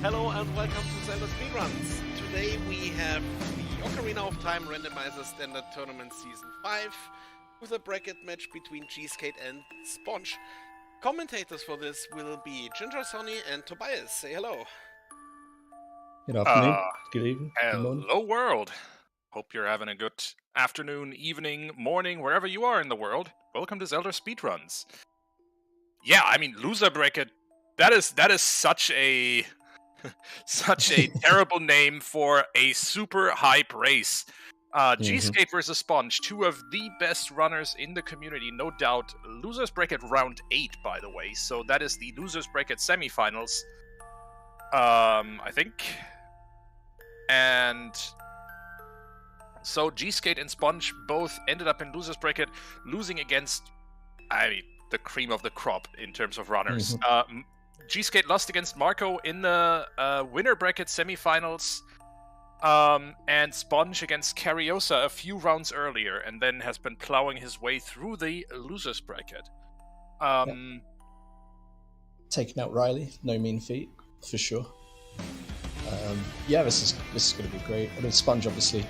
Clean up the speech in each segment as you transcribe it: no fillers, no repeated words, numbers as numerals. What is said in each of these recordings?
Hello and welcome to ZeldaSpeedRuns. Today we have the Ocarina of Time Randomizer Standard Tournament Season 5 with a bracket match between gsk8 and Sponge. Commentators for this will be Ginger, Sonny and Tobias. Say hello. Good afternoon, good evening, good morning. Hello world. Hope you're having a good afternoon, evening, morning, wherever you are in the world. Welcome to Zelda Speedruns. Yeah, I mean, loser bracket, that is such a such a terrible name for a super hype race. Gsk8 versus Sponge, two of the best runners in the community, no doubt. Losers bracket round 8, by the way, so that is the losers bracket semifinals. I think. And so Gsk8 and Sponge both ended up in losers bracket, losing against, the cream of the crop in terms of runners. Gsk8 lost against Marco in the winner bracket semifinals, and Sponge against Cariosa a few rounds earlier, and then has been plowing his way through the losers bracket. Taking out Riley, no mean feat, for sure. This is going to be great. I mean, Sponge obviously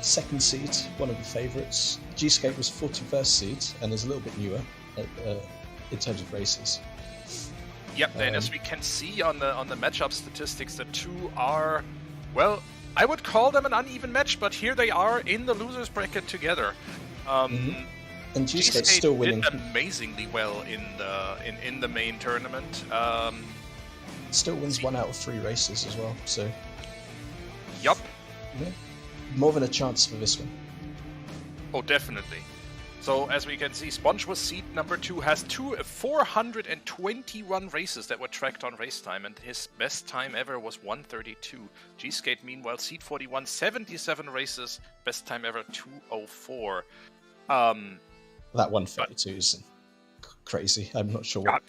second seed, one of the favourites. Gsk8 was 41st seed and is a little bit newer in terms of races. Yep, and as we can see on the matchup statistics, the two are, well, I would call them an uneven match, but here they are in the losers bracket together. And Gsk8 still winning. Did amazingly well in the main tournament. Still wins 1 out of 3 races as well, so... Yup. Yeah. More than a chance for this one. Oh, definitely. So, as we can see, Sponge was seed number 2, has 421 races that were tracked on race time, and his best time ever was 1:32. Gsk8, meanwhile, seed 41, 77 races, best time ever 2:04. That 1:32 is crazy. I'm not sure what...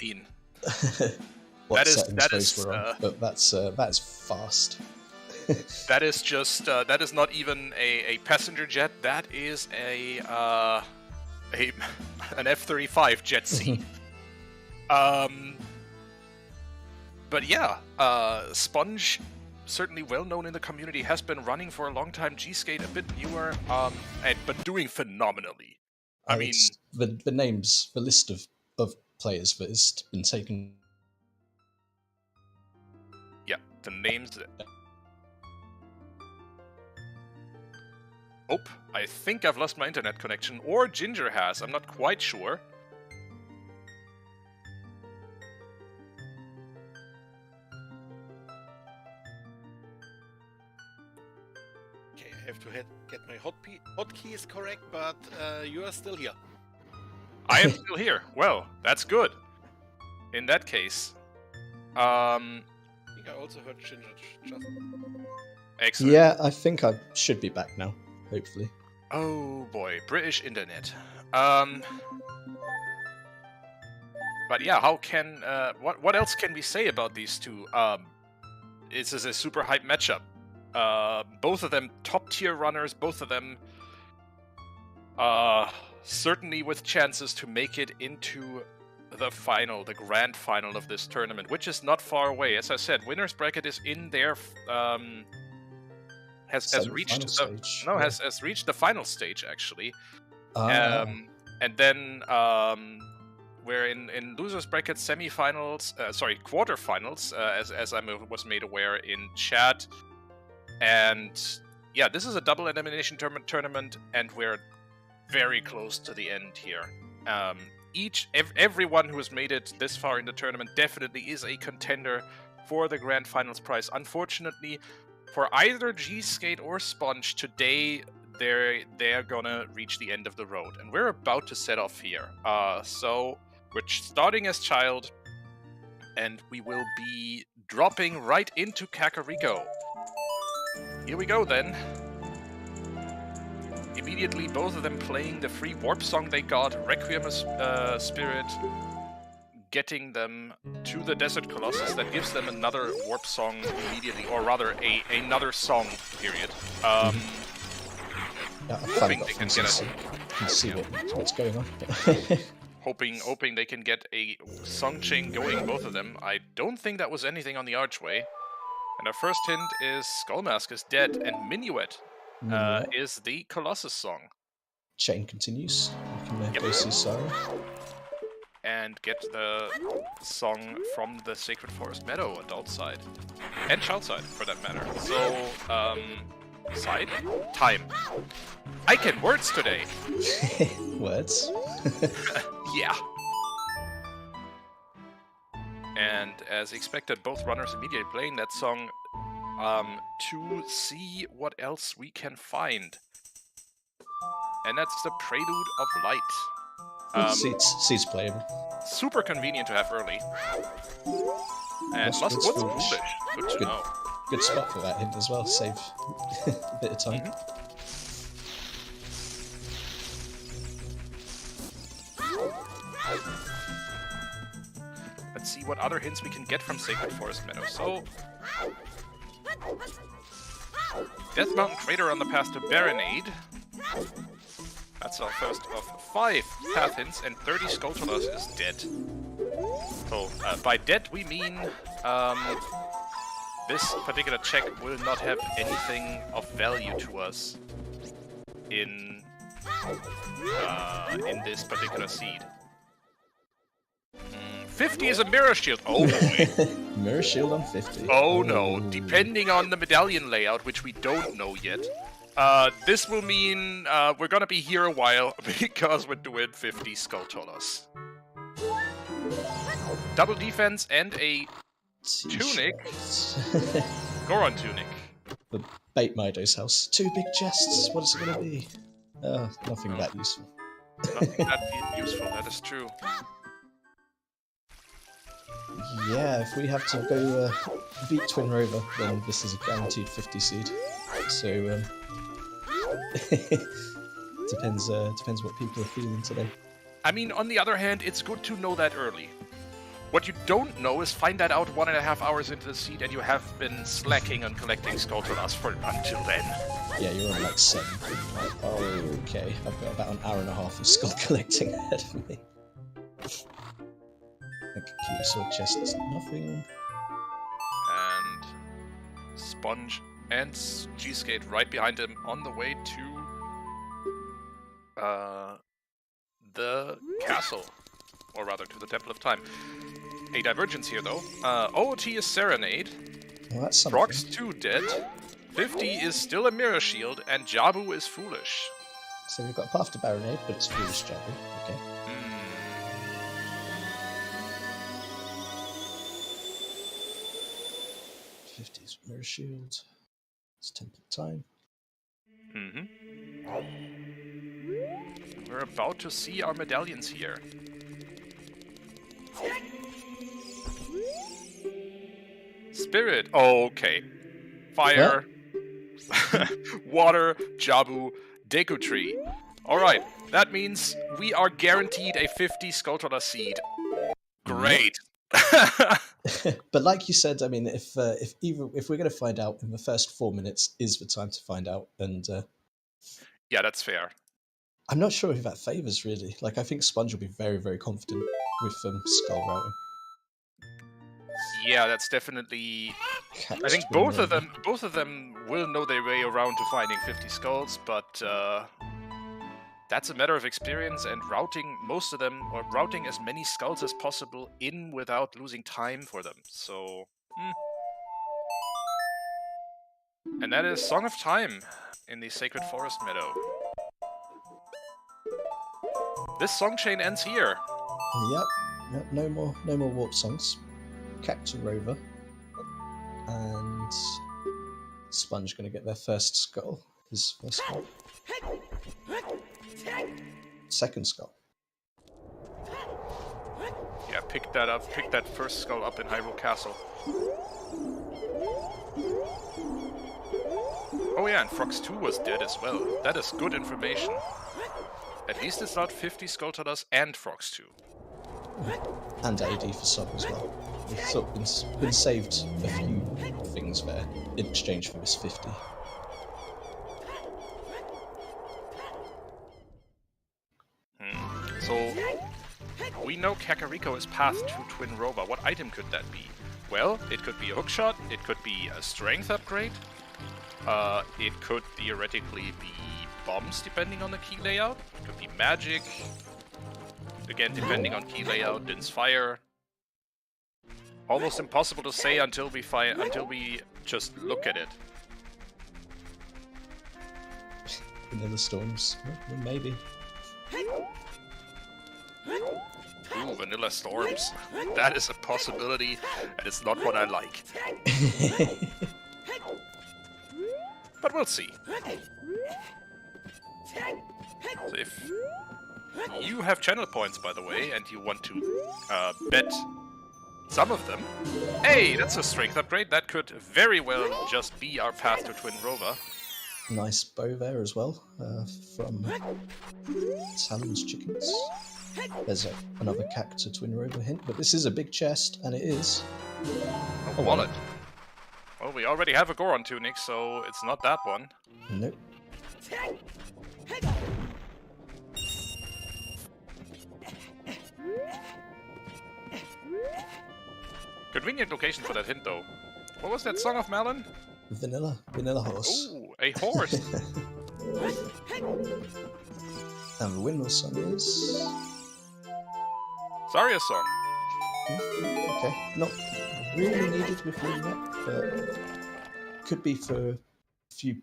what settings those were on, but that's fast. That is just that is not even a passenger jet. That is an F-35 jet seat. But yeah, Sponge, certainly well known in the community, has been running for a long time. Gsk8 a bit newer, but doing phenomenally. I mean, the names, the list of players that has been taken. Yeah, the names. Oh, I think I've lost my internet connection, or Ginger has, I'm not quite sure. Okay, I have to get my hotkeys correct, but you are still here. I am still here. Well, that's good. In that case, I think I also heard Ginger just... Excellent. Yeah, I think I should be back now. Hopefully. Oh boy, British internet. But yeah, how can what else can we say about these two? This is a super hype matchup. Both of them top tier runners. Both of them certainly with chances to make it into the final, the grand final of this tournament, which is not far away. As I said, winners bracket is in there. Has reached the final stage actually, and then we're in losers bracket semifinals, quarterfinals, as I was made aware in chat, and yeah, this is a double elimination tournament, and we're very close to the end here. Everyone who has made it this far in the tournament definitely is a contender for the grand finals prize. Unfortunately, for either Gsk8 or Sponge, today they're gonna reach the end of the road, and we're about to set off here. So we're starting as Child, and we will be dropping right into Kakariko. Here we go then. Immediately, both of them playing the free warp song they got, Requiem Spirit, getting them to the Desert Colossus. That gives them another warp song immediately, or rather another song, period. Hoping they can get what's going on. hoping they can get a song chain going, both of them. I don't think that was anything on the archway. And our first hint is Skullmask is dead, and Minuet Minuet. is the Colossus song. Chain continues. You can go see Sarah. And get the song from the Sacred Forest Meadow, adult side. And child side, for that matter. So, side? Time. I can words today! Words? Yeah. And as expected, both runners immediately playing that song to see what else we can find. And that's the Prelude of Light. Seats playable. Super convenient to have early. And Lustwood's foolish. Good to know. Good spot for that hint as well, save a bit of time. Let's see what other hints we can get from Sacred Forest Meadow. So, Death Mountain Crater on the path to Baronade. That's our first of 5 path hints, and 30 Skulltulas is dead. So, by dead we mean this particular check will not have anything of value to us in this particular seed. 50 is a Mirror Shield. Oh boy. Mirror Shield on 50. Oh no. Depending on the medallion layout, which we don't know yet, this will mean we're gonna be here a while because we're doing 50 Skulltulas. Double defense and a tunic. Goron tunic. The Bait Mido's house. 2 big chests. What is it gonna be? Nothing that useful. Nothing that useful, that is true. Yeah, if we have to go beat Twin Rover, then this is a guaranteed 50 seed. So, depends what people are feeling today. I mean, on the other hand, it's good to know that early. What you don't know is find that out 1.5 hours into the seed and you have been slacking on collecting Skulltulas for until then. Yeah, you're on like 7. Like, oh, okay, I've got about an hour and a half of skull collecting ahead of me. Like a sword chest is nothing. And Sponge and gsk8 right behind him on the way to the castle. Or rather, to the Temple of Time. A divergence here, though. OOT is Serenade. Well, that's something. Brox 2 dead. 50 is still a Mirror Shield, and Jabu is Foolish. So we've got a path to Baronade, but it's Foolish Jabu. Okay. 50's Mirror Shield. It's Temple of Time. We're about to see our medallions here. Spirit. Oh, okay. Fire. Water. Jabu. Deku Tree. Alright. That means we are guaranteed a 50 Skulltula seed. Great. But like you said, I mean, if we're going to find out in the first 4 minutes is the time to find out, and yeah, that's fair. I'm not sure if that favors really. Like, I think Sponge will be very, very confident with skull routing. Yeah, that's definitely. I think both of them will know their way around to finding 50 skulls, but that's a matter of experience and routing most of them, or routing as many skulls as possible in without losing time for them. So, and that is Song of Time in the Sacred Forest Meadow. This song chain ends here. Yep. No more warp songs. Captain Rover and Sponge going to get their first skull. His first skull. Second skull. Yeah, pick that up. Pick that first skull up in Hyrule Castle. Oh yeah, and Frox 2 was dead as well. That is good information. At least it's not 50 Skulltulas and Frox 2. And AD for sub as well. We've sort of been saved a few things there in exchange for this 50. So, we know Kakariko is path to Twin Rover. What item could that be? Well, it could be a hookshot, it could be a strength upgrade, it could theoretically be bombs depending on the key layout, it could be magic, again depending on key layout, Din's fire. Almost impossible to say until we just look at it. Vanilla storms, maybe. Ooh, vanilla storms. That is a possibility, and it's not what I like. But we'll see. So if you have channel points, by the way, and you want to bet some of them, hey, that's a strength upgrade. That could very well just be our path to Twin Rover. Nice bow there as well, from Talon's Chickens. There's another Cactus Twin Rover hint, but this is a big chest, and it is a wallet. Well, we already have a Goron tunic, so it's not that one. Nope. Convenient location for that hint, though. What was that song of Malin? Vanilla horse. Ooh, a horse. And the windmill song is... Zarya song. Okay, not really needed with that, but could be for a few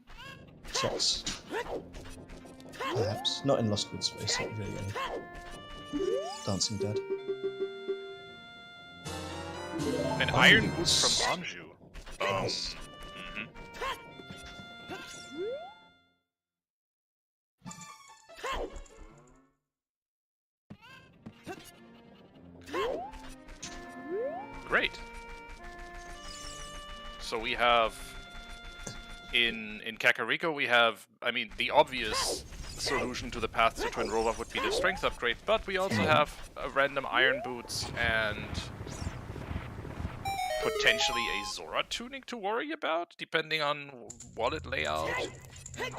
checks. Perhaps. Not in Lost Woods space, not really any. Dancing Dad. An iron boots from Anjou. Yes. Great. So we have in Kakariko we have, I mean, the obvious solution to the path to Twin Rover would be the strength upgrade, but we also have a random iron boots and potentially a Zora tunic to worry about, depending on wallet layout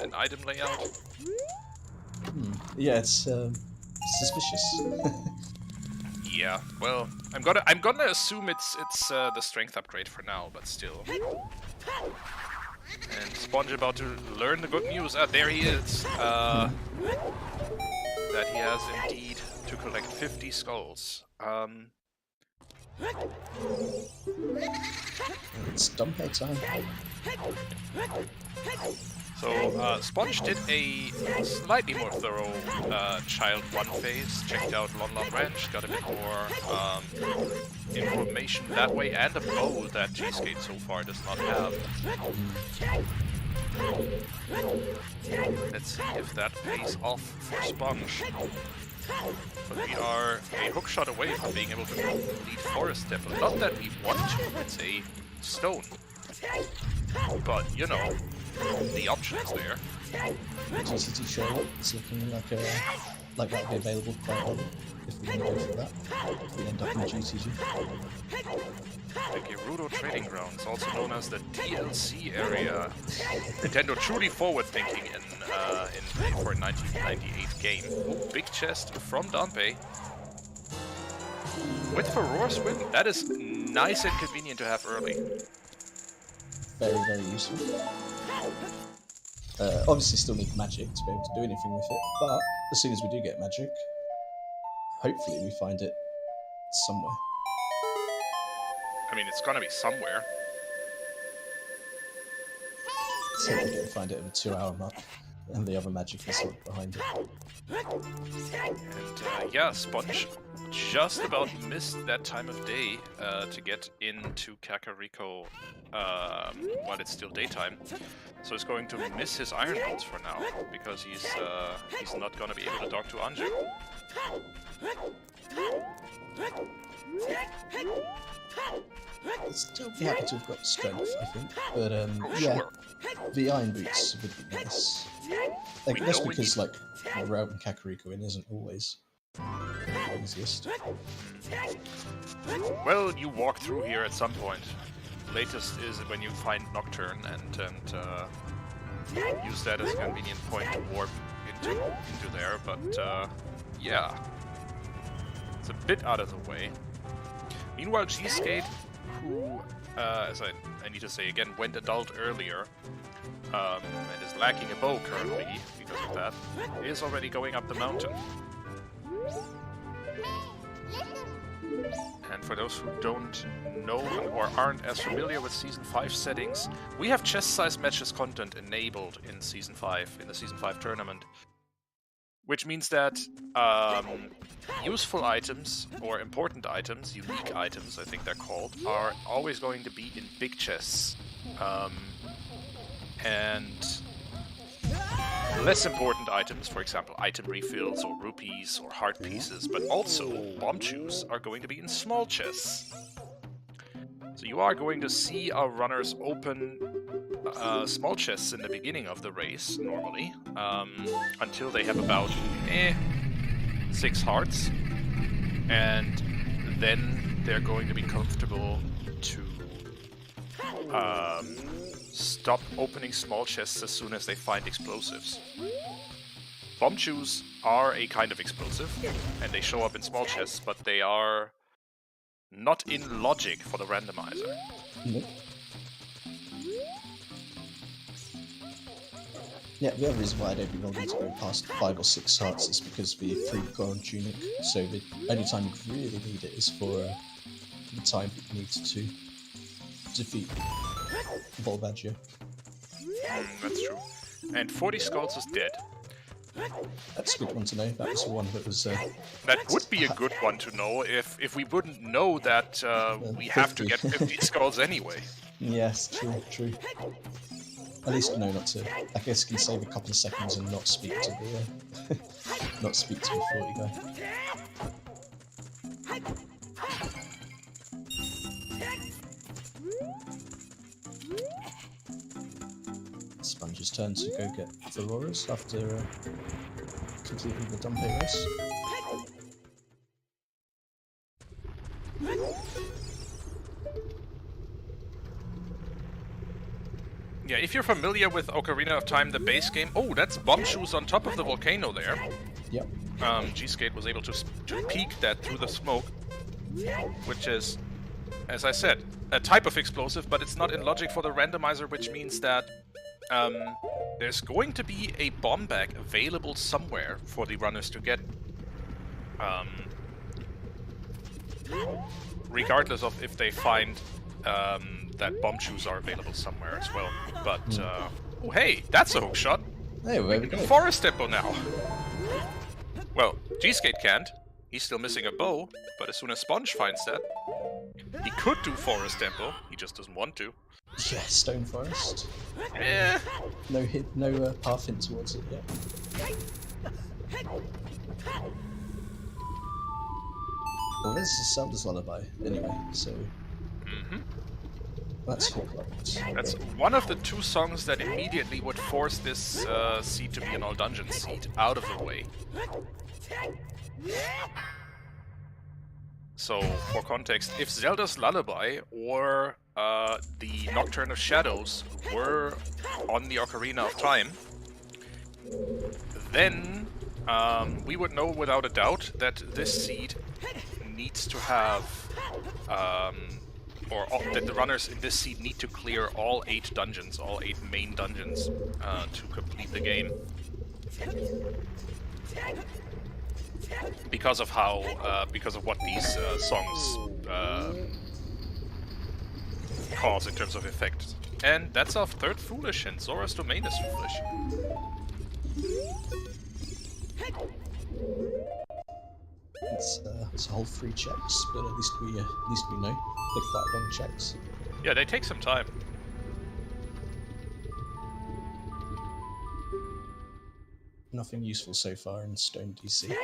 and item layout. Yeah, it's suspicious. Yeah, well, I'm gonna assume it's the strength upgrade for now, but still. And Sponge about to learn the good news. There he is. That he has indeed to collect 50 skulls. It's Dumpy time. So, Sponge did a slightly more thorough Child 1 phase, checked out Lon Lon Ranch, got a bit more information that way, and a bow that gsk8 so far does not have. Let's see if that pays off for Sponge. But we are a hookshot away from being able to complete Forest Temple. Not that we want to, it's a stone. But, you know, the option is there. GCT Charlotte is looking like that'll be available quite early if we go for that. If we end up in GTG. The Gerudo Trading Grounds, also known as the DLC area. Nintendo truly forward-thinking for a 1998 game. Ooh, big chest from Danpei. With Furor's Wind, that is nice and convenient to have early. Very, very useful. Obviously still need magic to be able to do anything with it, but as soon as we do get magic, hopefully we find it somewhere. I mean, it's gonna be somewhere. So we don't find it at the 2-hour mark, and the other magic is sort of behind it. And yeah, Sponge just about missed that time of day to get into Kakariko while it's still daytime. So he's going to miss his iron boots for now, because he's not gonna be able to talk to Anju. I'd still be happy to have got strength, I think, but yeah, Sure. the iron boots would be nice. Like, that's because like the route in Kakariko isn't always the easiest. Well, you walk through here at some point. Latest is when you find Nocturne and use that as a convenient point to warp into there. But yeah, it's a bit out of the way. Meanwhile, gsk8 who, as I need to say again, went adult earlier, and is lacking a bow currently because of that, is already going up the mountain. And for those who don't know or aren't as familiar with Season 5 settings, we have chest-size matches content enabled in Season 5, in the Season 5 tournament. Which means that useful items, or important items, unique items I think they're called, are always going to be in big chests. And less important items, for example item refills or rupees or heart pieces, but also bomb chews, are going to be in small chests. So you are going to see our runners open small chests in the beginning of the race, normally, until they have about 6 hearts, and then they're going to be comfortable to stop opening small chests as soon as they find explosives. Bomb chews are a kind of explosive, and they show up in small chests, but they are not in logic for the randomizer. Nope. Yeah, the other reason why I don't think they'll need to go past 5 or 6 hearts is because the 3 gold tunic, so the only time you really need it is for the time you need to defeat Ball Badger. That's true. And 40 skulls is dead. That's a good one to know. That was the one that was... That would be a good one to know if we wouldn't know that we have to get 50 skulls anyway. Yes, true. At least know not to. I guess you can save a couple of seconds and not speak to the not speak to the 40 guy. Sponge's turn to go get the Auroras after completing the Dumpe race. Yeah, if you're familiar with Ocarina of Time, the base game... Oh, that's bomb shoes on top of the volcano there. Yep. gsk8 was able to peek that through the smoke, which is, as I said, a type of explosive, but it's not in logic for the randomizer, which means that there's going to be a bomb bag available somewhere for the runners to get. Regardless of if they find that bomb shoes are available somewhere as well. But, oh hey, that's a hook shot! Hey, there we go. Forest Temple now! Well, gsk8 can't. He's still missing a bow, but as soon as Sponge finds that, he could do Forest Temple, he just doesn't want to. Yeah, Stone Forest. Eh. No path in towards it yet. Well, this is Zelda's Lullaby, anyway, so... That's hook locked. That's one of the 2 songs that immediately would force this seed to be an all-dungeon seed out of the way. So, for context, if Zelda's Lullaby or the Nocturne of Shadows were on the Ocarina of Time, then we would know without a doubt that this seed needs to have, that the runners in this seed need to clear all 8 dungeons, all 8 main dungeons, to complete the game. Because of how, because of what these songs cause in terms of effect. And that's our 3rd Foolish, and Zora's Domain is Foolish. It's a whole 3 checks, but at least we know they're quite long checks. Yeah, they take some time. Nothing useful so far in Stone DC.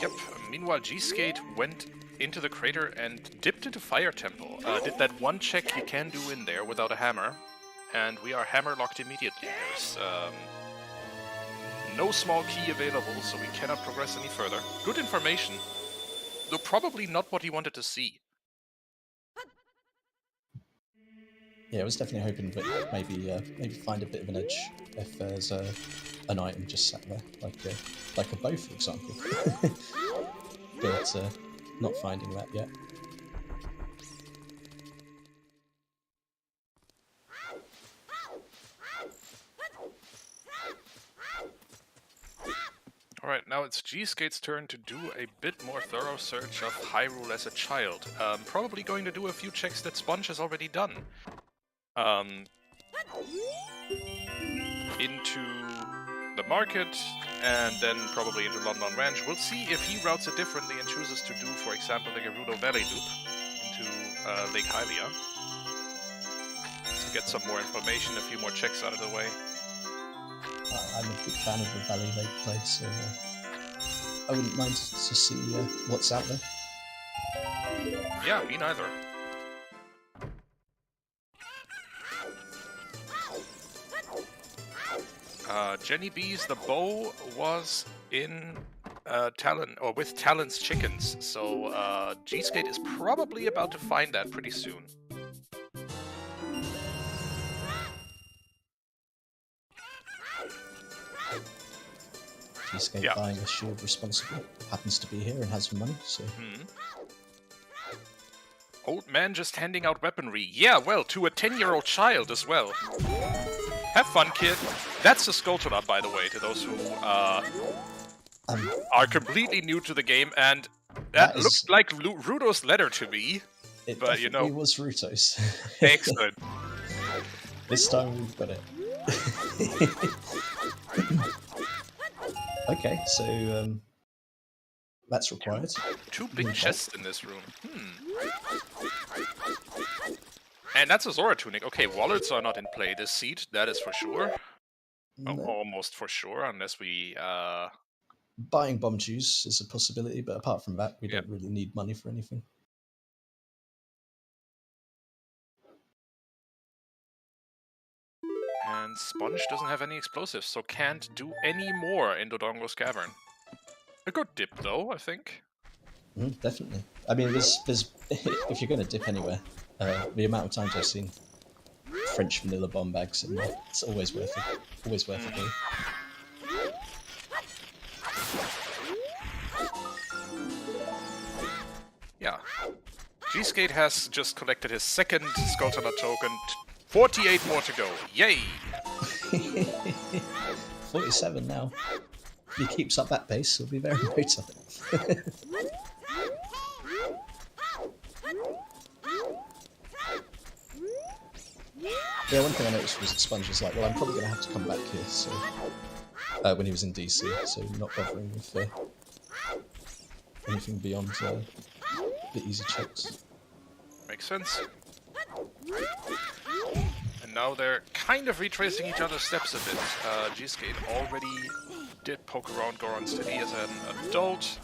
Yep. Meanwhile, gsk8 went into the crater and dipped into Fire Temple. Did that one check you can do in there without a hammer, and we are hammer locked immediately. There's no small key available, so we cannot progress any further. Good information, though probably not what he wanted to see. Yeah, I was definitely hoping that maybe find a bit of an edge if there's an item just sat there, like a bow, for example. But not finding that yet. Alright, now it's gsk8's turn to do a bit more thorough search of Hyrule as a child. Probably going to do a few checks that Sponge has already done. Into the market, and then probably into London Ranch. We'll see if he routes it differently and chooses to do, for example, the Gerudo Valley loop into Lake Hylia. To get some more information, a few more checks out of the way. I'm a big fan of the Valley Lake play, so I wouldn't mind to see what's out there. Yeah, me neither. Jenny B's The Bow was in Talon, or with Talon's chickens, so gsk8 is probably about to find that pretty soon. gsk8 buying a shield responsibly, happens to be here and has some money, so... Old man just handing out weaponry. Yeah, well, to a 10-year-old child as well. Have fun, kid. That's a Skulltula, by the way, to those who are completely new to the game, and that looked like Rudo's letter to me. It but you know, it was Ruto's. Excellent. This time we've got it. Okay, so that's required. Two big chests in this room. And that's a Zora tunic. Okay, wallets are not in play this seat, that is for sure. No. Oh, almost for sure, unless we... Buying bomb juice is a possibility, but apart from that, we don't really need money for anything. And Sponge doesn't have any explosives, so can't do any more in Dodongo's Cavern. A good dip, though, I think. Definitely. I mean, there's if you're going to dip anywhere, the amount of times I've seen French vanilla bomb bags in there, it's always worth it. Always worth it. Yeah. gsk8 has just collected his second Skulltula token. 48 more to go. Yay! 47 now. If he keeps up that pace, he'll be very, very tough. Yeah, one thing I noticed was that Sponge was like, well, I'm probably going to have to come back here, so... when he was in DC, so not bothering with anything beyond the easy checks. Makes sense. And now they're kind of retracing each other's steps a bit. gsk8 already did poke around Goron City as an adult.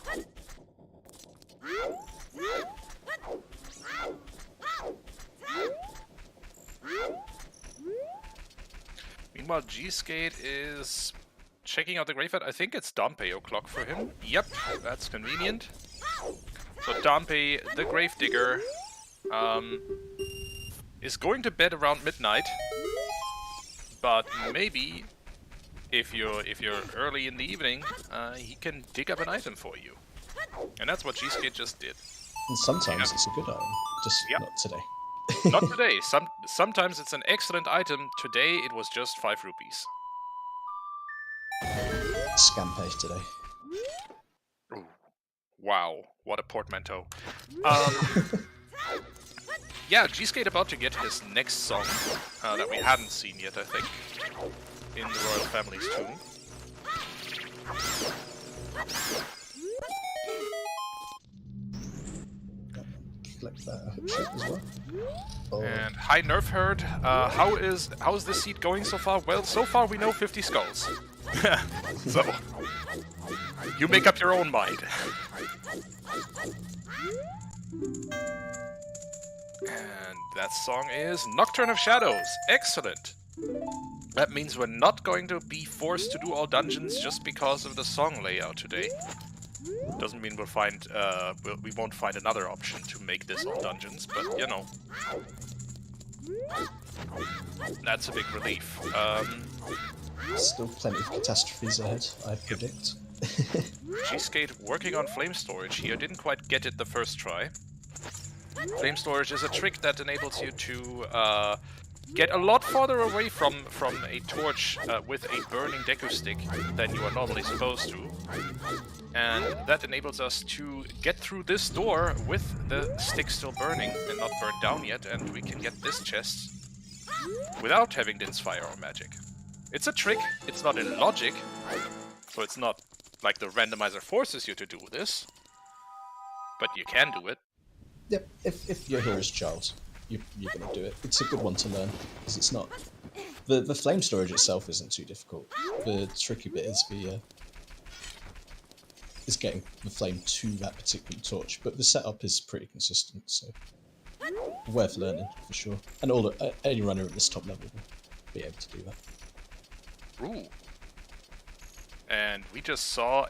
Meanwhile, gsk8 is checking out the graveyard. I think it's Dampe o'clock for him. Yep, that's convenient. So Dampe, the Gravedigger, is going to bed around midnight. But maybe, if you're early in the evening, he can dig up an item for you. And that's what gsk8 just did. And sometimes it's a good item, just not today. Not today. Sometimes it's an excellent item. Today it was just 5 rupees. Scampe today. Ooh. Wow, what a portmanteau. Yeah, gsk8 about to get his next song that we hadn't seen yet, I think, in the Royal Family's tomb. Collect that shit as well. And hi Nerf Herd, how is this seed going so far? Well, so far we know 50 skulls. So, you make up your own mind. And that song is Nocturne of Shadows. Excellent. That means we're not going to be forced to do all dungeons just because of the song layout today. Doesn't mean we'll find we won't find another option to make this all dungeons, but you know, that's a big relief. Still plenty of catastrophes ahead, I predict. gsk8 working on flame storage here. Didn't quite get it the first try. Flame storage is a trick that enables you to get a lot farther away from a torch with a burning Deku stick than you are normally supposed to. And that enables us to get through this door with the stick still burning and not burned down yet, and we can get this chest without having Din's fire or magic. It's a trick, it's not in logic, so it's not like the randomizer forces you to do this, but you can do it. Yep, if you're here as Charles, you're going to do it. It's a good one to learn, because it's not... The flame storage itself isn't too difficult. The tricky bit is getting the flame to that particular torch, but the setup is pretty consistent, so worth learning for sure. And any runner at this top level will be able to do that. Ooh. And we just saw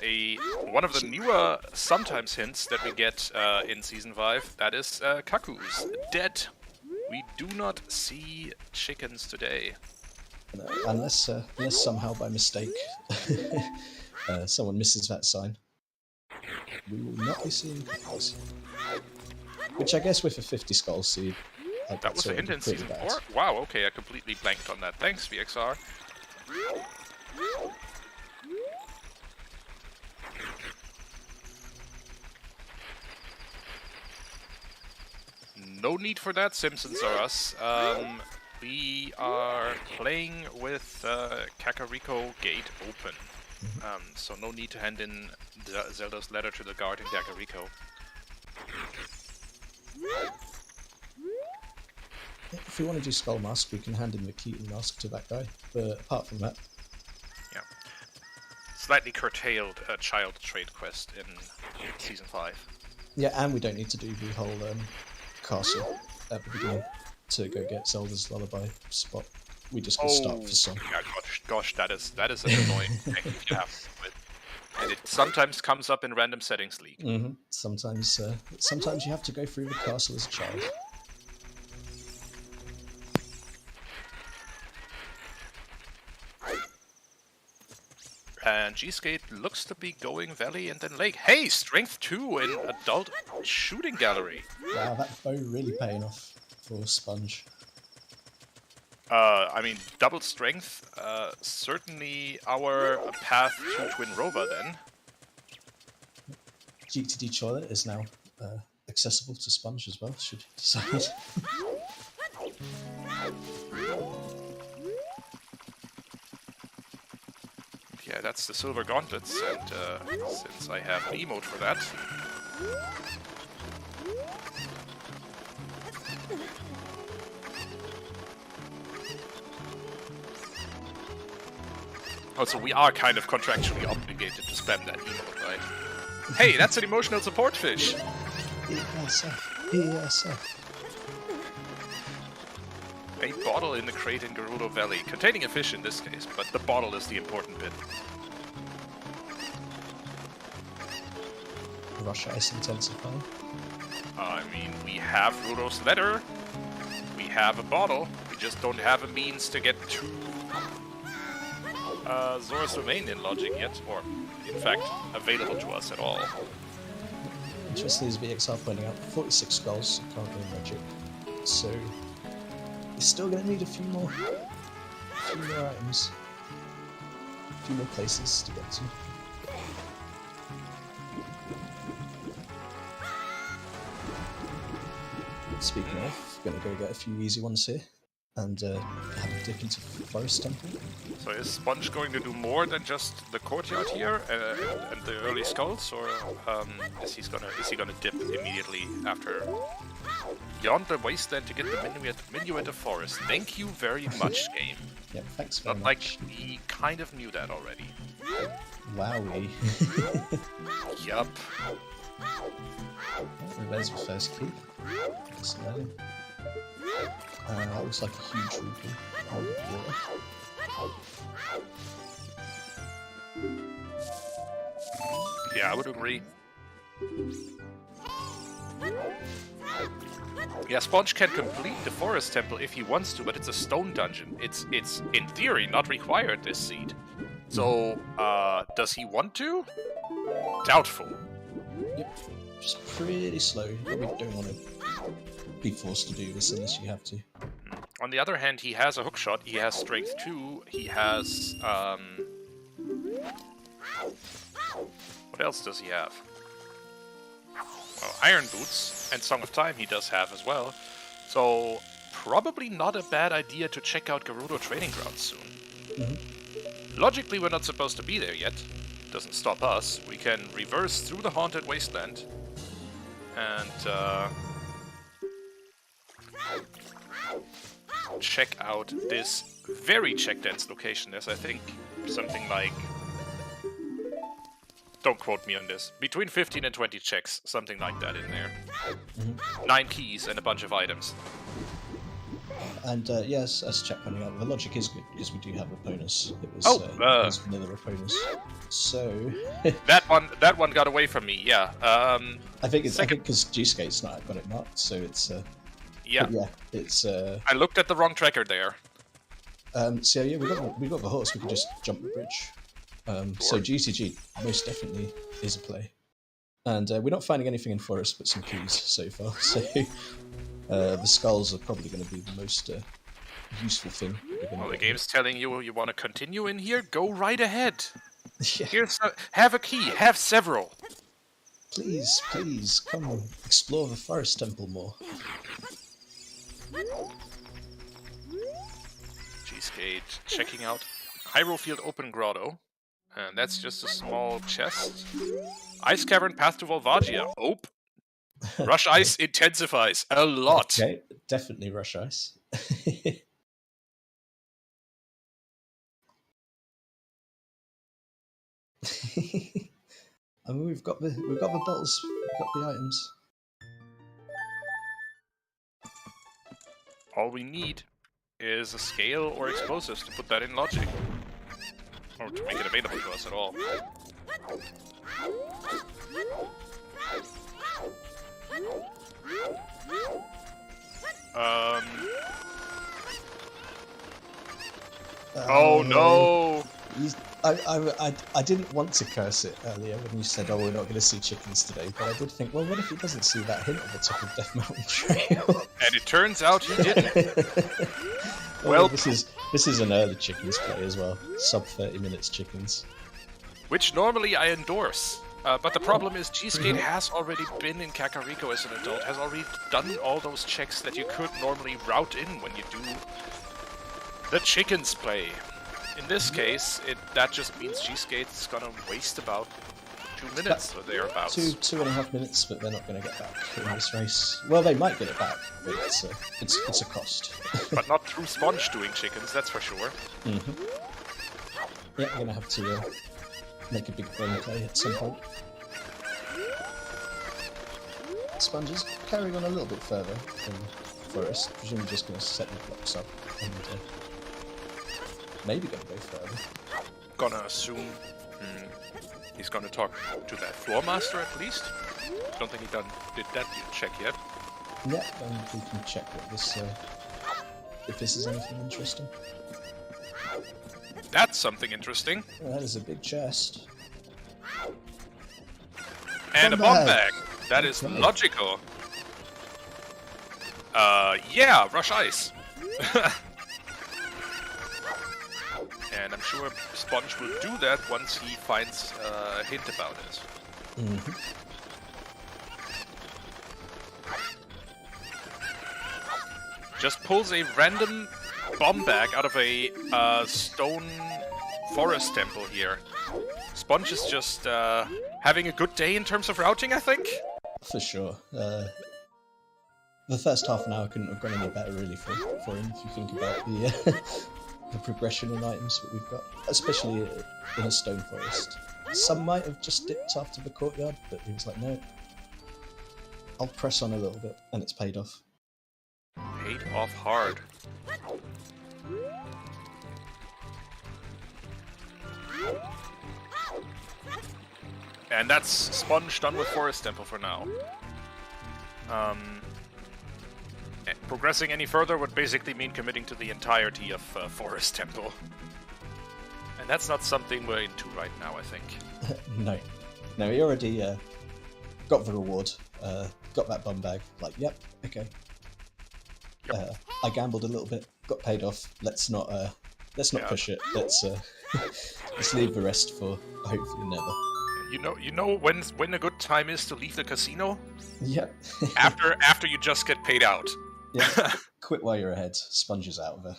one of the newer sometimes hints that we get in Season 5. That is Kaku's dead. We do not see chickens today. No, unless somehow by mistake someone misses that sign. We will not be seeing Kakus. Which I guess with a 50 skull seed... That was a hint in Season 4? Wow, okay, I completely blanked on that. Thanks, VXR. No need for that, Simpsons or us. We are playing with Kakariko Gate open. So no need to hand in Zelda's letter to the guard in Kakariko. If we want to do Skull Mask, we can hand in the Keaton Mask to that guy, but apart from that... Yeah. Slightly curtailed child trade quest in Season 5. Yeah, and we don't need to do the whole castle at the beginning to go get Zelda's lullaby spot. We just can start for some. Yeah, gosh, that is an annoying thing you have to do it. And it sometimes comes up in random settings league. Sometimes you have to go through the castle as a child. And gsk8 looks to be going Valley and then Lake. Hey, Strength 2 in Adult Shooting Gallery. Wow, that bow really paying off for Sponge. I mean, double strength, certainly our path to Twin Rover then. GTD Toilet is now accessible to Sponge as well, should you decide. Yeah, that's the Silver Gauntlets, and since I have an emote for that... Also, we are kind of contractually obligated to spam that emote, right? Hey, that's an emotional support fish! ESF. A bottle in the crate in Gerudo Valley, containing a fish in this case, but the bottle is the important bit. Rush ice intensifying. I mean, we have Rudo's letter, we have a bottle, we just don't have a means to get to Zora's Domain in logic yet, or in fact, available to us at all. Interesting as VXR pointing out, 46 skulls currently in logic, so we're still going to need a few more items, a few more places to get to. Speaking of, going to go get a few easy ones here, and have a dip into Forest Temple. So is Sponge going to do more than just the courtyard here and the early skulls, or is he gonna dip immediately after beyond the wasteland to get the Minuet of Forest? Thank you very much, game. Yeah, thanks very much. Not like we kind of knew that already. Wowie. Yup. There's the first key. That looks like a huge rupee of water. Yeah, I would agree. Yeah, Sponge can complete the Forest Temple if he wants to, but it's a stone dungeon. It's in theory not required this seed. So, does he want to? Doubtful. Yep. Just pretty slow. You probably don't want to be forced to do this unless you have to. On the other hand, he has a hookshot, he has strength 2, he has, what else does he have? Well, Iron Boots and Song of Time he does have as well. So, probably not a bad idea to check out Gerudo Training Grounds soon. Logically, we're not supposed to be there yet. Doesn't stop us. We can reverse through the Haunted Wasteland. And, check out this very check-dense location. There's, I think, something like... Don't quote me on this. Between 15 and 20 checks, something like that in there. 9 keys and a bunch of items. And yes, as chat pointing out, the logic is good because we do have a bonus. It was, it was vanilla bonus. So that one got away from me. Yeah. I think because gsk8's not got it marked, so it's yeah. Yeah, it's. I looked at the wrong tracker there. So yeah, we got the horse. We can just jump the bridge. So GTG most definitely is a play, and we're not finding anything in forest but some keys so far. So the skulls are probably going to be the most useful thing. Well, the game's telling you want to continue in here. Go right ahead. Yeah. Have a key. Have several. Please, please come explore the forest temple more. gsk8 checking out Hyrule Field Open Grotto. And that's just a small chest. Ice Cavern Path to Volvagia. Ope. Rush Ice intensifies a lot. Okay, definitely Rush Ice. I mean, we've got the bottles, we've got the items. All we need is a scale or explosives to put that in logic. Or to make it available to us at all. Oh no! I didn't want to curse it earlier when you said, "Oh, we're not going to see chickens today," but I did think, well, what if he doesn't see that hint at the top of Death Mountain Trail? And it turns out he didn't. Well, this is an early chickens play as well. Sub 30 minutes chickens. Which normally I endorse. But the problem is gsk8 has already been in Kakariko as an adult, has already done all those checks that you could normally route in when you do the chickens play. In this case, that just means gsk8's gonna waste about 2 minutes or thereabouts. 2.5 minutes, but they're not going to get back in this race. Well, they might get it back, but it's a cost. But not through Sponge doing chickens, that's for sure. Yeah, we're going to have to make a big brain play at some point. Sponge is carrying on a little bit further than Forest. Presumably just going to set the blocks up and maybe going to go further. Gonna assume he's gonna talk to that floor master at least. Don't think he did that check yet. Yeah, we can check what this if this is anything interesting. That's something interesting. Well, that is a big chest. And a bomb bag. That is logical. Yeah, Rush Ice. And I'm sure Sponge will do that once he finds a hint about it. Just pulls a random bomb bag out of a stone forest temple here. Sponge is just having a good day in terms of routing, I think? For sure. The first half an hour couldn't have gone any better really for him if you think about the the progression in items that we've got, especially in a stone forest. Some might have just dipped after the courtyard, but he was like, no, I'll press on a little bit, and it's paid off. Paid off hard. And that's Sponge done with Forest Temple for now. Progressing any further would basically mean committing to the entirety of Forest Temple. And That's not something we're into right now, I think. No, he already got the reward, got that bum bag. Like, yep, okay. Yep. I gambled a little bit, got paid off. Let's not push it. Let's leave the rest for hopefully never. You know when a good time is to leave the casino? Yep. after you just get paid out. Yeah. Quit while you're ahead. Sponges out of there.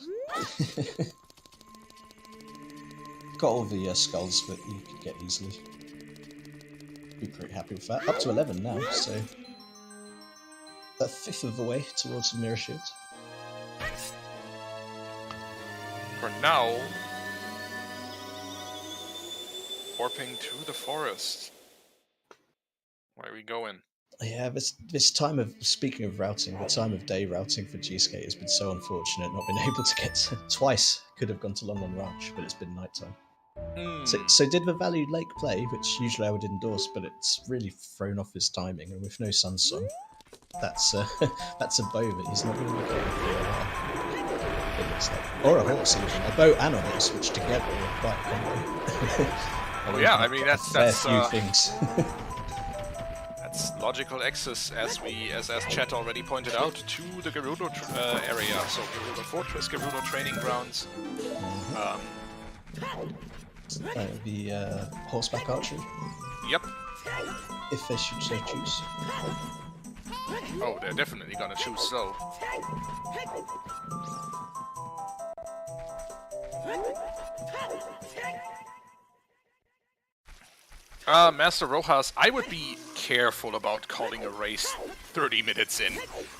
Got all the skulls that you could get easily. Be pretty happy with that. Up to 11 now, so a fifth of the way towards the mirror shield. For now, warping to the forest. Where are we going? Yeah, this time of, speaking of routing, the time of day routing for gsk8 has been so unfortunate. Not been able to get twice. Could have gone to London Ranch, but it's been nighttime. So did the Valley Lake play, which usually I would endorse, but it's really thrown off his timing, and with no Sun Song, that's a bow that he's not going to be getting for a while. It looks like, or a horse even, a bow and a horse, which together are quite a combo. Oh yeah, I mean that's few things. That's logical access, as Chet already pointed out, to the Gerudo area. So Gerudo Fortress, Gerudo Training Grounds. The horseback archery. Yep. If they should so choose. Oh, they're definitely gonna choose so. Master Rojas, I would be careful about calling a race 30 minutes in.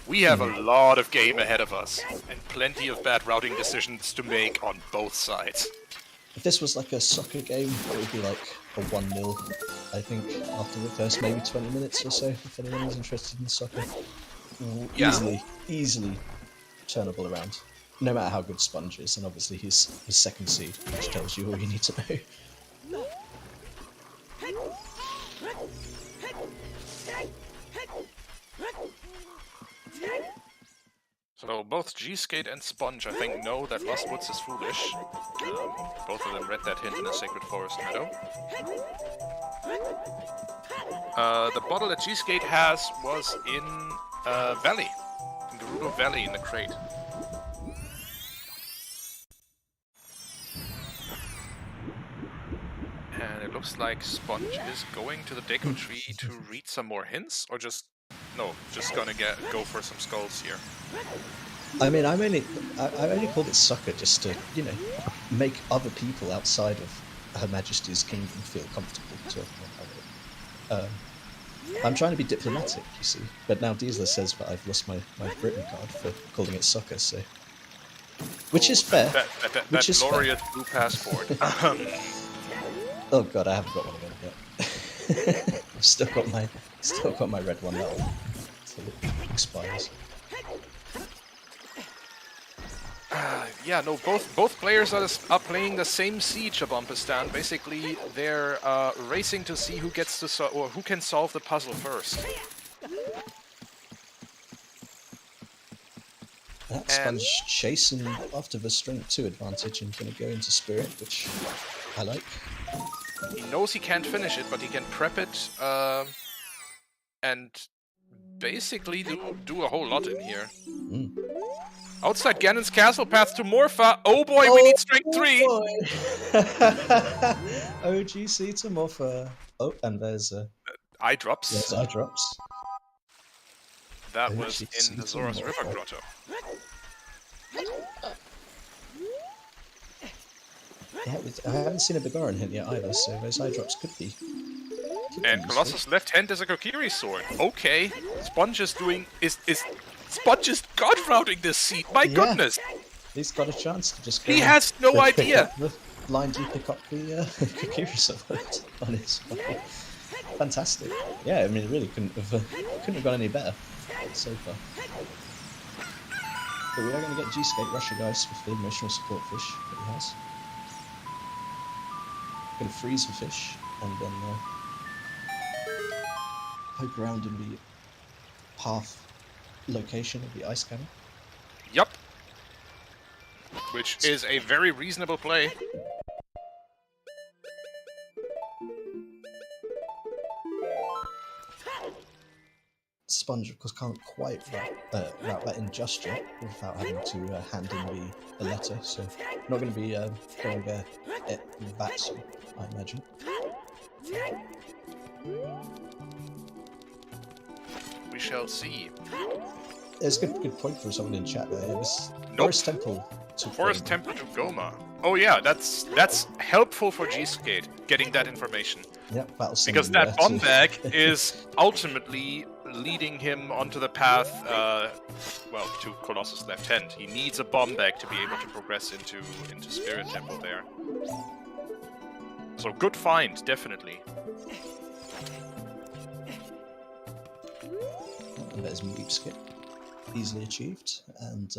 We have a lot of game ahead of us, and plenty of bad routing decisions to make on both sides. If this was like a soccer game, it would be like a 1-0, I think, after the first maybe 20 minutes or so, if anyone is interested in soccer. Yeah. Easily turnable around. No matter how good Sponge is, and obviously his second seed, which tells you all you need to know. So both gsk8 and Sponge, I think, know that Lost Woods is foolish. Both of them read that hint in a Sacred Forest meadow. The bottle that gsk8 has was in Valley, in Gerudo Valley in the crate. And it looks like Sponge is going to the Deco Tree to read some more hints, or just gonna go for some skulls here. I mean, I only called it soccer just to, make other people outside of Her Majesty's Kingdom feel comfortable talking about it. I'm trying to be diplomatic, you see, but now Diesel says that I've lost my Britain card for calling it soccer, so... Which is fair. That glorious blue passport. Oh god, I haven't got one of them yet. I've still got my red one now until it expires. Yeah, no, both players are playing the same siege of Bumpustan. Basically, they're racing to see who gets to or who can solve the puzzle first. That Sponge chasing after the strength 2 advantage and going to go into Spirit, which I like. He knows he can't finish it, but he can prep it and basically do a whole lot in here. Outside Ganon's castle, path to Morpha. Oh boy, we need strength 3! OGC to Morpha. Oh, and there's eye drops. There's eye drops. That was in the Zora's River Grotto. Yeah, I haven't seen a Begoran hint yet either, so those eye drops could be. And Colossus' left hand is a Kokiri sword. Okay, Sponge is Sponge is god routing this seat. My goodness! He's got a chance to just. Go he has no idea. The line do you pick up the Kokiri sword on his body? Fantastic. Yeah, I mean, it really couldn't have gone any better so far. But we are going to get gsk8 Russia guys with the emotional support fish that he has. Going to freeze the fish and then poke around in the path location of the ice cannon. Yup. Which is a very reasonable play. Sponge, of course, can't quite route that in just yet without having to hand in the letter, so not going to be going there that soon, I imagine. We shall see. There's a good point for someone in chat there. It was Nope. Forest Temple to Forest Goma. Temple to Goma. Oh yeah, that's helpful for gsk8, getting that information. Yep, that'll send Because you that there bomb to- bag is ultimately leading him onto the path, well, to Colossus Left Hand. He needs a bomb bag to be able to progress into Spirit Temple there. So good find, definitely. And there's Meep Skip. Easily achieved, and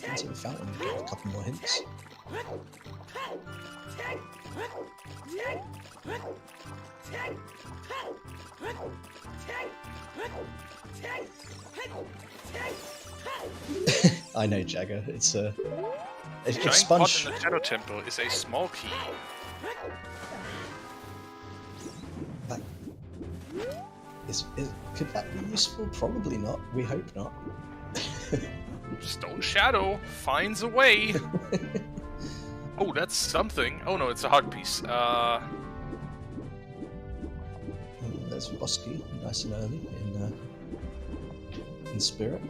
into the fountain, get a couple more hints. I know, Jagger. It's a Giant pot Sponge. in the Shadow Temple is a small key. That, could that be useful? Probably not. We hope not. Stone Shadow finds a way. Oh, that's something. Oh no, it's a heart piece. There's Bosky, nice and early in spirit.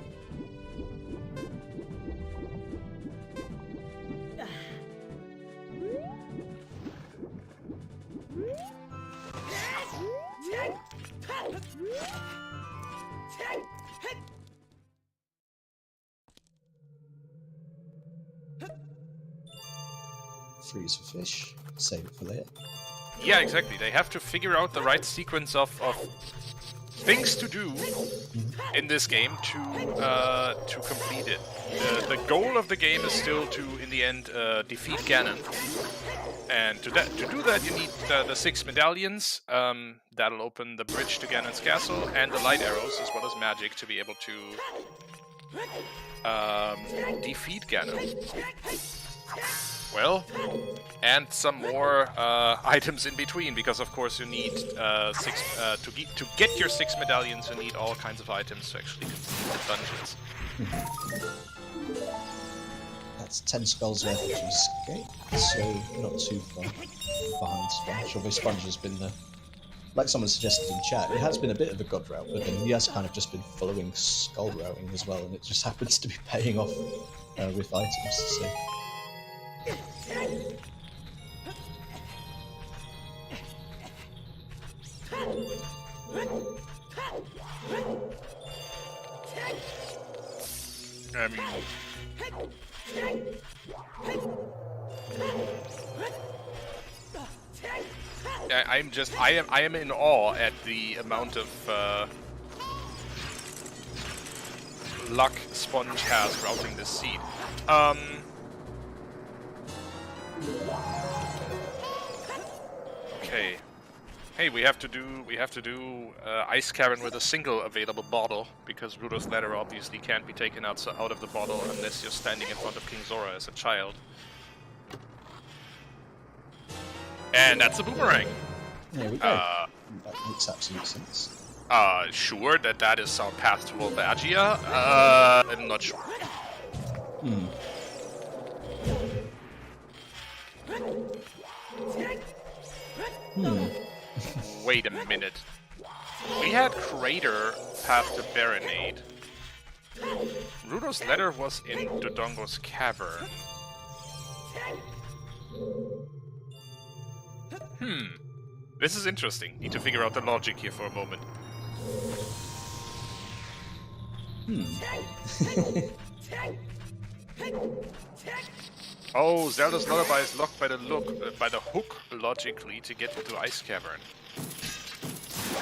Freeze for fish, save it for later. Yeah, exactly. They have to figure out the right sequence of things to do in this game to complete it. The goal of the game is still to, in the end, defeat Ganon. And to do that, you need the 6 medallions. That'll open the bridge to Ganon's castle, and the light arrows, as well as magic, to be able to defeat Ganon. Well, and some more items in between, because of course you need to get your 6 medallions. You need all kinds of items to actually complete the dungeons. That's 10 skulls there for gsk8, so not too far behind Sponge. Although Sponge has been, like someone suggested in chat, it has been a bit of a god route, but then he has kind of just been following skull routing as well, and it just happens to be paying off with items. So. I am in awe at the amount of luck Sponge has routing this seed. Okay. Hey, we have to do Ice Cavern with a single available bottle, because Rudo's ladder obviously can't be taken out of the bottle unless you're standing in front of King Zora as a child. And that's a boomerang. There we go. That makes absolute sense. Sure that is our path to Volvagia. I'm not sure. Wait a minute. We had Crater path to Baronade. Rudo's letter was in Dodongo's cavern. This is interesting. Need to figure out the logic here for a moment. Oh, Zelda's lullaby is locked by the hook logically to get into Ice Cavern.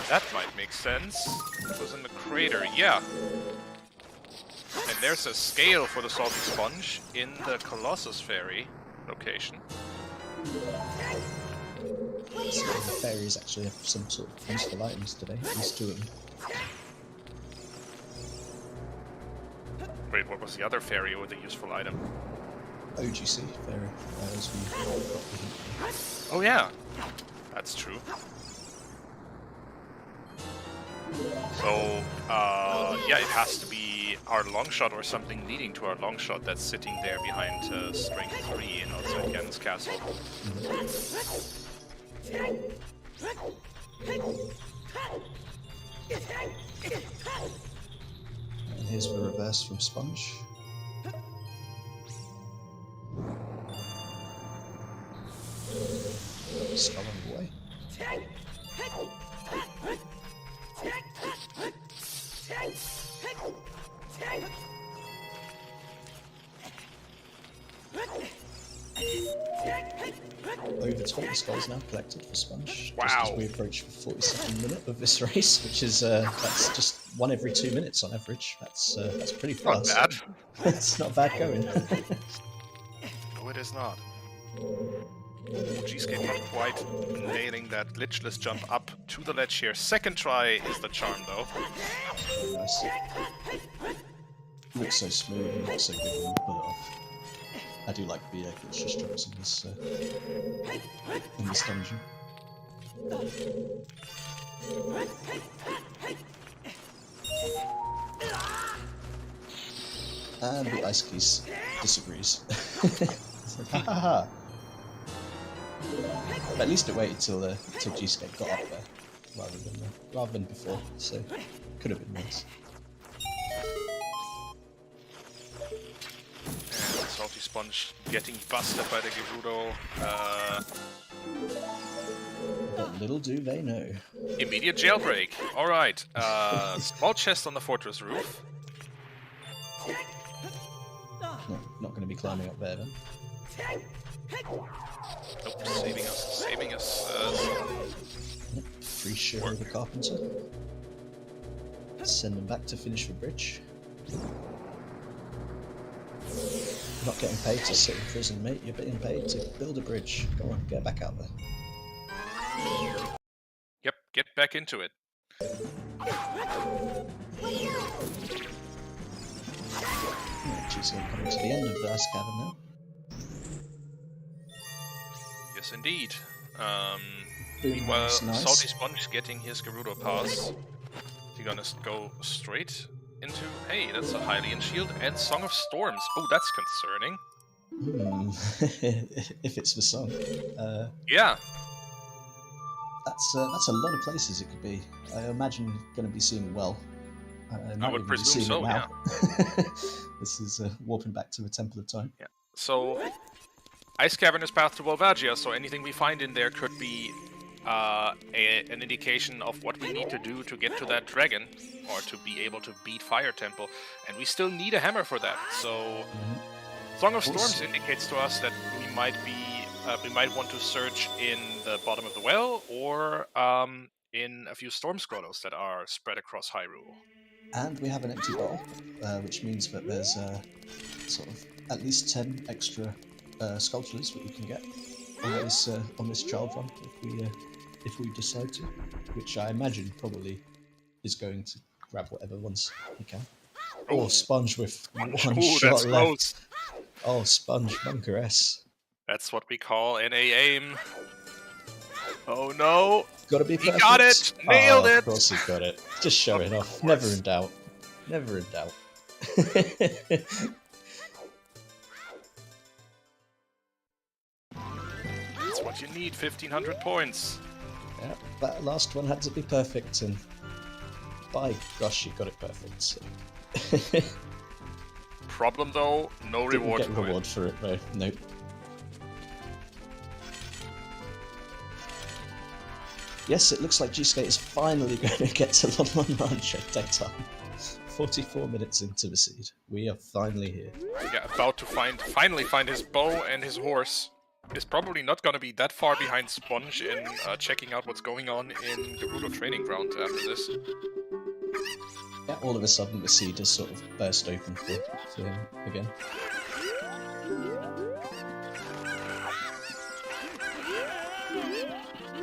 That might make sense. It was in the crater, yeah. And there's a scale for the Salty Sponge in the Colossus Ferry location. So the fairies actually have some sort of useful items today, at least 2 of them. Wait, what was the other fairy with a useful item? OGC fairy, as we got the hint. Oh yeah, that's true. So, yeah, it has to be our long shot or something leading to our long shot that's sitting there behind strength 3 in outside Ganon's castle. And here's the reverse from Sponge. Skull on the way. Over 20 skulls now collected for Sponge. Wow. Just as we approach the 42nd minute of this race, which is that's just 1 every 2 minutes on average. That's pretty fast. Not bad. It's not bad going. No, it is not. Gsk8 not quite nailing that glitchless jump up to the ledge here. Second try is the charm, though. Nice. Looks so smooth and looks so good when you pull it off. I do like the glitchless jumps in this dungeon. And the Ice Keys disagrees. Ha ha ha! But at least it waited till Gsk8 got up there, rather than before. So could have been nice. And Salty Sponge getting busted by the Gerudo. But little do they know. Immediate jailbreak. Alright. Small chest on the fortress roof. No, not going to be climbing up there then. Nope, saving us. Yep, free share of the carpenter. Send them back to finish the bridge. Not getting paid to sit in prison, mate. You're getting paid to build a bridge. Go on, get back out there. Yep, get back into it. Gsk8 coming to the end of the ice cavern now. Yes, indeed. Boom, Meanwhile, that's nice. Salty Sponge getting his Gerudo pass. Is he gonna go straight into... Hey, that's a Hylian shield and Song of Storms. Oh, that's concerning. If it's the song. Yeah. That's a lot of places it could be. I imagine you're going to be seeing well. I would presume so, yeah. This is warping back to the Temple of Time. Yeah. So, Ice Cavern is path to Volvagia, so anything we find in there could be an indication of what we need to do to get to that dragon, or to be able to beat Fire Temple. And we still need a hammer for that, so... Song of Storms indicates to us that we might want to search in the bottom of the well, or in a few storm scrolls that are spread across Hyrule. And we have an empty bottle, which means that there's sort of at least 10 extra sculptures that we can get on this child run if we decide to, which I imagine probably is going to grab whatever ones we can. Oh, Sponge with one shot left. Close. Oh, Sponge, Bunker S. That's what we call NA aim. Oh no! Gotta be perfect. He got it! Nailed it! Of course he got it. Just showing off. Never in doubt. Never in doubt. That's what you need, 1500 points. Yeah, that last one had to be perfect, and by gosh, you got it perfect. So. Problem though, no reward. Didn't get reward for it though. Nope. Yes, it looks like Gsk8 is finally going to get to Lon Ranch at daytime. 44 minutes into the seed. We are finally here. Yeah, about to finally find his bow and his horse. Is probably not going to be that far behind Sponge in checking out what's going on in the Gerudo training ground after this. Yeah, all of a sudden the seed has sort of burst open for him again.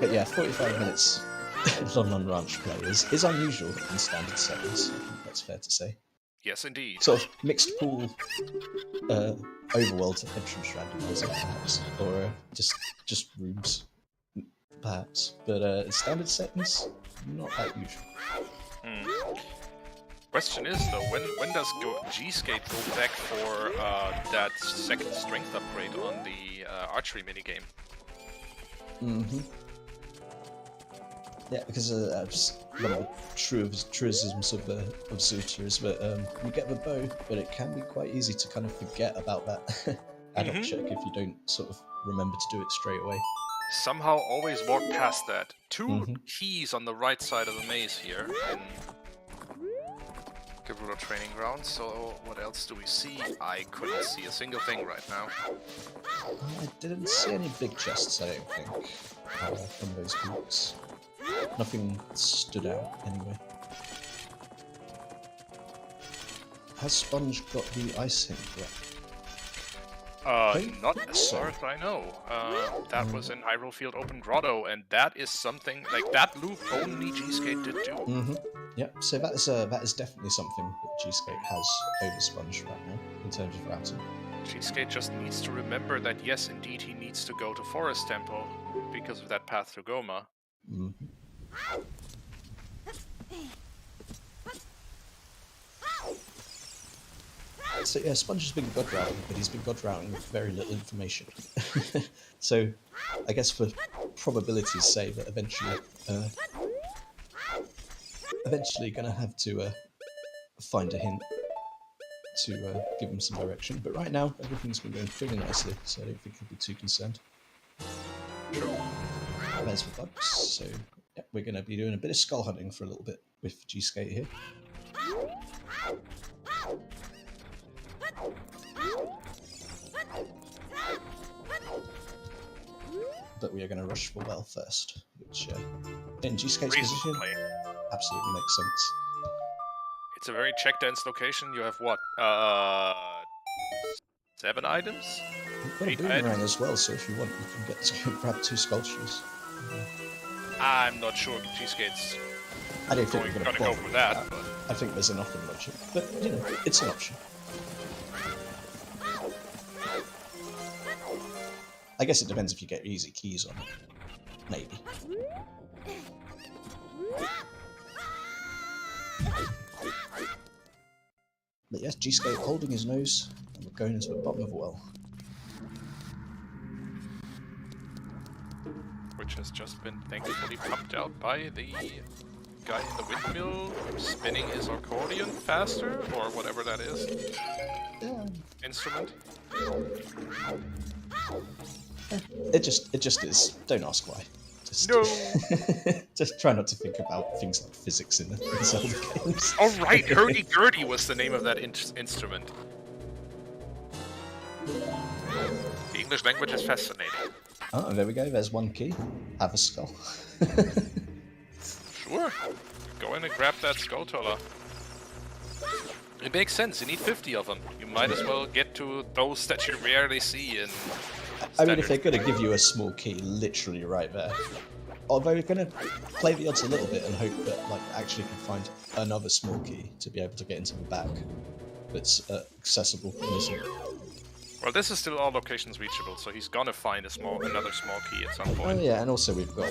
But yeah, 45 minutes Lon Ranch play is unusual in standard settings, I think that's fair to say. Yes, indeed. Sort of mixed pool overworld entrance randomizer, perhaps, or just rooms, perhaps. But standard settings, not that usual. Question is though, when does gsk8 go back for that second strength upgrade on the archery minigame? Yeah, because one of the truisms of ZooTR is that you get the bow, but it can be quite easy to kind of forget about that add-on check if you don't sort of remember to do it straight away. Somehow always walk past that. Two keys on the right side of the maze here in Guerrilla Training Grounds. So what else do we see? I couldn't see a single thing right now. I didn't see any big chests, I don't think, from those books. Nothing stood out anyway. Has Sponge got the ice hint yet? Not as far as I know. That was in Hyrule Field Open Grotto, and that is something, like, that loop only gsk8 did do. Yep, so that is definitely something that gsk8 has over Sponge right now, in terms of routing. gsk8 just needs to remember that, yes, indeed, he needs to go to Forest Temple because of that path to Goma. So yeah, Sponge has been god routing, but he's been god routing with very little information. So I guess for probability's sake that eventually gonna have to find a hint to give him some direction. But right now everything's been going pretty nicely, so I don't think he'll be too concerned. There's the bugs, so yeah, we're going to be doing a bit of skull hunting for a little bit with gsk8 here. But we are going to rush for well first, which in gsk8's position absolutely makes sense. It's a very check-dense location. You have what? 7 items? We've got a boomerang as well, so if you want, you can get to grab 2 sculptures. I'm not sure gsk8's I don't think we're going to go for that. But I think there's enough in logic, but you know, it's an option. I guess it depends if you get easy keys on it. Maybe. But yes, gsk8 holding his nose, and we're going into the bottom of a well. which has just been thankfully pumped out by the guy in the windmill spinning his accordion faster, or whatever that is. Instrument. It just is. Don't ask why. Just, no. Just try not to think about things like physics in the Zelda games. Oh right, hurdy-gurdy was the name of that instrument. The English language is fascinating. Oh, there we go. There's one key. Have a skull. Sure. Go in and grab that skull toller. It makes sense. You need 50 of them. You might as well get to those that you rarely see in I mean, if they're going to give you a small key literally right there, although you're going to play the odds a little bit and hope that like actually can find another small key to be able to get into the back that's accessible. Well, this is still all locations reachable, so he's gonna find another small key at some point. Oh yeah, and also we've got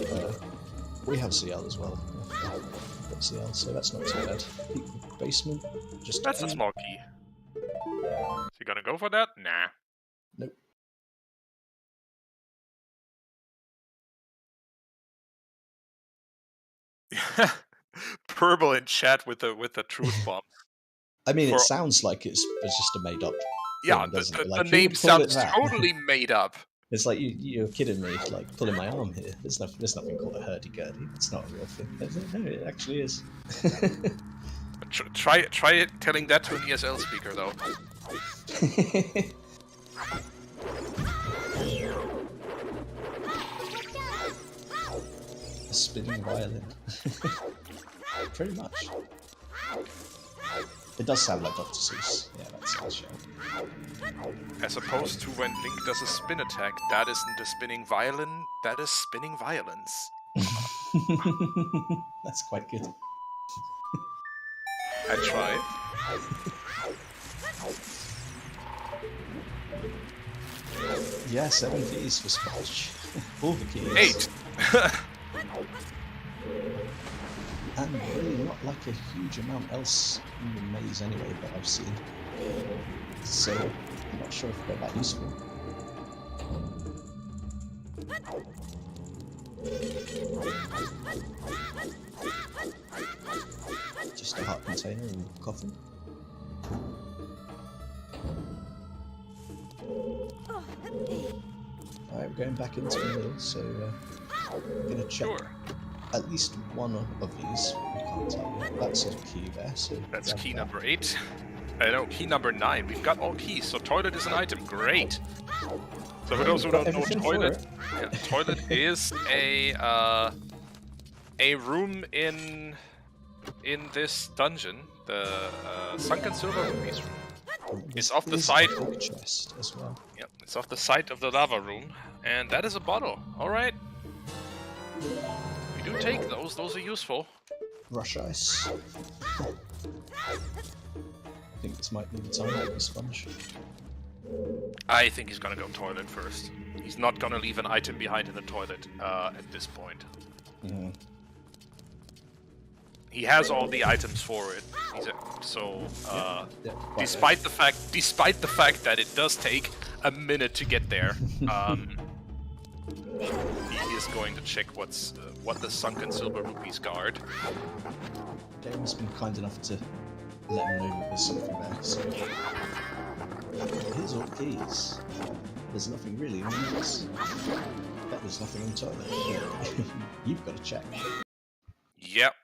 we have CL as well. We've got CL, so that's not too bad. Basement, just that's a small key. Is he gonna go for that? Nah. Nope. Purple in chat with the truth bomb. I mean, it sounds like it's just a made up. Yeah, the name sounds totally made up. It's like you're kidding me, like pulling my arm here. There's nothing called a hurdy-gurdy. It's not a real thing. No, it actually is. Try telling that to an ESL speaker though. A spinning violin. Pretty much. It does sound like Dr. Seuss. Yeah, that's show. As opposed to when Link does a spin attack, that isn't a spinning violin, that is spinning violence. That's quite good. I tried. Yeah, 7 keys for Sponge. All the keys. 8! And really not like a huge amount else in the maze anyway that I've seen. So I'm not sure if they're that useful. Just a heart container and a coffin. Alright, we're going back into the mill, so I'm going to check at least one of these. We can't tell yet. That's a key there, so... That's key number 8. No, key number 9. We've got all keys, so toilet is an item. Great! So for those who don't know, toilet is a room in this dungeon, the Sunken Silver Rubies room. It's off the side. Chest as well. Yep, it's off the side of the lava room, and that is a bottle. All right. We do take those. Those are useful. Rush ice. I think this might be the time for the sponge. I think he's gonna go toilet first. He's not gonna leave an item behind in the toilet at this point. Mm. He has all the items for it. Despite the fact that it does take a minute to get there, he is going to check what the Sunken Silver Rupees guard. Game's been kind enough to let him know that there's something there. So here's all keys. There's nothing really in the mix. Bet there's nothing in the toilet. You've got to check. Yep.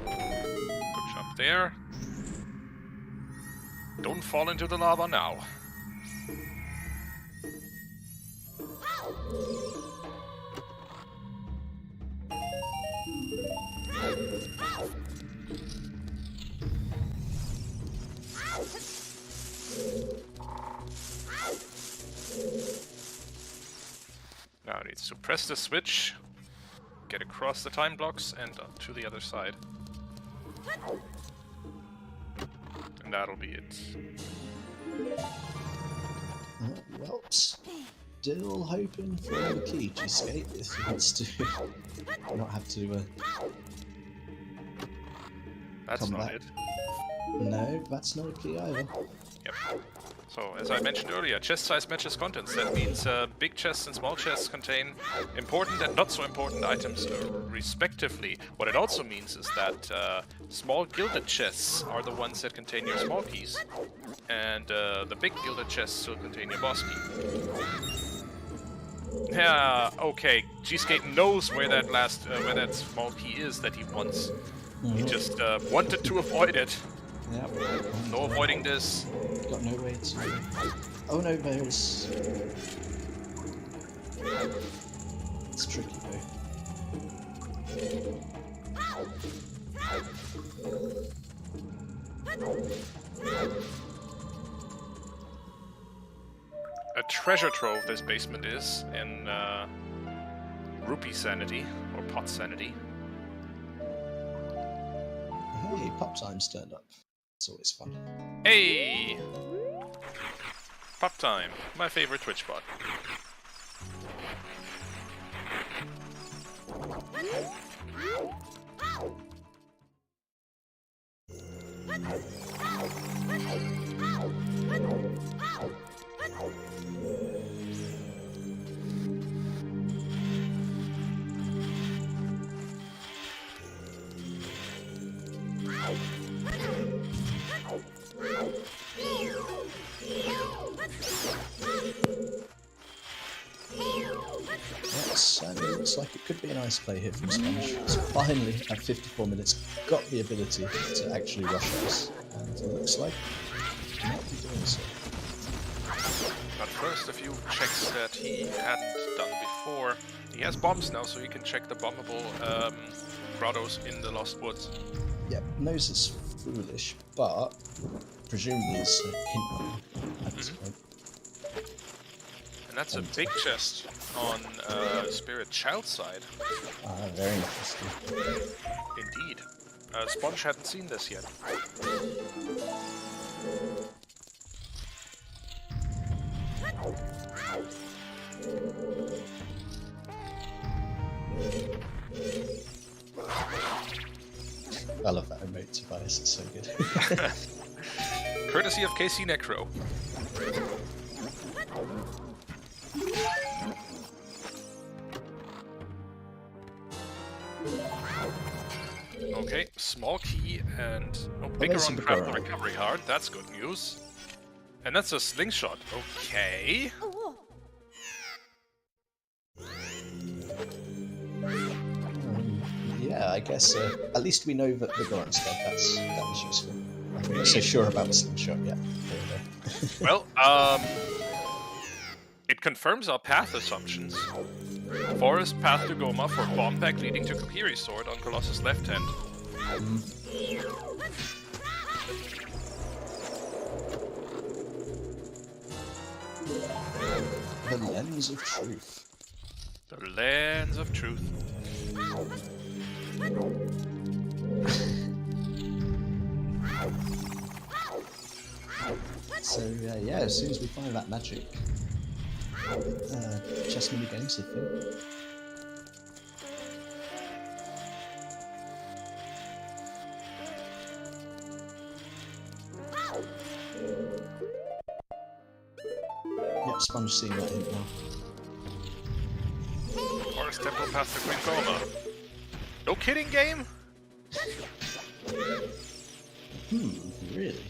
Good jump there. Don't fall into the lava now. Now it needs to press the switch, get across the time blocks, and to the other side. And that'll be it. Well, still hoping for the key, gsk8, if he wants to not have to That's come not back. it. No, that's not a key either. Yep. So, as I mentioned earlier, chest size matches contents. That means big chests and small chests contain important and not so important items, respectively. What it also means is that small gilded chests are the ones that contain your small keys, and the big gilded chests still contain your boss key. Yeah, okay. gsk8 knows where that small key is that he wants. He just wanted to avoid it. Yep. No avoiding this. Got no way to... Oh no, there's... It's tricky though. A treasure trove this basement is in rupee sanity, or pot sanity. Hey, pop time's turned up. It's always fun. Hey! Pop time, my favorite Twitch bot. Yes, and it looks like it could be a nice play here from Sponge. So finally, at 54 minutes, got the ability to actually rush us, and it looks like he might be doing so. But first, a few checks that he hadn't done before. He has bombs now, so he can check the bombable grottos in the Lost Woods. Yeah, knows it's foolish, but presumably it's a hint at this point. And that's a big chest on Spirit Child's side. Very interesting. Indeed. Sponge hadn't seen this yet. I love that emote, Tobias, it's so good. Courtesy of KC Necro. Okay, small key and bigger there's on some craft the barrel. recovery heart. That's good news. And that's a slingshot. Okay. Yeah, I guess at least we know that the Goron's dead. That was useful. I'm not so sure about the slingshot yet. Well, it confirms our path assumptions. Forest path to Goma for bomb pack leading to Kokiri sword on Colossus left hand. The lens of truth. The lens of truth. So yeah, as soon as we find that magic, chess mini games, I think. Yep, Sponge seeing that hint now. Forest temple path to Queen Goma. No kidding, game? Really?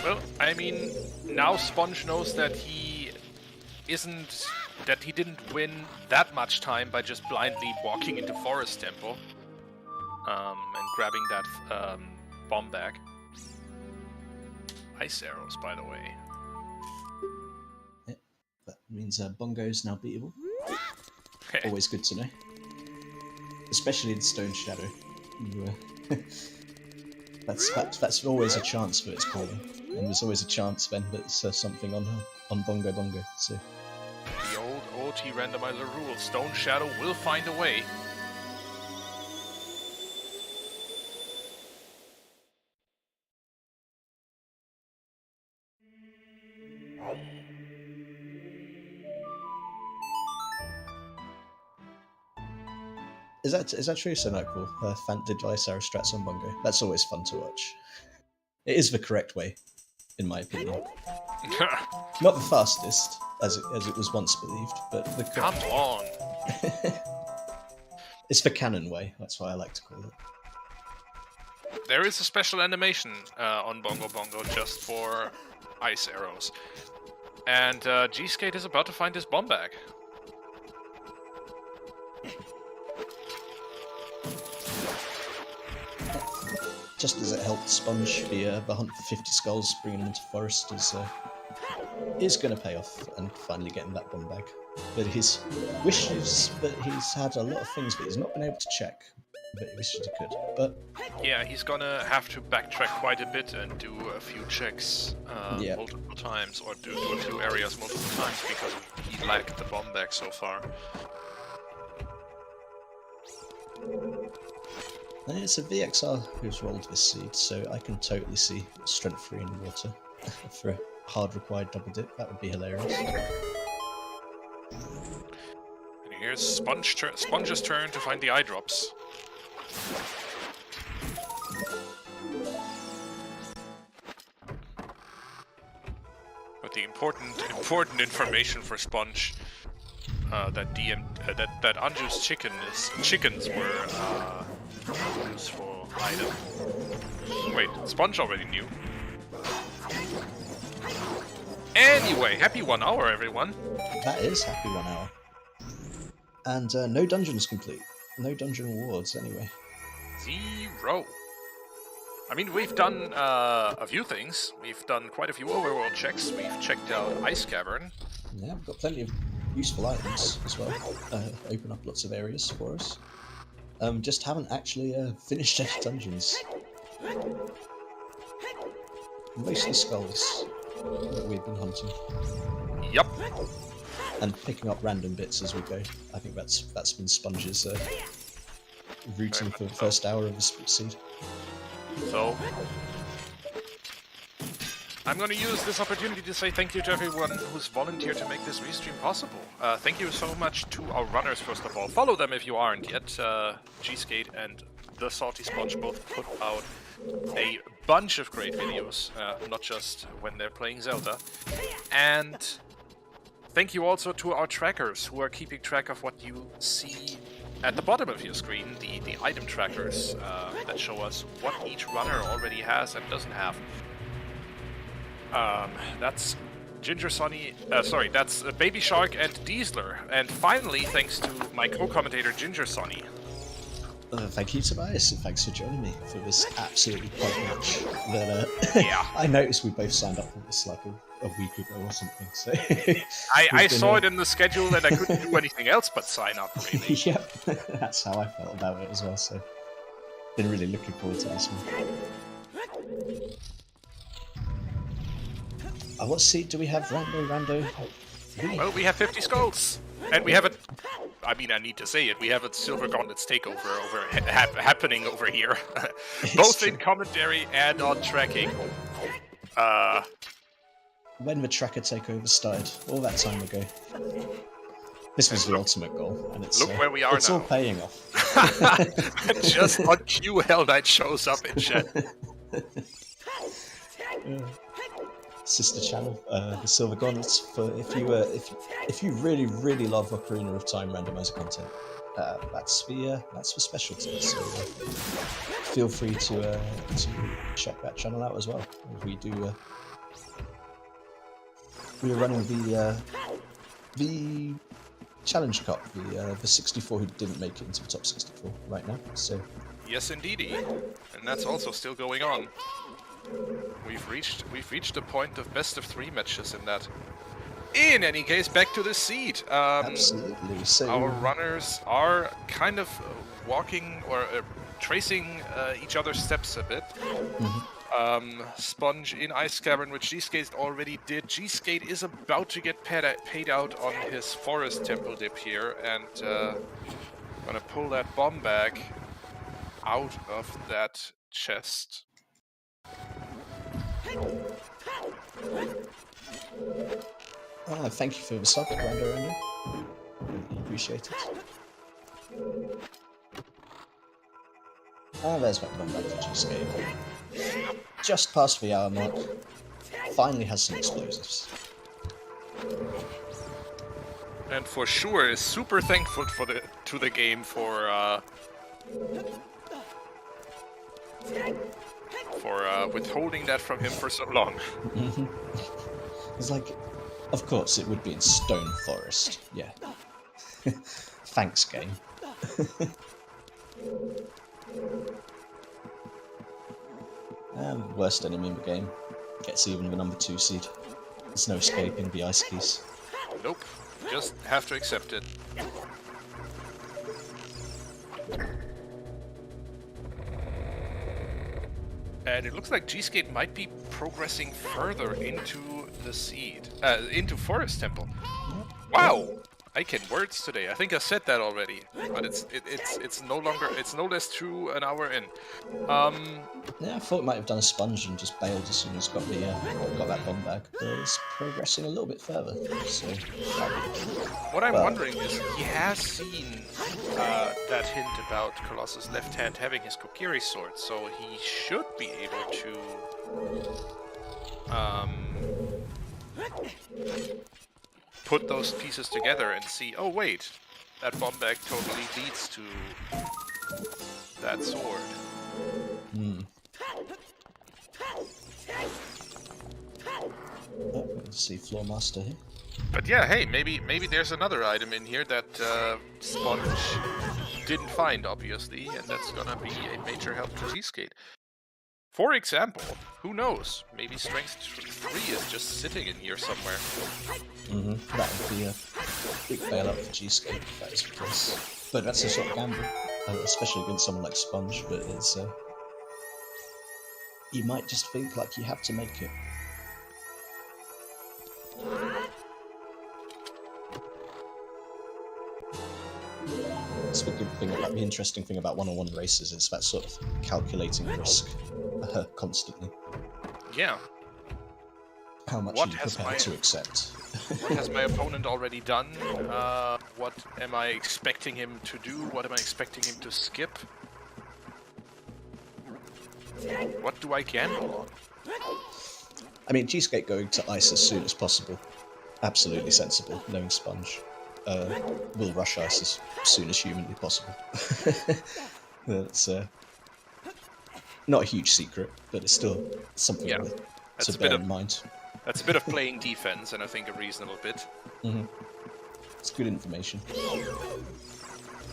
Well, I mean, now Sponge knows that he didn't win that much time by just blindly walking into Forest Temple and grabbing that bomb bag. Ice arrows, by the way. Yep, that means Bongo's now beatable. Always good to know. Especially the Stone Shadow. That's always a chance for its calling. And there's always a chance then that it's something on Bongo Bongo. So The old OT randomizer rule, Stone Shadow will find a way. is that true, Sir Nightfall? Fant did Ice Arrow strats on Bongo. That's always fun to watch. It is the correct way, in my opinion. Not the fastest, as it was once believed, but the Come on. It's the canon way. That's what I like to call it. There is a special animation on Bongo Bongo just for ice arrows. And gsk8 is about to find his bomb bag. Just as it helped Sponge, the hunt for 50 skulls, bringing him into Forest is going to pay off and finally getting that bomb bag. But his wishes that he's had a lot of things that he's not been able to check, but he wishes he could. But Yeah, he's gonna have to backtrack quite a bit and do a few checks Yeah. multiple times, or do a few areas multiple times because he lacked the bomb bag so far. and it's a VXR who's rolled this seed, so I can totally see strength 3 in water for a hard required double dip. That would be hilarious. And here's Sponge's turn to find the eye drops. But the important information for Sponge that Anju's chickens were a useful item. Wait, Sponge already knew. Anyway, happy 1 hour, everyone. That is happy 1 hour. And no dungeons complete. No dungeon rewards, anyway. 0. I mean, we've done a few things. We've done quite a few overworld checks. We've checked out Ice Cavern. Yeah, we've got plenty of useful items as well. Open up lots of areas for us. Just haven't actually finished any dungeons. Mostly skulls that we've been hunting. Yep. And picking up random bits as we go. I think that's been Sponge's routine for the first hour of the seed. So, I'm going to use this opportunity to say thank you to everyone who's volunteered to make this restream possible. Thank you so much to our runners, first of all. Follow them if you aren't yet. gsk8 and the Salty Sponge both put out a bunch of great videos, not just when they're playing Zelda. And thank you also to our trackers who are keeping track of what you see at the bottom of your screen, the item trackers that show us what each runner already has and doesn't have. That's Ginger Sonny, that's Baby Shark and Diesler. And finally, thanks to my co-commentator Ginger Sonny. Thank you, Tobias, and thanks for joining me for this absolutely great match. That, Yeah. I noticed we both signed up for this like a week ago or something. So I saw it in the schedule and I couldn't do anything else but sign up, really. Yep, that's how I felt about it as well. So been really looking forward to this one. What seed do we have? Rando? Well, we have 50 skulls, and we have it. I mean, I need to say it. We have a Silver Gauntlets takeover happening over here, both in commentary and on tracking. When the tracker takeover started, all that time ago. This was the ultimate goal, and it's look where we are it's now. all paying off. Just on cue, Hell Knight shows up in chat. Sister channel, the Silver Gauntlets. For if you really love Ocarina of Time randomizer content, that's the specialty. So feel free to check that channel out as well. We are running the Challenge Cup, the 64 who didn't make it into the top 64 right now. So yes, indeedy, and that's also still going on. We've reached a point of best of 3 matches in that. In any case, back to the seed. Absolutely. So our runners are kind of walking or tracing each other's steps a bit. Sponge in Ice Cavern, which gsk8 already did. gsk8 is about to get paid out on his Forest Temple dip here, and gonna pull that bomb bag out of that chest. Thank you for the sub, Rando. Really appreciate it. There's that one back for gsk8. Just past the hour mark. Finally has some explosives. And for sure is super thankful to the game for withholding that from him for so long. It's like, of course, it would be in Stone Forest. Yeah. Thanks, game. Worst enemy in the game. Gets even the number 2 seed. There's no escaping the ice keys. Nope. Just have to accept it. And it looks like gsk8 might be progressing further into the seed, into Forest Temple. Wow, I can words today. I think I said that already, but it's no less true an hour in. Yeah, I thought it might have done a Sponge and just bailed as soon as got that bomb bag. But it's progressing a little bit further. So what I'm wondering is, he has seen that hint about Colossus' left hand having his Kokiri sword, so he should be able to put those pieces together and see, oh wait, that bomb bag totally leads to that sword. Let's see Floor Master here. But yeah, hey, maybe there's another item in here that Sponge didn't find, obviously, and that's gonna be a major help to gsk8. For example, who knows? Maybe Strength 3 is just sitting in here somewhere. That would be a big bailout for gsk8 if that is the case. But that's a sort of gamble, especially against someone like Sponge. But it's you might just think like you have to make it. That's the good thing about the interesting thing about one-on-one races is that sort of calculating risk constantly. Yeah. How much What are you has prepared to accept? What has my opponent already done? What am I expecting him to do? What am I expecting him to skip? What do I gamble on? I mean, gsk8 going to ice as soon as possible. Absolutely sensible, knowing Sponge. Will rush ice as soon as humanly possible. That's not a huge secret, but it's still something to bear in mind. That's a bit of playing defense, and I think a reasonable bit. Mm-hmm. It's good information.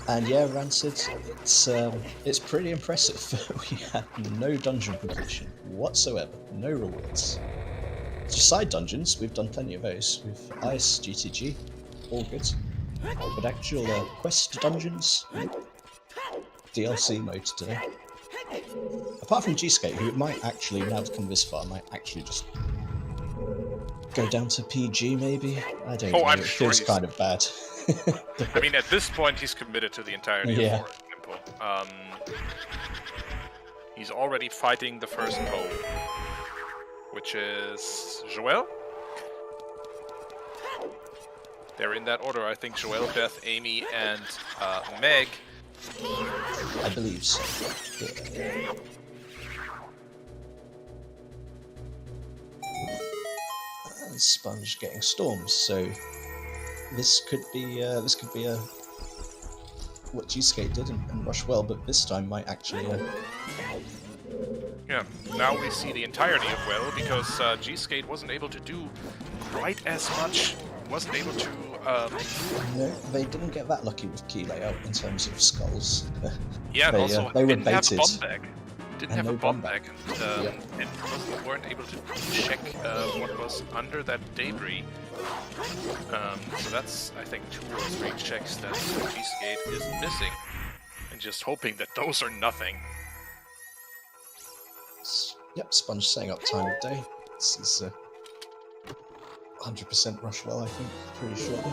And yeah, Rancid, it's pretty impressive. We had no dungeon completion whatsoever, no rewards. Just side dungeons, we've done plenty of those, with Ice, GTG, all good. But actual quest dungeons, DLC mode today. Apart from gsk8, who might actually, now to come this far, might actually just go down to PG maybe? I don't know, I'm it sure feels kind of bad. I mean, at this point, he's committed to the entirety of Temple. He's already fighting the first foe, which is Joel. They're in that order, I think. Joel, Beth, Amy, and Meg. I believe so. Yeah. And Sponge getting storms, so this could be what gsk8 did and rush well, but this time might actually. Yeah, now we see the entirety of well, because gsk8 wasn't able to do quite as much. Wasn't able to. No, they didn't get that lucky with key layout in terms of skulls. Yeah, and also they were didn't have a baited. bomb bag. Didn't have no a bomb bomb bag, and weren't able to check what was under that debris. So that's, I think, 2 or 3 checks that gsk8 is missing, and just hoping that those are nothing. Yep, Sponge setting up time of day. This is 100% rush well, I think, pretty shortly.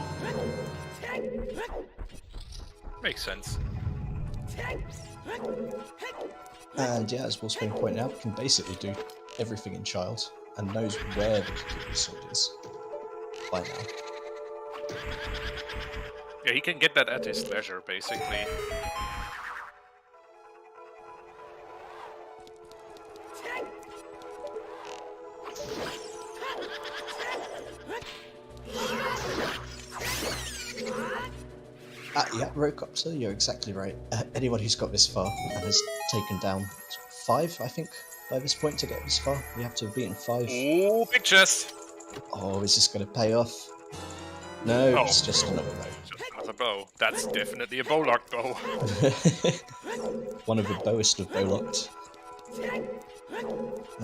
Makes sense. And yeah, as Will's been pointing out, can basically do everything in Child and knows where the Kikuri sword is by now. Yeah, he can get that at his leisure, basically. Yeah, Rocopter, you're exactly right. Anyone who's got this far and has taken down 5, I think, by this point to get this far, you have to have beaten 5. Ooh, big chest! Oh, is this going to pay off? No, it's just another bow. Just another bow. That's definitely a bow-locked bow. One of the bowest of bow-locked.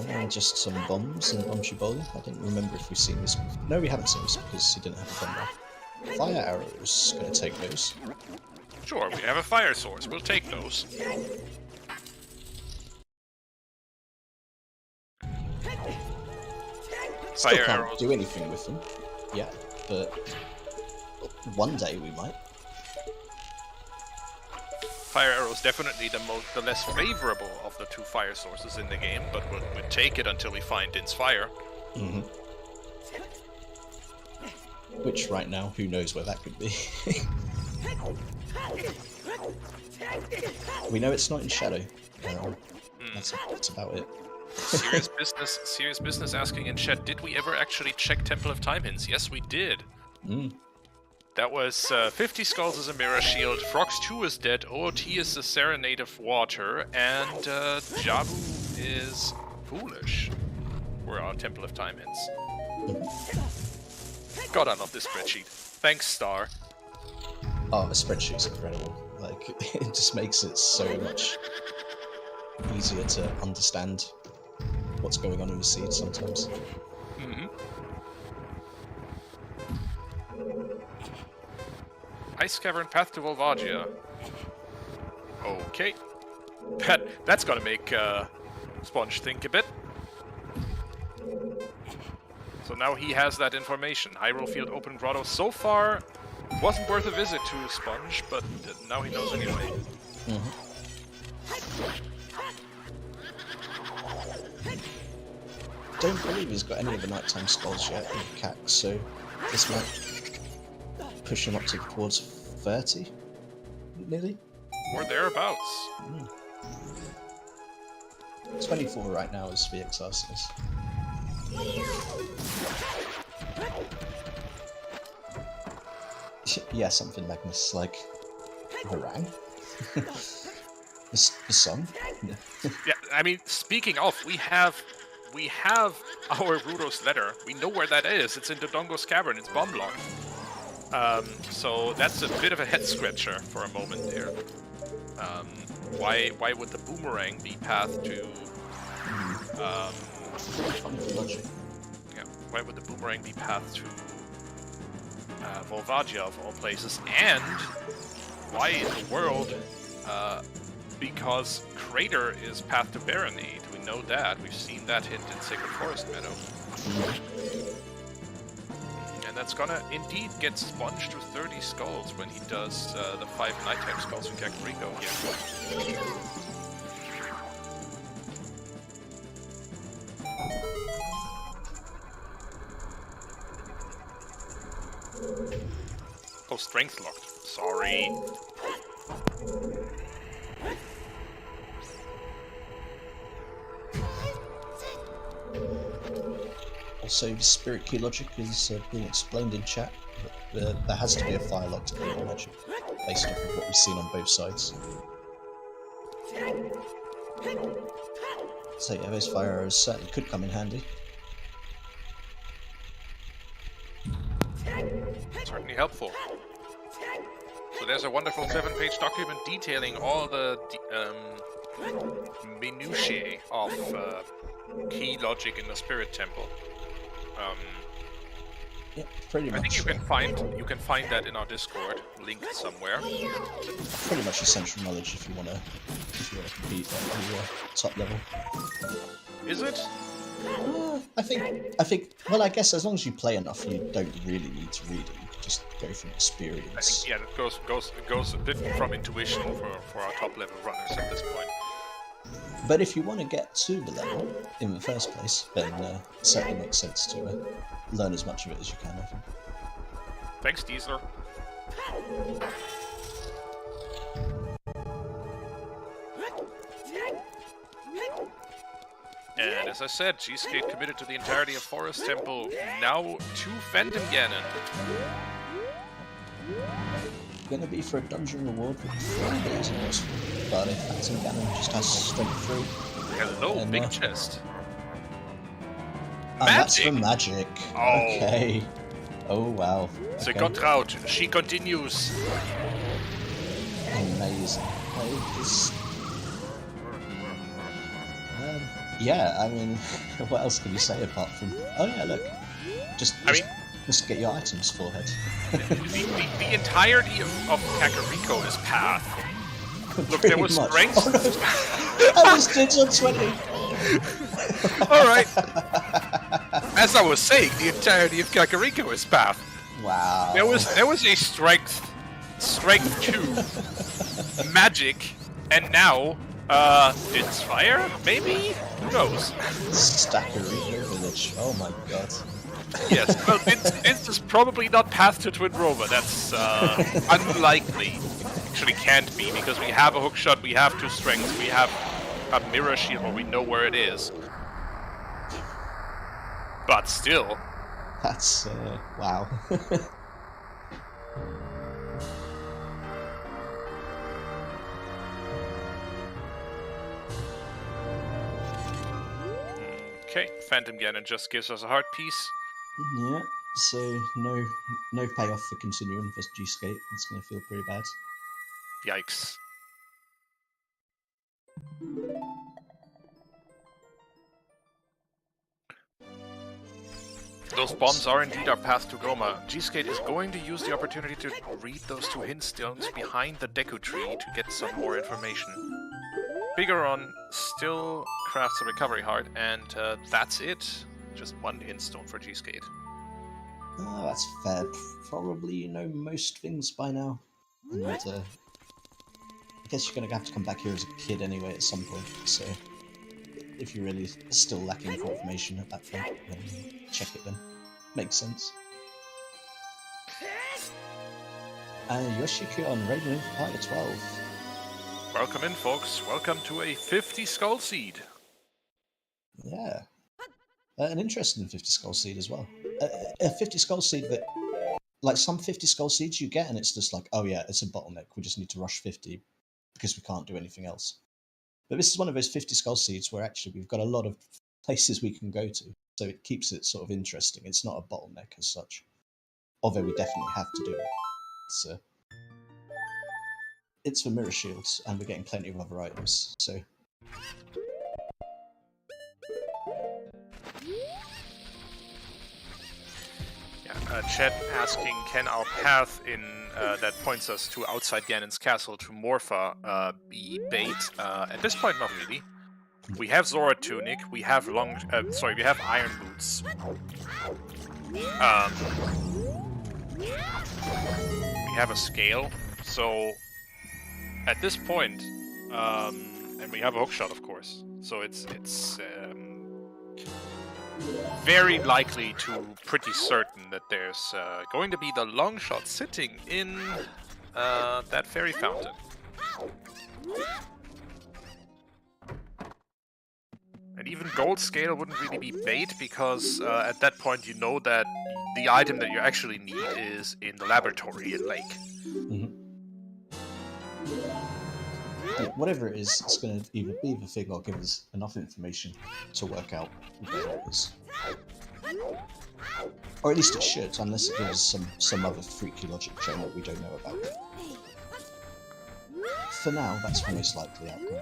And just some bombs and Bombshiboli. I didn't remember if we've seen this before. No, we haven't seen this because he didn't have a bomb there. Fire arrows, gonna take those. Sure, we have a fire source. We'll take those. Still Fire can't arrows. do anything with them. Yeah, but one day we might. Fire arrows definitely the less favorable of the 2 fire sources in the game, but we'll take it until we find Din's fire. Mm-hmm. Which right now, who knows where that could be. We know it's not in Shadow. That's about it. Serious business asking in chat, did we ever actually check Temple of Time hints? Yes, we did. That was 50 Skulls is a Mirror Shield, Frox 2 is dead, OOT is the Serenade of Water, and Jabu is Foolish. We're on Temple of Time hints. God, I love this spreadsheet. Thanks, Star. Oh, the spreadsheet's incredible. Like, it just makes it so much easier to understand what's going on in the seed sometimes. Ice Cavern Path to Volvagia. Okay. That's gonna make Sponge think a bit. So now he has that information. Hyrule Field Open Grotto so far wasn't worth a visit to Sponge, but now he knows anyway. Don't believe he's got any of the nighttime skulls yet in the CAC, so this might push him up to towards 30, nearly. Or thereabouts. 24 right now is the Exorcist. Yeah, something Magnus like Harang. the song. Yeah, I mean, speaking of, we have our Rudo's letter. We know where that is. It's in Dodongo's cavern. It's bomb locked. So that's a bit of a head scratcher for a moment there. Why would the boomerang be path to? Yeah, why would the boomerang be path to Volvagia of all places? And why in the world? Because Crater is path to Baronade. We know that. We've seen that hint in Sacred Forest Meadow. And that's gonna indeed get Sponge to 30 skulls when he does the 5 nighttime skulls with Kakariko here. Oh, strength locked. Sorry. Also, the spirit key logic is being explained in chat. But, there has to be a fire lock to the magic, based off of what we've seen on both sides. So yeah, those fire arrows certainly could come in handy. Certainly helpful. So there's a wonderful 7-page document detailing all the minutiae of key logic in the Spirit Temple. Yeah, pretty much. I think you can find that in our Discord, linked somewhere. Pretty much essential knowledge if you wanna compete at the top level. Is it? I think. Well, I guess as long as you play enough, you don't really need to read it. You can just go from experience. I think yeah, it goes a bit from intuition for our top level runners at this point. But if you want to get to the level in the first place, then it certainly makes sense to learn as much of it as you can. I think. Thanks, Diesler. And as I said, gsk8 committed to the entirety of Forest Temple, now to Phantom Ganon. Gonna be for a dungeon reward with 3 days of most, but if Phantom Ganon just has strength through. Hello, then, big chest. That's for magic. Oh. Okay. Oh wow. The Okay. Gottraut, she continues. Amazing. Yeah, I mean, what else can you say apart from? Oh yeah, look. Just get your items forehead. the entirety of Kakariko is path. Look, there was much. strength. Oh, no. I just did on 20. Alright. As I was saying, the entirety of Kakariko is path. Wow. There was a strength 2, magic, and now it's fire? Maybe? Who knows? Stackariko Village. Oh my god. Yes, well, this is probably not path to Twin Rover. That's unlikely. Actually can't be, because we have a hookshot, we have 2 strengths, we have a mirror shield where we know where it is. But still. That's, wow. Okay, Phantom Ganon just gives us a heart piece. Yeah, so no payoff for continuing with gsk8. It's going to feel pretty bad. Yikes. Those bombs are indeed our path to Goma. gsk8 is going to use the opportunity to read those 2 hint stones behind the Deku tree to get some more information. Bigoron still crafts a recovery heart, and that's it. Just one hintstone for gsk8. Oh, that's fair. Probably you know most things by now. And I guess you're going to have to come back here as a kid anyway at some point, so if you're really still lacking for information at that point, then check it then. Makes sense. Yoshiki on Radio Empire 12. Welcome in, folks. Welcome to a 50 Skull Seed. Yeah. An interesting 50 Skull Seed as well. A 50 Skull Seed that, like some 50 Skull Seeds you get and it's just like, oh yeah, it's a bottleneck, we just need to rush 50 because we can't do anything else. But this is one of those 50 Skull Seeds where actually we've got a lot of places we can go to, so it keeps it sort of interesting. It's not a bottleneck as such, although we definitely have to do it. It's for Mirror Shields, and we're getting plenty of other items, so... Chet asking, can our path in that points us to outside Ganon's castle to Morpha be bait? At this point, not really. We have Zora Tunic, we have we have Iron Boots. We have a scale, so at this point, and we have a hookshot, of course. So it's very likely to pretty certain that there's going to be the long shot sitting in that fairy fountain. And even gold scale wouldn't really be bait because at that point you know that the item that you actually need is in the laboratory in Lake. Mm-hmm. Yeah, whatever it is, it's going to either be the thing or give us enough information to work out where it is. Or at least it should, unless it gives us some other freaky logic chain that we don't know about. For now, that's the most likely outcome,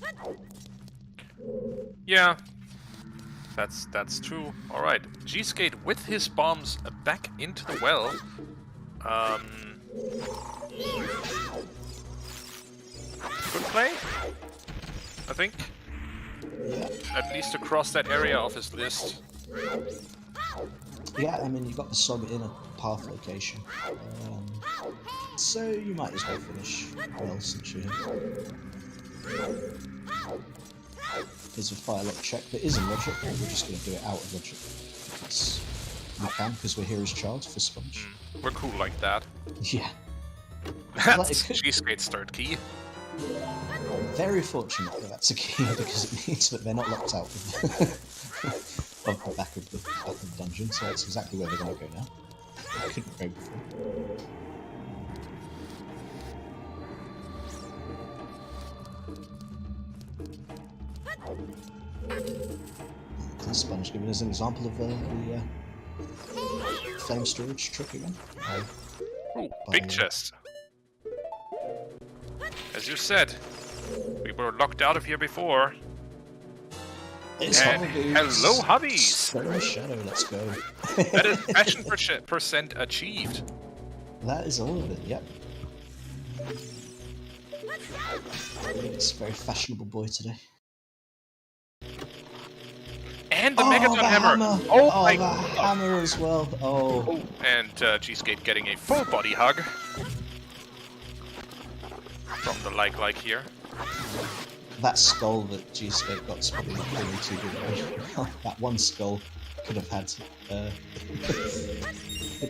I think. Yeah, that's true. All right, gsk8 with his bombs back into the well. Good play, I think. Yeah. At least across that area of his list. Yeah, I mean, you got the sub in a path location. So you might as well finish well since you're here. There's a fire lock check that is in logic, but we're just going to do it out of logic. Because we can, because we're here as child for Sponge. We're cool like that. Yeah. That's gsk8's third key. Very fortunate that that's a key, because it means that they're not locked out of the back of the dungeon, so that's exactly where they're going to go now. They couldn't go before. The Sponge giving us an example of the flame storage trick again. Ooh, big chest. As you said, we were locked out of here before. It's and hello, hubbies! Stone Shadow, let's go. That is passion percent achieved. That is all of it, yep. It's a very fashionable boy today. And the Megaton hammer! Oh my the god! hammer as well! Oh. And gsk8 getting a full body hug. From the like here. That skull that gsk8 got is probably not really too good. That one skull could have had it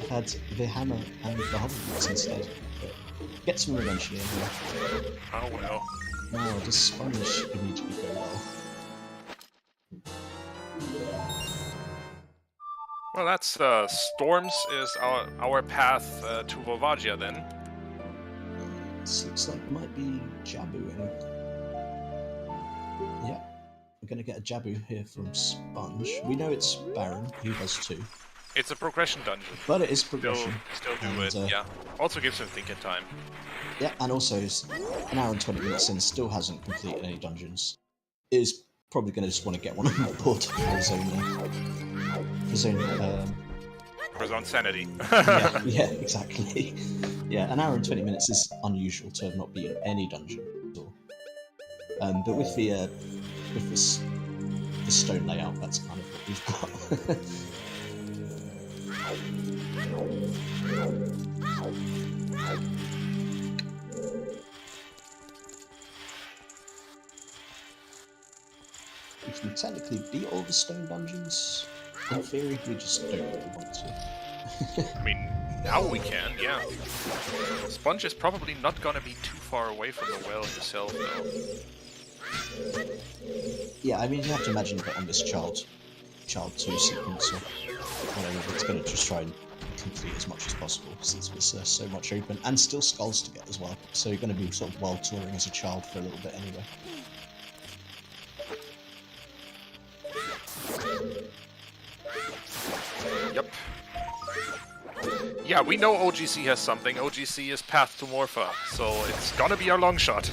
had the hammer and the hoverboards instead. But get some revenge here. Oh well. Now, does Sponge immediately go well? Well, that's Storms is our path to Volvagia then. This looks like it might be Jabuing. Yeah, we're going to get a Jabu here from Sponge. We know it's Baron, he does too. It's a progression dungeon. But it is progression. Still do it, yeah. Also gives him thinking time. Yeah, and also is an hour and 20 minutes in, still hasn't completed any dungeons. Is probably going to just want to get one on board for his own sanity. yeah, exactly. Yeah, an hour and 20 minutes is unusual to not be in any dungeon at all. But with this the stone layout, that's kind of what we've got. We can technically beat all the stone dungeons. In theory, we just don't really want to. I mean, now we can, yeah. Sponge is probably not gonna be too far away from the well himself, though. Yeah, I mean, you have to imagine that on this child 2 sequence or whatever, it's going to just try and complete as much as possible since there's so much open, and still skulls to get as well. So you're going to be sort of world touring as a child for a little bit anyway. Yep. Yeah, we know OGC has something. OGC is Path to Morpha, so it's gonna be our long shot.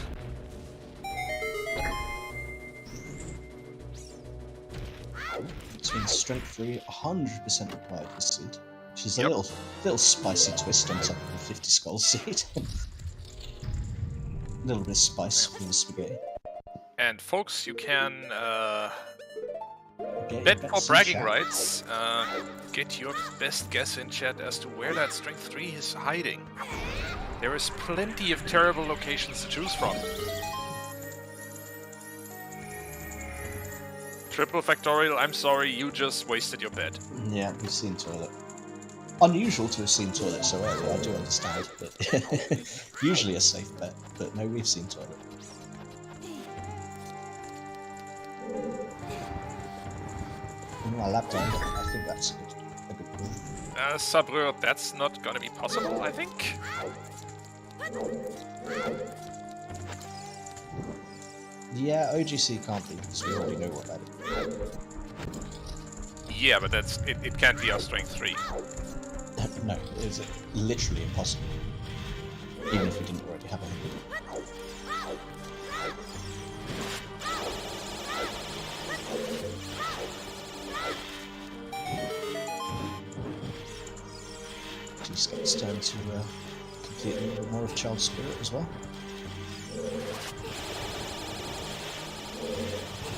Between strength 3, 100% required this seed, which is a little spicy twist on top of the 50 skull seed. A little bit of spice for the spaghetti. And folks, you can Get bet your for bets in bragging chat. rights. Get your best guess in chat as to where that strength 3 is hiding. There is plenty of terrible locations to choose from. Triple factorial, I'm sorry, you just wasted your bet. Yeah, we've seen toilet. Unusual to have seen toilet so early, I do understand, but usually a safe bet, but no, we've seen toilet. I lap down, I think that's a good call. Sabreur, that's not gonna be possible, I think. Yeah, OGC can't be, because we already know what that is. Yeah, but it can't be our strength 3. No, it's literally impossible. Even if we didn't already have anything. Just gets down to complete a little bit more of Child Spirit as well.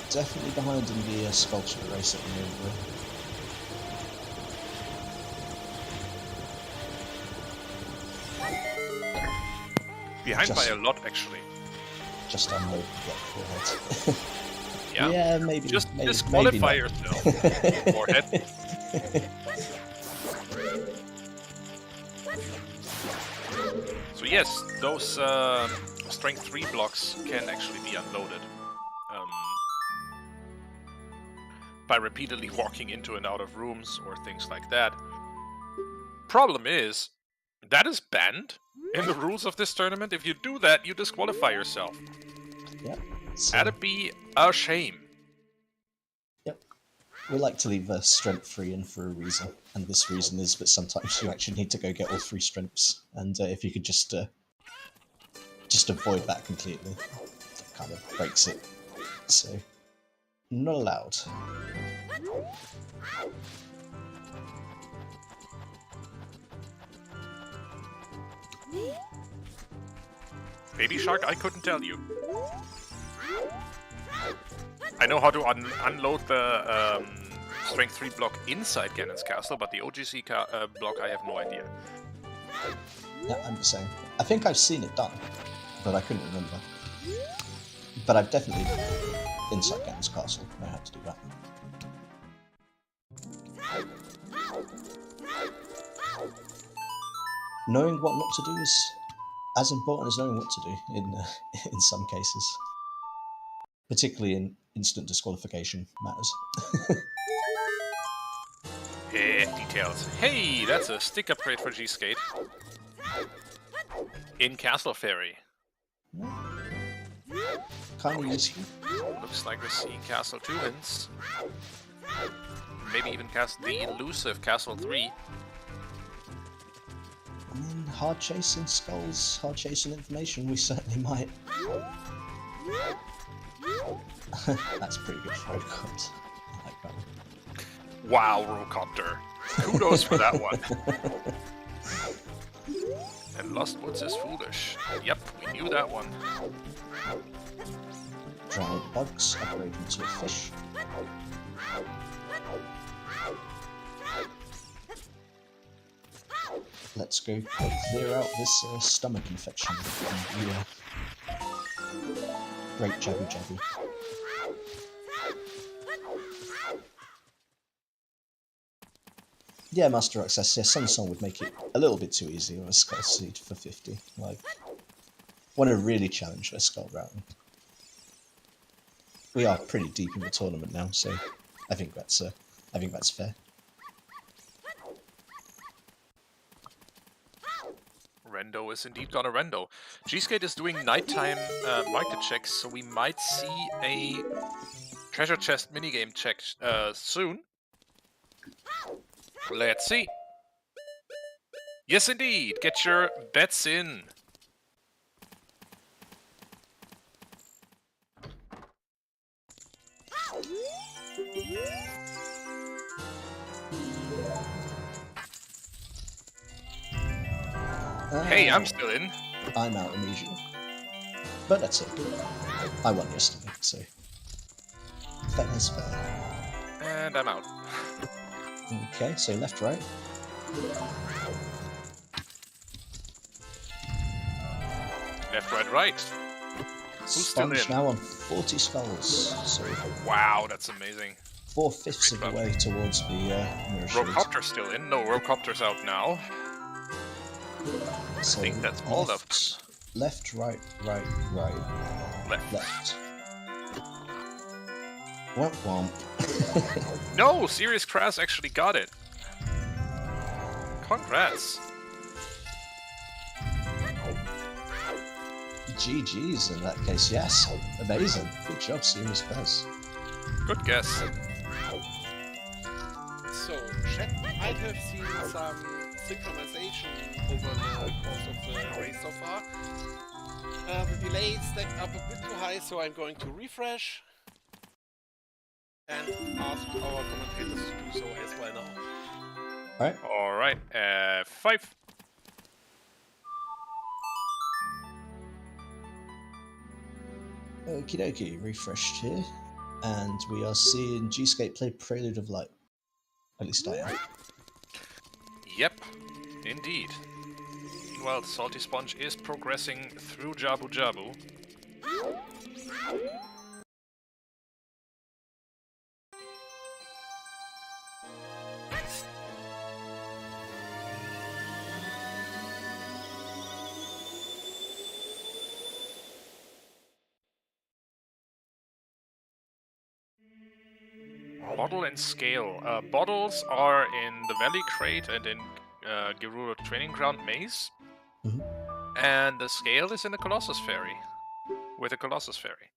Definitely behind in the sculpture race at the moment, though. Behind by a lot, actually. Just unload the block forehead. Yeah. Yeah, maybe. Just maybe disqualify not. yourself. Forehead. So yes, those strength 3 blocks can actually be unloaded. By repeatedly walking into and out of rooms or things like that. Problem is, that is banned in the rules of this tournament. If you do that, you disqualify yourself. Yep. So, That'd be a shame. yep. We like to leave strength 3 in for a reason, and this reason is that sometimes you actually need to go get all 3 strengths, and if you could just avoid that completely, it kind of breaks it. So, not allowed. Baby Shark, I couldn't tell you. I know how to unload the strength 3 block inside Ganon's castle, but the OGC block I have no idea. Yeah, I'm the same. I think I've seen it done, but I couldn't remember. But I've definitely, inside Ganon's castle, know how to do that. Knowing what not to do is as important as knowing what to do in some cases. Particularly in instant disqualification matters. Details. Hey, that's a stick upgrade for gsk8. In Castle Ferry. Kind of useful. Looks like we're seeing Castle 2 hints. Maybe even the elusive Castle 3. I mean, hard chasing skulls, hard chasing information, we certainly might. That's pretty good for Rocopter. I like that one. Wow, Rocopter. Kudos for that one. And Lost Woods is foolish. Yep, we knew that one. Giant bugs, upgrade into a fish. let's go clear out this stomach infection. Great jabby jabby. Yeah, Master Access, yeah, Sun Song would make it a little bit too easy on a Skull Seed for 50. Like, want to really challenge their Skull Routing. We are pretty deep in the tournament now, so I think that's fair. Rando is indeed gonna Rando. gsk8 is doing nighttime market checks, so we might see a treasure chest minigame check soon. Let's see. Yes, indeed. Get your bets in. Hey, I'm still in. I'm out immediately. But that's it. I won yesterday, so fair is fair. And I'm out. Okay, so left, right. Left, right, right. Who's Sponge still in? now on 40 skulls, so Wow, that's amazing. 4/5 of the way towards the mirror shield. Rocopter's still in. No, Rocopter's out now. So I think that's all of them. Left, right, right, right. Left. Womp womp. No, Serious Crass actually got it. Congrats. GG's in that case, yes. Amazing. Good job, Serious Crass. Good guess. So, chat might have seen some synchronization over the course of the race so far. The delay stacked up a bit too high, so I'm going to refresh and ask our commentators to do so as well now. Alright, 5. Okie dokie, refreshed here. And we are seeing gsk8 play Prelude of Light. At least I am. Yep, indeed. Meanwhile, Salty Sponge is progressing through Jabu Jabu. Bottle and Scale. Bottles are in the Valley Crate and in Gerudo Training Ground Maze. Mm-hmm. And the Scale is in the Colossus Ferry. With the Colossus Ferry.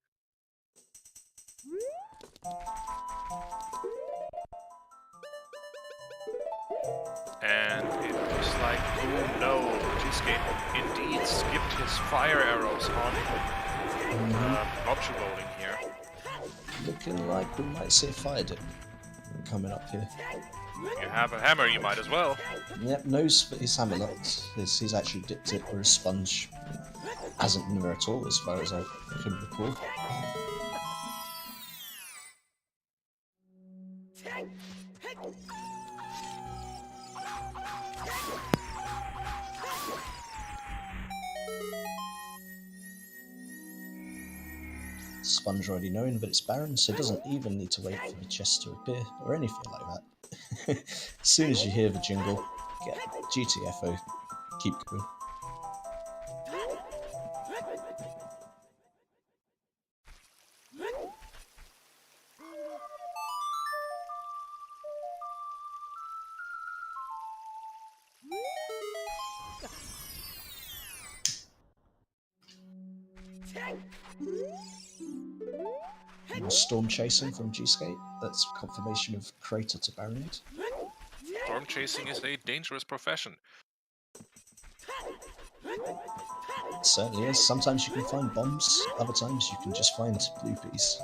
And it looks like, oh no, gsk8 indeed skipped his fire arrows on option rolling here. Looking like we might see a fire dip coming up here. You have a hammer, you might as well. Yep, knows that his hammer locked. He's actually dipped it, whereas Sponge hasn't near at all, as far as I can recall. Sponge already knowing that it's barren, so doesn't even need to wait for the chest to appear or anything like that. As soon as you hear the jingle, get GTFO, keep going. Storm chasing from gsk8. That's confirmation of crater to barricade. Storm chasing is a dangerous profession. It certainly is. Sometimes you can find bombs, other times you can just find bluepies.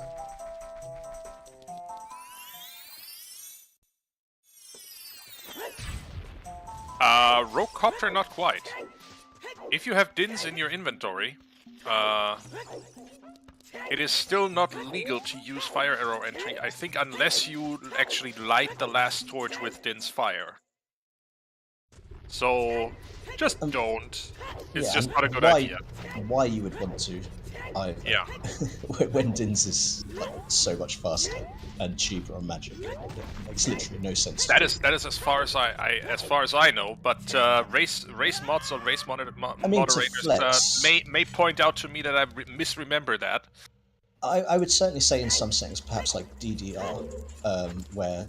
Rocopter, not quite. If you have DINs in your inventory, it is still not legal to use fire arrow entry, I think, unless you actually light the last torch with Din's fire. So just don't. It's Yeah, just and not a good why, idea. Why you would want to either. Yeah. When Din's is like, so much faster and cheaper on Magic. It makes literally no sense. That is as far as I know. But race mods or race moderators flex, may point out to me that I misremember that. I would certainly say in some settings, perhaps like DDR, where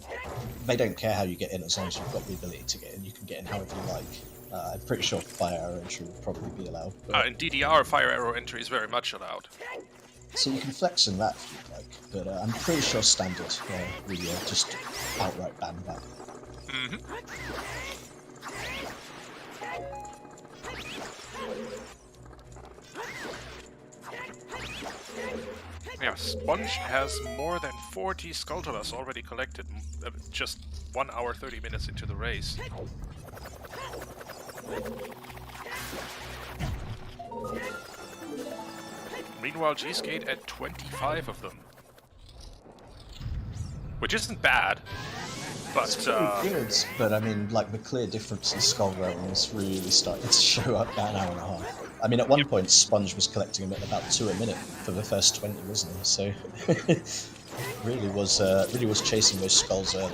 they don't care how you get in as long as you've got the ability to get in. You can get in however you like. I'm pretty sure fire arrow entry would probably be allowed. In DDR, fire arrow entry is very much allowed. So you can flex in that if you'd like, but I'm pretty sure standard really just outright ban that. Yeah, Sponge has more than 40 Skulltulas already collected, just 1 hour 30 minutes into the race. Meanwhile, gsk8 at 25 of them. Which isn't bad, but... It's pretty good, but I mean, like, the clear difference in Skull Realm is really starting to show up about an hour and a half. I mean, at one point, Sponge was collecting them at about 2 a minute for the first 20, wasn't he? So, really was chasing those skulls early.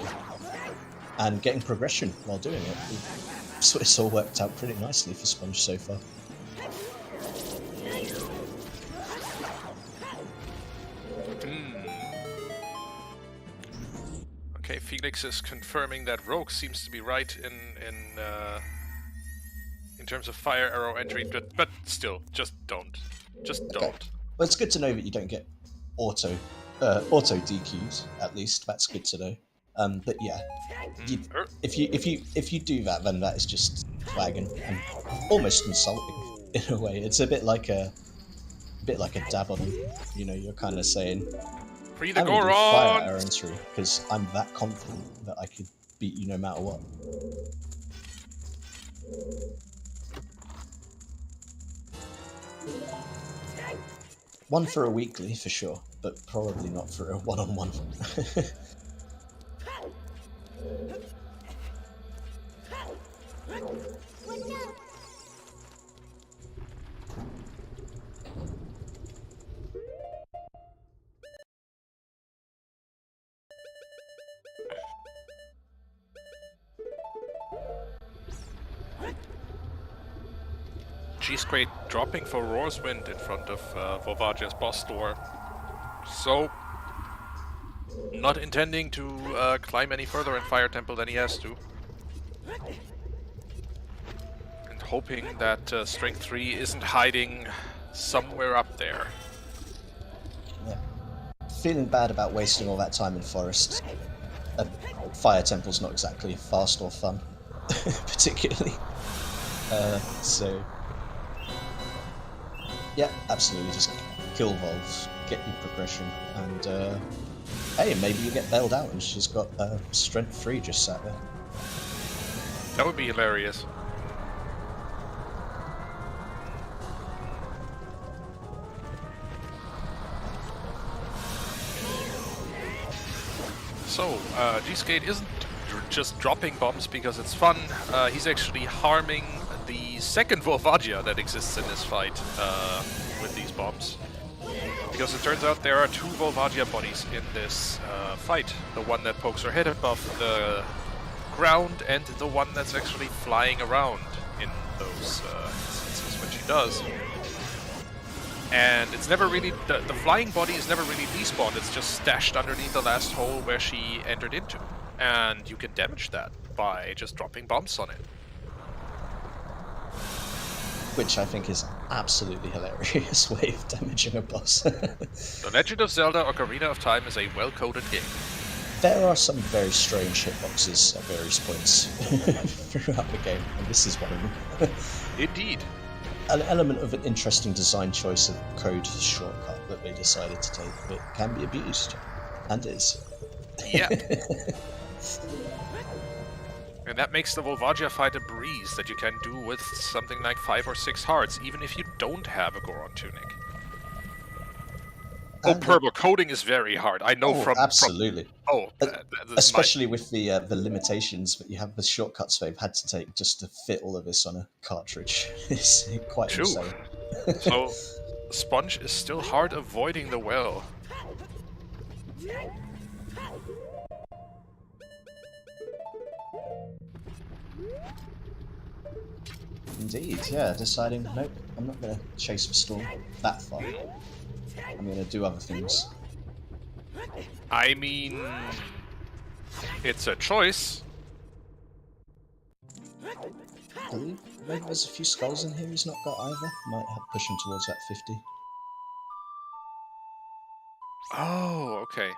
And getting progression while doing it. So it's all worked out pretty nicely for Sponge so far. Okay, Felix is confirming that Rogue seems to be right in terms of fire arrow entry, but still, just don't. Just don't. Okay. Well, it's good to know that you don't get auto DQs. At least that's good to know. But yeah, if you do that, then that is just flagging and almost insulting in a way. It's a bit like a dab on them. You know, you're kind of saying, Free the I'm gonna do Goron! fire arrow entry because I'm that confident that I could beat you no matter what. One for a weekly for sure, but probably not for a one-on-one. gsk8 dropping for Roar's Wind in front of Volvagia's boss door. So, not intending to climb any further in Fire Temple than he has to. And hoping that Strength 3 isn't hiding somewhere up there. Yeah. Feeling bad about wasting all that time in Forest. Fire Temple's not exactly fast or fun, particularly. So... yeah, absolutely. Just kill Volves, get your progression, and hey, maybe you get bailed out and she's got Strength 3 just sat there. That would be hilarious. So, gsk8 isn't just dropping bombs because it's fun. He's actually harming the second Volvagia that exists in this fight with these bombs. Because it turns out there are two Volvagia bodies in this fight. The one that pokes her head above the ground and the one that's actually flying around in those instances when she does. And it's never really... the flying body is never really despawned, it's just stashed underneath the last hole where she entered into. And you can damage that by just dropping bombs on it. Which I think is an absolutely hilarious way of damaging a boss. The Legend of Zelda Ocarina of Time is a well-coded game. There are some very strange hitboxes at various points throughout the game, and this is one of them. Indeed. An element of an interesting design choice of code shortcut that they decided to take, but can be abused, and is. Yeah. And that makes the Volvagia fight a breeze that you can do with something like 5 or 6 hearts, even if you don't have a Goron tunic. Purple, coding is very hard. I know from... absolutely. That's Especially with the limitations that you have, the shortcuts they've had to take just to fit all of this on a cartridge. It's quite True. insane. So, Sponge is still hard avoiding the well. Indeed, yeah, deciding, nope, I'm not going to chase the storm that far. I'm going to do other things. I mean, it's a choice. I believe maybe there's a few skulls in here he's not got either. Might have push him towards that 50. Oh, okay.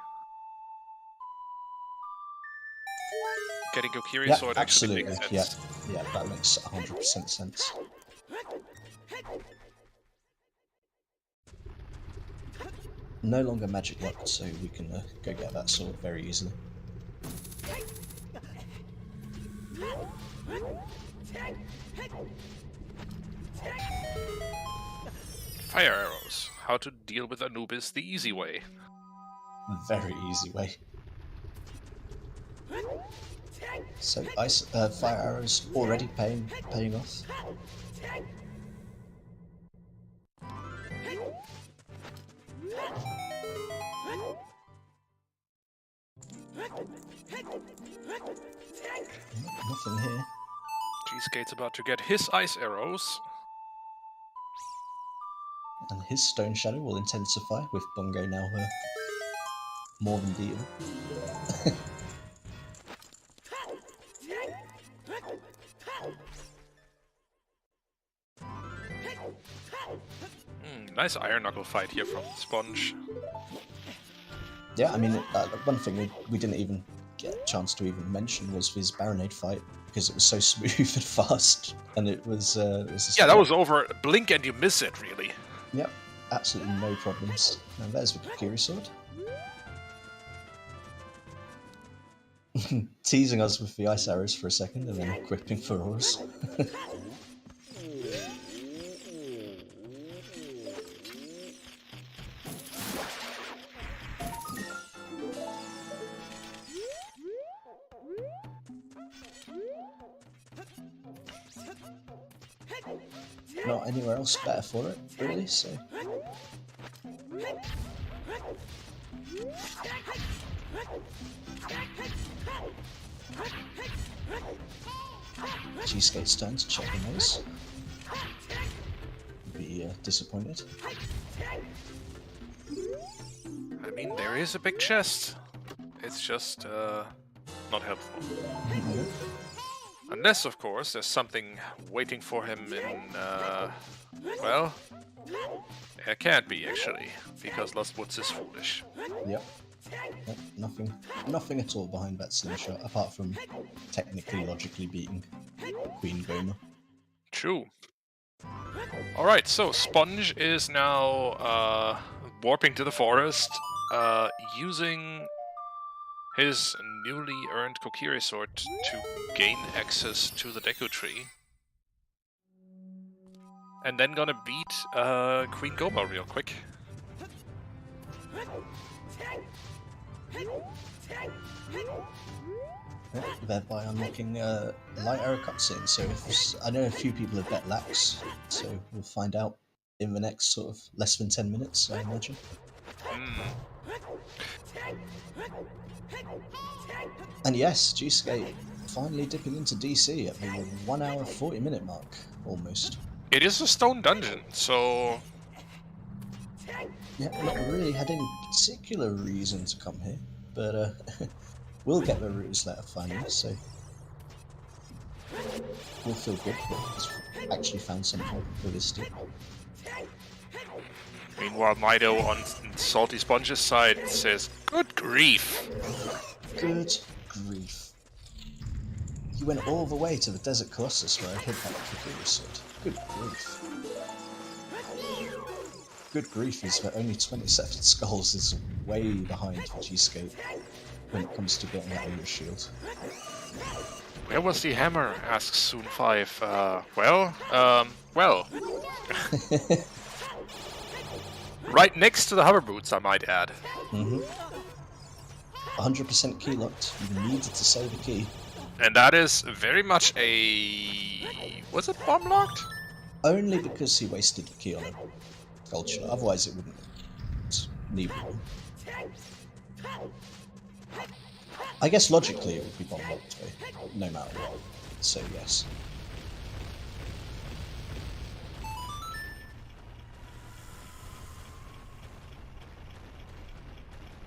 Getting Kokiri Yeah, sword actually absolutely. makes sense. Yeah, that makes 100% sense. No longer magic locked, so we can go get that sword very easily. Fire arrows. How to deal with Anubis the easy way. Very easy way. So ice, fire arrows already paying off. Nothing here. Gsk8's about to get his ice arrows. And his stone shadow will intensify with Bongo now more than beaten. Nice iron knuckle fight here from Sponge. Yeah, I mean, one thing we didn't even get a chance to even mention was his Baronade fight, because it was so smooth and fast, and it was yeah, that was over a blink and you miss it, really. Yep, absolutely no problems. And there's the Kokiri sword. Teasing us with the ice arrows for a second, and then equipping for auras. Not anywhere else better for it, really, so... Gsk8's turn to check the nose. Be disappointed. I mean, there is a big chest. It's just not helpful. Unless, of course, there's something waiting for him in, well, it can't be, actually, because Lost Woods is foolish. Yep. Nothing at all behind that slingshot, apart from technically, logically beating Queen Goma. True. Alright, so Sponge is now warping to the forest, using his newly earned Kokiri sword to gain access to the Deku tree. And then gonna beat Queen Goma real quick. Thereby unlocking a light arrow cutscene. So I know a few people have bet lax, so we'll find out in the next sort of less than 10 minutes, I imagine. And yes, Gsk8 finally dipping into DC at the 1 hour 40-minute mark, almost. It is a stone dungeon, so... Yeah, not really had any particular reason to come here, but we'll get the rooters letter finally, so we'll feel good that he's actually found something realistic. Meanwhile, Mido on Salty Sponge's side says, "Good grief!" Good grief. You went all the way to the Desert Colossus where I hid that Kokiri sword. Good grief. Good grief is that only 27 skulls is way behind for Gsk8 when it comes to getting that Aura shield. Where was the hammer? Asks Soon5. Well. Right next to the hover boots, I might add. 100% key locked. You needed to save a key. And that is very much a... Was it bomb locked? Only because he wasted the key on a gold shot. Otherwise, it wouldn't need one. I guess logically it would be bomb locked, no matter what. So yes.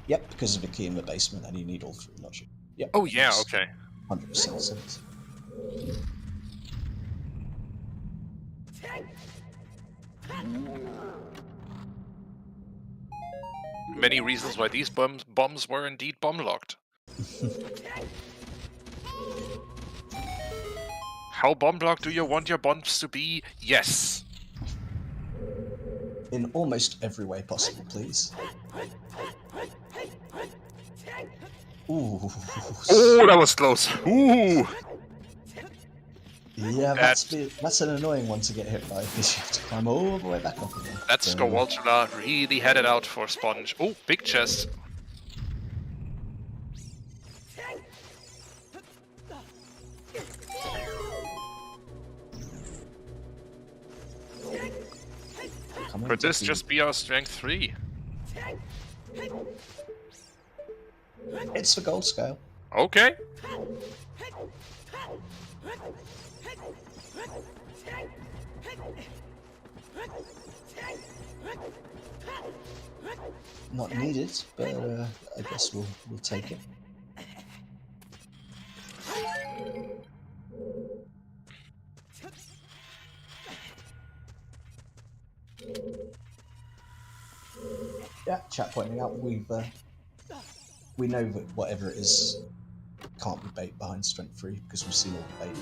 Yep, because of the key in the basement, and you need all three logic. Yep. Oh yeah, okay. 100% sense. Many reasons why these bombs were indeed bomb locked. How bomb locked do you want your bombs to be? Yes. In almost every way possible, please. Ooh. Oh, that was close. Ooh. Yeah, that's an annoying one to get hit by because you have to climb all the way back up again. That Skawaltula really headed out for Sponge. Oh, big chest. Could this just be our strength 3? It's the gold scale. Okay. Not needed, but I guess we'll take it. Yeah, chat pointing out we know that whatever it is can't be bait behind strength 3 because we've seen all the bait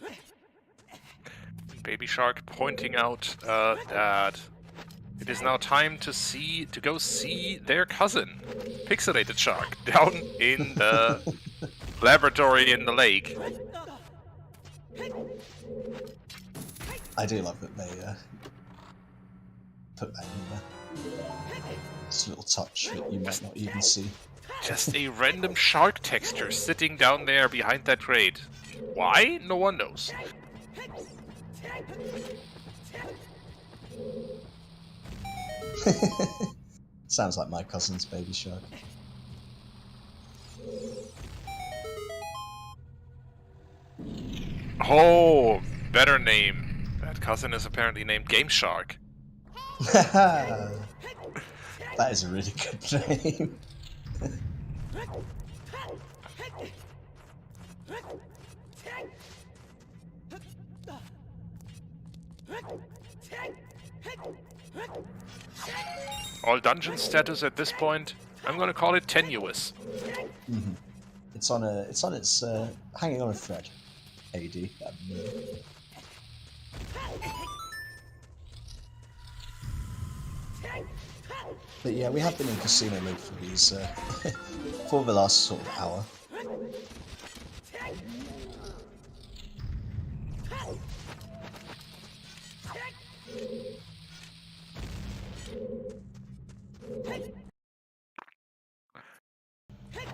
now. Baby Shark pointing out that it is now time to go see their cousin, Pixelated Shark, down in the laboratory in the lake. I do love that they put that in there. It's a little touch that you might not even see. Just a random shark texture sitting down there behind that crate. Why? No one knows. Sounds like my cousin's Baby Shark. Oh, better name. That cousin is apparently named Game Shark. That is a really good name. All dungeon status at this point, I'm gonna call it tenuous. Mm-hmm. It's hanging on a thread. AD. But yeah, we have been in casino mode for these for the last sort of hour.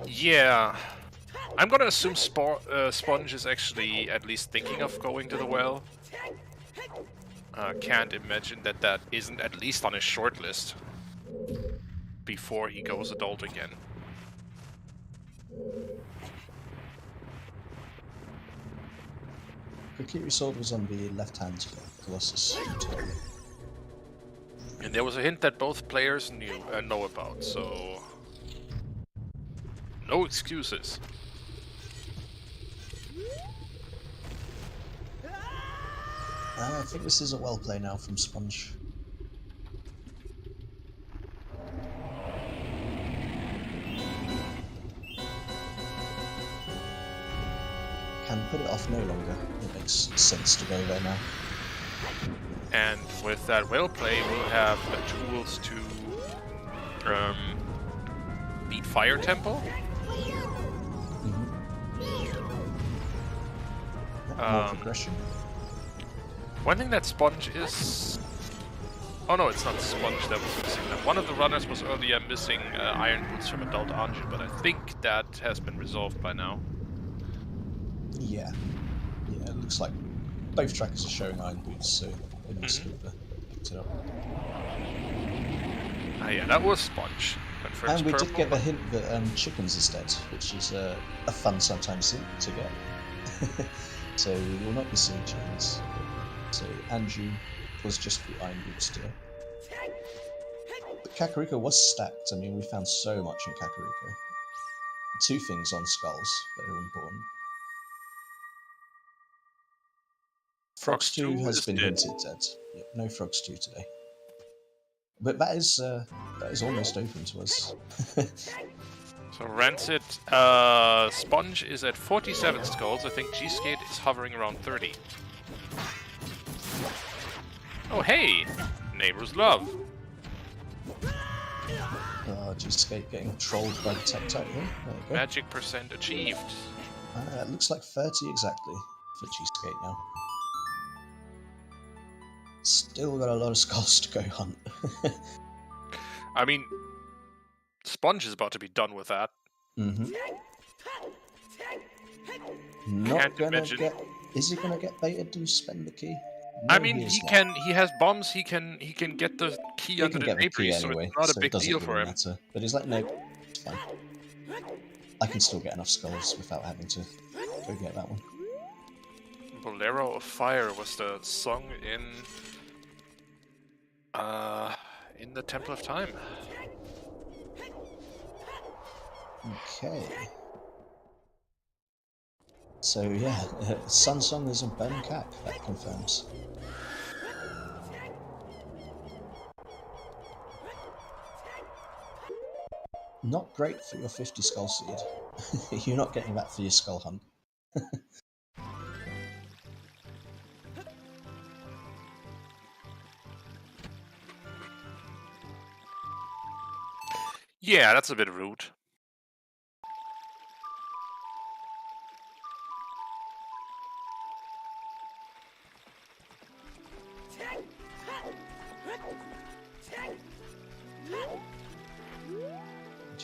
Yeah, I'm gonna assume Sponge is actually at least thinking of going to the well. Can't imagine that isn't at least on his short list before he goes adult again. The Kiri sword was on the left hand Colossus tutorial. And there was a hint that both players know about, so no excuses. I think this is a well play now from Sponge. Can put it off no longer. It makes sense to go there now. And with that well play, we'll have the tools to beat Fire Temple. More progression. One thing that Sponge is Oh no, it's not Sponge that was missing them. One of the runners was earlier missing iron boots from Adult Anju, but I think that has been resolved by now. Yeah. Yeah, it looks like both trackers are showing iron boots, so they must have picked it up. Ah, yeah, that was Sponge. Confirms And we did purple, get the but- hint that Chickens is dead, which is a fun sometimes hint to get. So we will not be seeing Chickens. So Anju was just the iron boots today. But Kakariko was stacked. I mean, we found so much in Kakariko. 2 things on skulls that are important. Frogs 2 has is been dead. hinted dead. Yep, no Frogs 2 today. But that is almost open to us. So Rancid, Sponge is at 47 skulls. I think gsk8 is hovering around 30. Oh hey! Neighbor's love. gsk8 getting trolled by the tech type here. There you go. Magic percent achieved. It looks like 30 exactly for gsk8 now. Still got a lot of skulls to go hunt. I mean, Sponge is about to be done with that. Mm-hmm. Not Can't gonna imagine. get. Is he gonna get baited to spend the key? I No, mean, is he not. can. He has bombs. He can get the key He under can the get the key debris, so anyway, it's not a so big it doesn't deal really for him. matter. But he's like, no, it's fine. I can still get enough skulls without having to go get that one. Bolero of Fire was the song in the Temple of Time. Okay. So yeah, Sun Song is a burning cack, that confirms. Not great for your 50 skull seed. You're not getting that for your skull hunt. Yeah, that's a bit rude.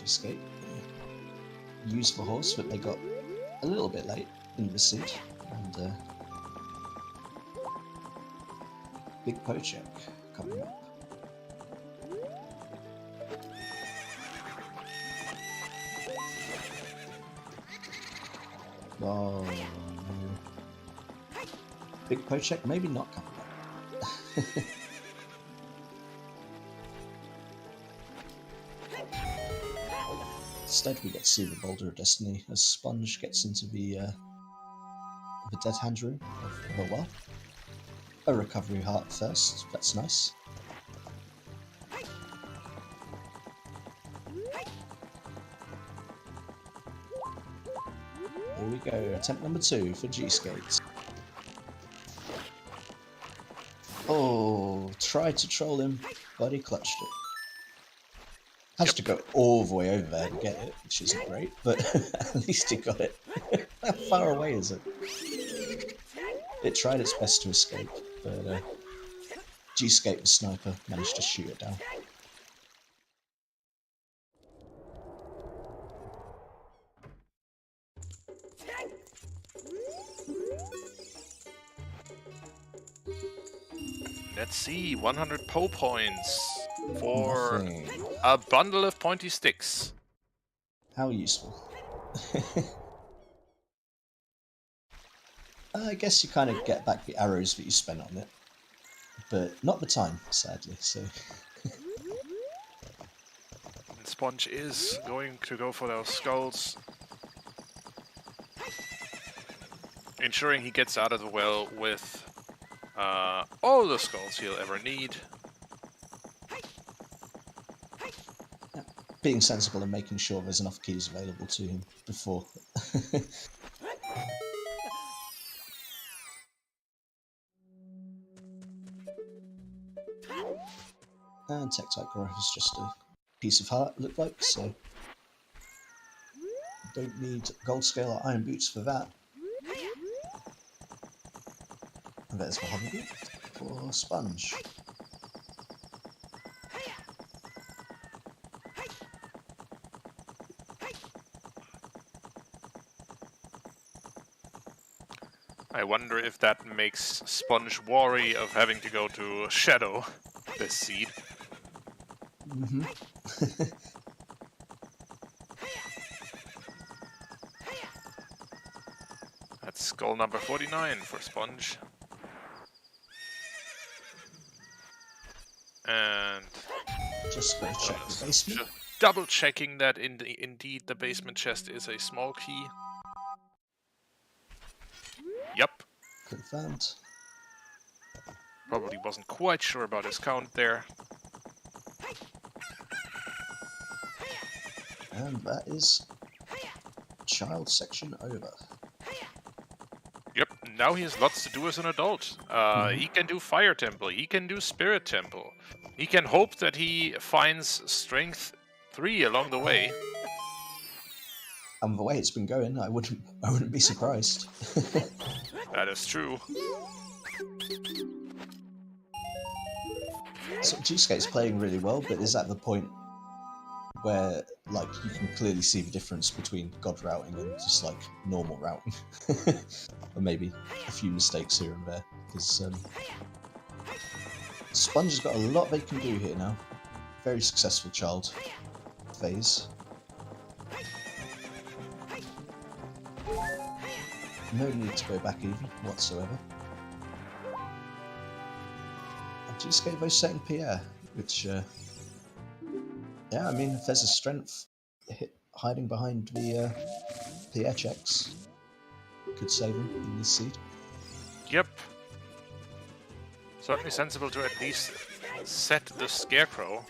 Escape. Used for horse, but they got a little bit late in the seed. And big pocheck coming up. Oh no. Big pocheck maybe not coming up. Instead, we get to see the Boulder of Destiny as Sponge gets into the dead hand room of a well. A recovery heart first, that's nice. Here we go, attempt number 2 for gsk8. Oh, tried to troll him, but he clutched it. Has to go all the way over there to get it, which isn't great, but at least he got it. How far away is it? It tried its best to escape, but gsk8 the sniper managed to shoot it down. Let's see, 100 PO points for Nothing. a bundle of pointy sticks. How useful. I guess you kind of get back the arrows that you spent on it, but not the time, sadly, so... And Sponge is going to go for those skulls. Ensuring he gets out of the well with all the skulls he'll ever need. Being sensible and making sure there's enough keys available to him before. And Tech-Type Growth is just a piece of heart, look like, so... Don't need gold scale or iron boots for that. And there's the hobby for Sponge. I wonder if that makes Sponge wary of having to go to Shadow this seed. Mm-hmm. That's skull number 49 for Sponge. And Just gotta check the basement. just double checking that indeed the basement chest is a small key. Yep. Confirmed. Probably wasn't quite sure about his count there. And that is child section over. Yep, now he has lots to do as an adult. He can do Fire Temple, he can do Spirit Temple. He can hope that he finds Strength 3 along the way. And the way it's been going, I wouldn't be surprised. That is true. So gsk8's playing really well, but is at the point where like you can clearly see the difference between God routing and just like normal routing. Or maybe a few mistakes here and there. Because Sponge has got a lot they can do here now. Very successful child phase. No need to go back even whatsoever. And gsk8 though setting Pierre, which yeah, I mean if there's a strength hiding behind the Pierre checks, could save him in this seed. Yep. Certainly sensible to at least set the Scarecrow.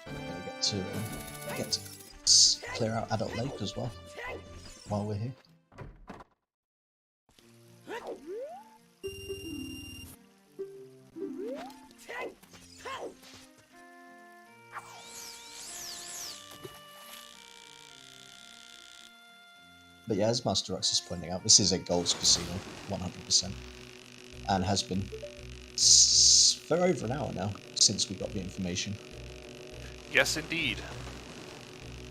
I'm gonna get to clear out Adult Lake as well while we're here. But yeah, as Master Rux is pointing out, this is a Gold's Casino, 100%, and has been for over an hour now since we got the information. Yes, indeed.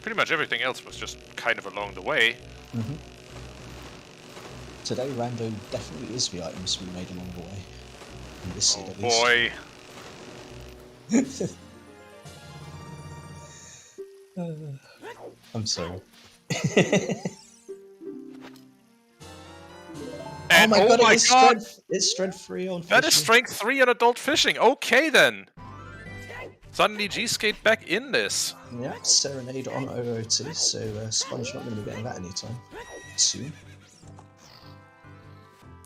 Pretty much everything else was just kind of along the way. Mm-hmm. Today, Rando definitely is the items we made along the way. In this seed, at least. Boy. I'm sorry. And, oh my god, God! It's strength 3 on fishing. That is strength 3 on adult fishing. Okay then. Suddenly gsk8 back in this. Yeah, Serenade on OOT, so Sponge not going to be getting that anytime soon.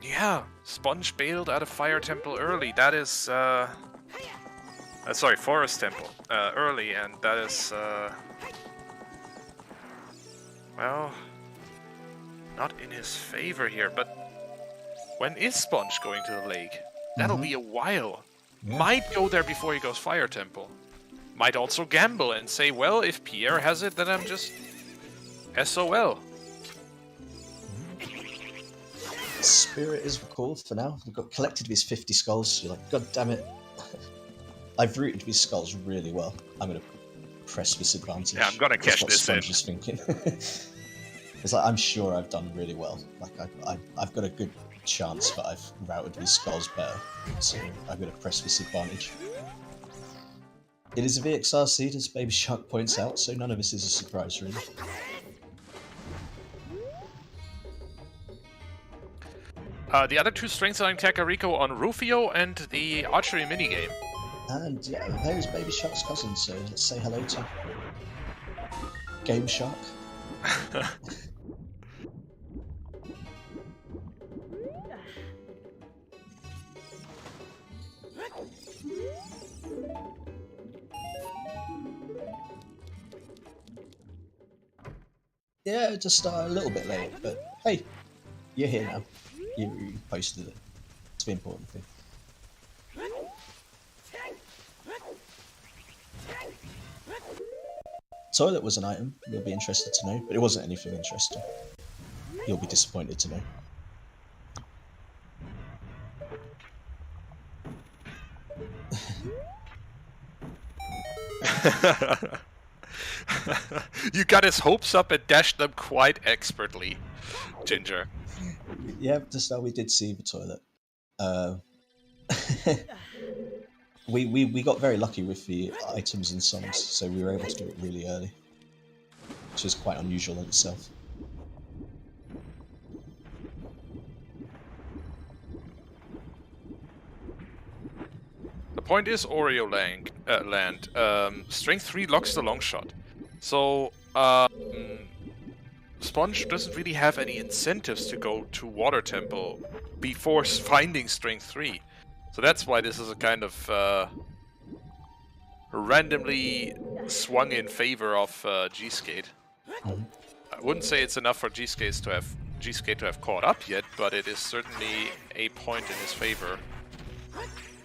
Yeah, Sponge bailed out of Fire Temple early. That is, sorry, Forest Temple early, and that is, well, not in his favor here. But when is Sponge going to the lake? That'll be a while. Yeah. Might go there before he goes Fire Temple. Might also gamble and say, well, if Pierre has it, then I'm just SOL. Spirit is recalled for now. We've got collected these 50 skulls. You're like, god damn it. I've rooted these skulls really well. I'm going to press this advantage. Yeah, I'm going to That's cash what this Sponge in. is thinking. It's like, I'm sure I've done really well. Like, I've got a good chance that I've routed these skulls better. So I'm going to press this advantage. It is a VXR seed, as Baby Shark points out, so none of this is a surprise, really. The other two strengths are in Kakariko on Rufio and the archery minigame. And yeah, there's Baby Shark's cousin, so let's say hello to Game Shark. Yeah, just a little bit late, but hey, you're here now. You posted it. It's the important thing. Toilet was an item, you'll be interested to know, but it wasn't anything interesting. You'll be disappointed to know. You got his hopes up and dashed them quite expertly, Ginger. Yeah, just now we did see the toilet. We got very lucky with the items and songs, so we were able to do it really early, which is quite unusual in itself. The point is Oreo land. Strength 3 locks the long shot. So, Sponge doesn't really have any incentives to go to Water Temple before finding Strength 3. So that's why this is a kind of randomly swung in favor of gsk8. I wouldn't say it's enough for gsk8 to have caught up yet, but it is certainly a point in his favor.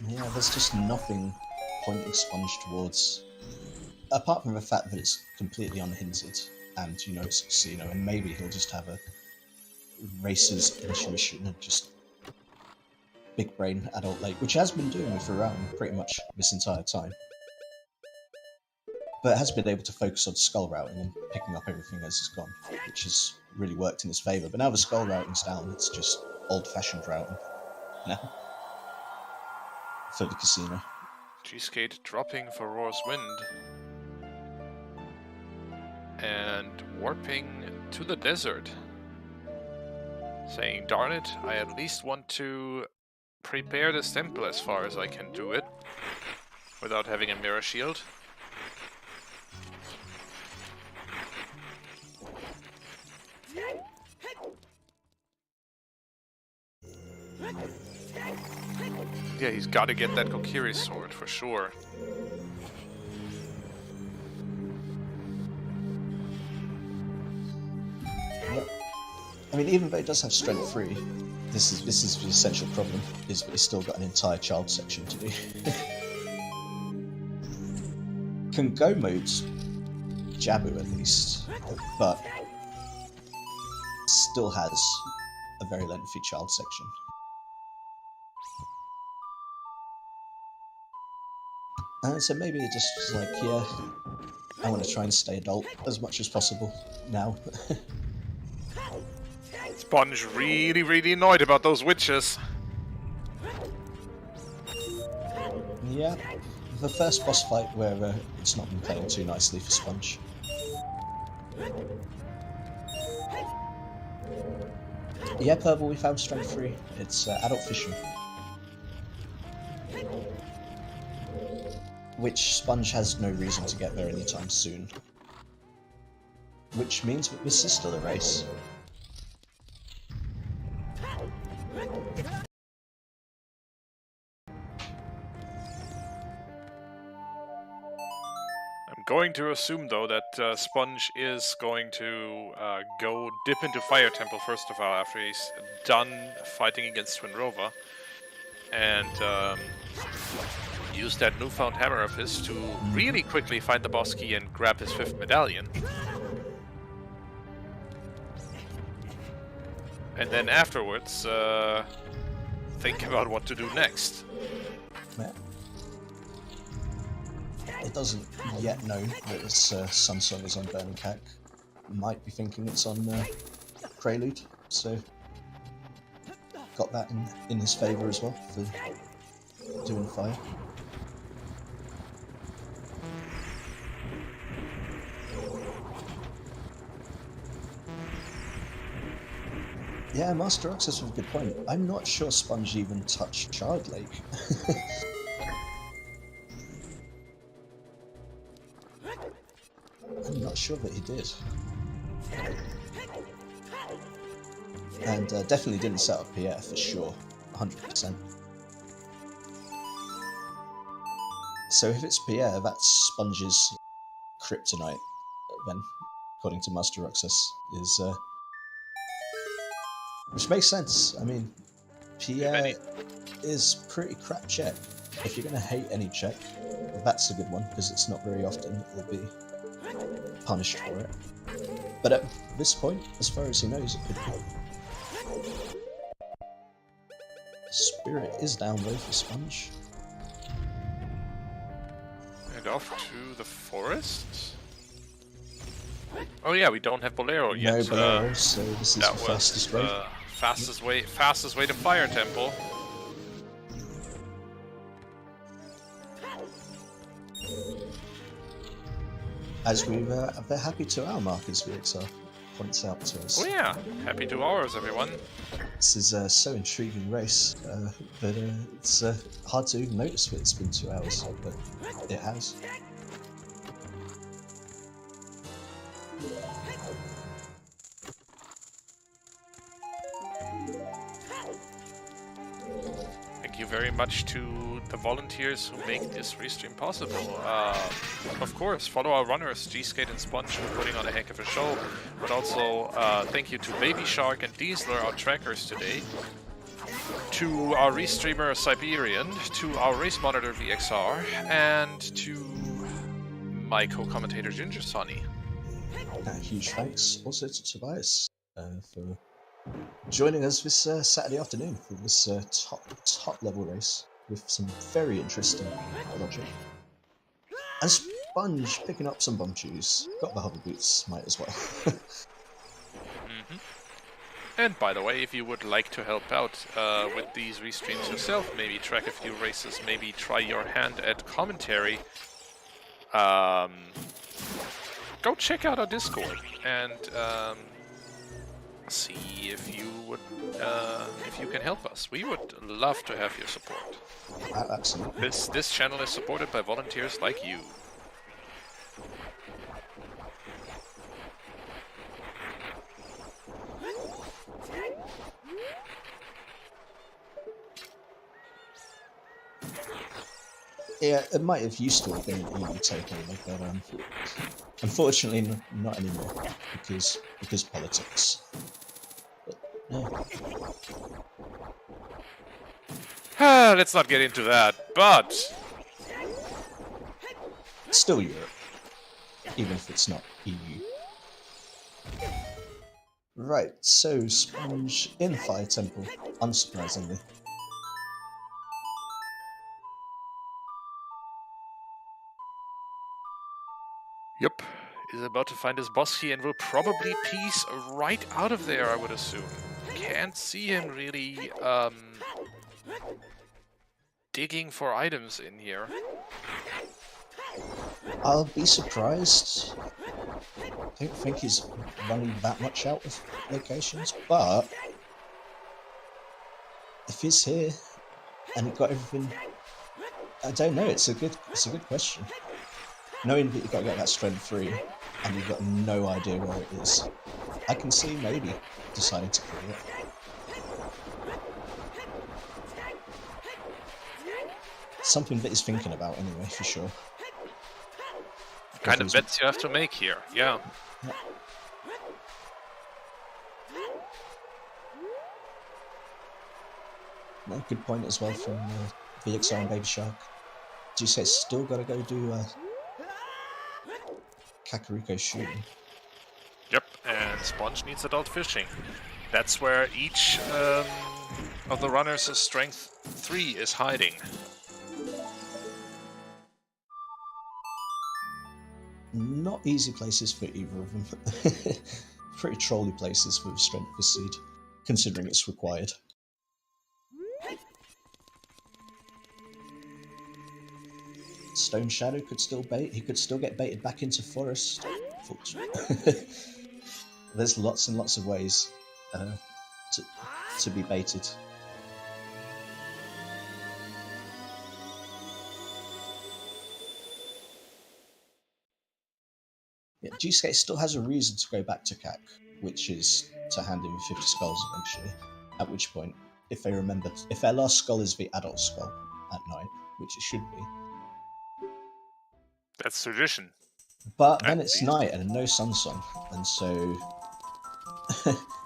Yeah, there's just nothing pointing Sponge towards, apart from the fact that it's completely unhindered, and it's a casino, and maybe he'll just have a racer's intuition and just big brain adult lake, which has been doing with around pretty much this entire time. But it has been able to focus on skull routing and picking up everything as it's gone, which has really worked in his favour. But now the skull routing's down, it's just old-fashioned routing now for the casino. gsk8 dropping for Roar's Wind. And warping to the desert. Saying, darn it, I at least want to prepare this temple as far as I can do it without having a mirror shield. Yeah, he's got to get that Kokiri sword for sure. Yep. I mean, even though he does have strength 3, this is the essential problem, is that he's still got an entire child section to do. Can go modes Jabu at least, but still has a very lengthy child section. And so maybe it just was like, yeah, I want to try and stay adult as much as possible now. Sponge really annoyed about those witches. Yeah, the first boss fight where it's not been playing too nicely for Sponge. Yeah, Purple, we found strength 3. It's adult fishing. Which Sponge has no reason to get there anytime soon. Which means that this is still a race. I'm going to assume, though, that Sponge is going to go dip into Fire Temple first of all after he's done fighting against Twinrova. And use that newfound hammer of his to really quickly find the boss key and grab his 5th medallion. And then afterwards, think about what to do next. Yeah. It doesn't yet know that its Sunsong is on Burning Cack. Might be thinking it's on Prelude, so got that in his favour as well for doing fire. Yeah, Master Oxus with a good point. I'm not sure Sponge even touched Child Lake. I'm not sure that he did. And definitely didn't set up Pierre for sure, 100%. So if it's Pierre, that's Sponge's kryptonite, then, according to Master Roxas, is... which makes sense. I mean, Pierre is pretty crap check. If you're going to hate any check, that's a good one, because it's not very often it'll be punished for it. But at this point, as far as he knows, it could be. Spirit is down low for Sponge. head off to the forest. Oh yeah, we don't have Bolero yet. No Bolero, so this is that the was fastest way. Fastest way to Fire Temple. As we're happy to our mark, as VXR points out to us. Oh yeah, happy 2 hours, everyone. This is a so intriguing race, but it's hard to even notice that it's been 2 hours, but it has. Thank you very much to the volunteers who make this restream possible. Of course, follow our runners, gsk8 and Sponge, for putting on a heck of a show. But also, thank you to Baby Shark and Diesler, our trackers today. To our restreamer Siberian, to our race monitor VXR, and to my co-commentator Ginger Sonny. Huge thanks also to Tobias for joining us this Saturday afternoon for this top level race with some very interesting logic. And Sponge picking up some bum shoes. Got the hover boots, might as well. And by the way, if you would like to help out with these restreams yourself, maybe track a few races, maybe try your hand at commentary, go check out our Discord and see if you would, if you can help us. We would love to have your support. Absolutely. This channel is supported by volunteers like you. Yeah, it might have used to have been an easy takeover, but unfortunately not anymore because politics. But, yeah. Let's not get into that, but Still Europe, even if it's not EU. Right, so Sponge in Fire Temple, unsurprisingly. Yep, is about to find his boss here and will probably piece right out of there, I would assume. Can't see him really digging for items in here. I'll be surprised. I don't think he's running that much out of locations, but if he's here and he got everything, I don't know. It's a good question. Knowing that you've got to get that strength 3 and you've got no idea where it is, I can see maybe deciding to kill it. Something that he's thinking about anyway, for sure. Kind of bets you have to make here, yeah. No, good point as well from VXR and Baby Shark. Do you say it's still got to go do Kakariko shooting? Yep, and Sponge needs adult fishing. That's where each of the runners' strength 3 is hiding. Not easy places for either of them. Pretty trolly places for strength for seed, considering it's required. Stone Shadow could still bait. He could still get baited back into forest. There's lots and lots of ways to be baited. Yeah, gsk8 still has a reason to go back to CAC, which is to hand in 50 skulls eventually. At which point, if they remember, if their last skull is the adult skull at night, which it should be. That's tradition. But then it's night and no sun song, and so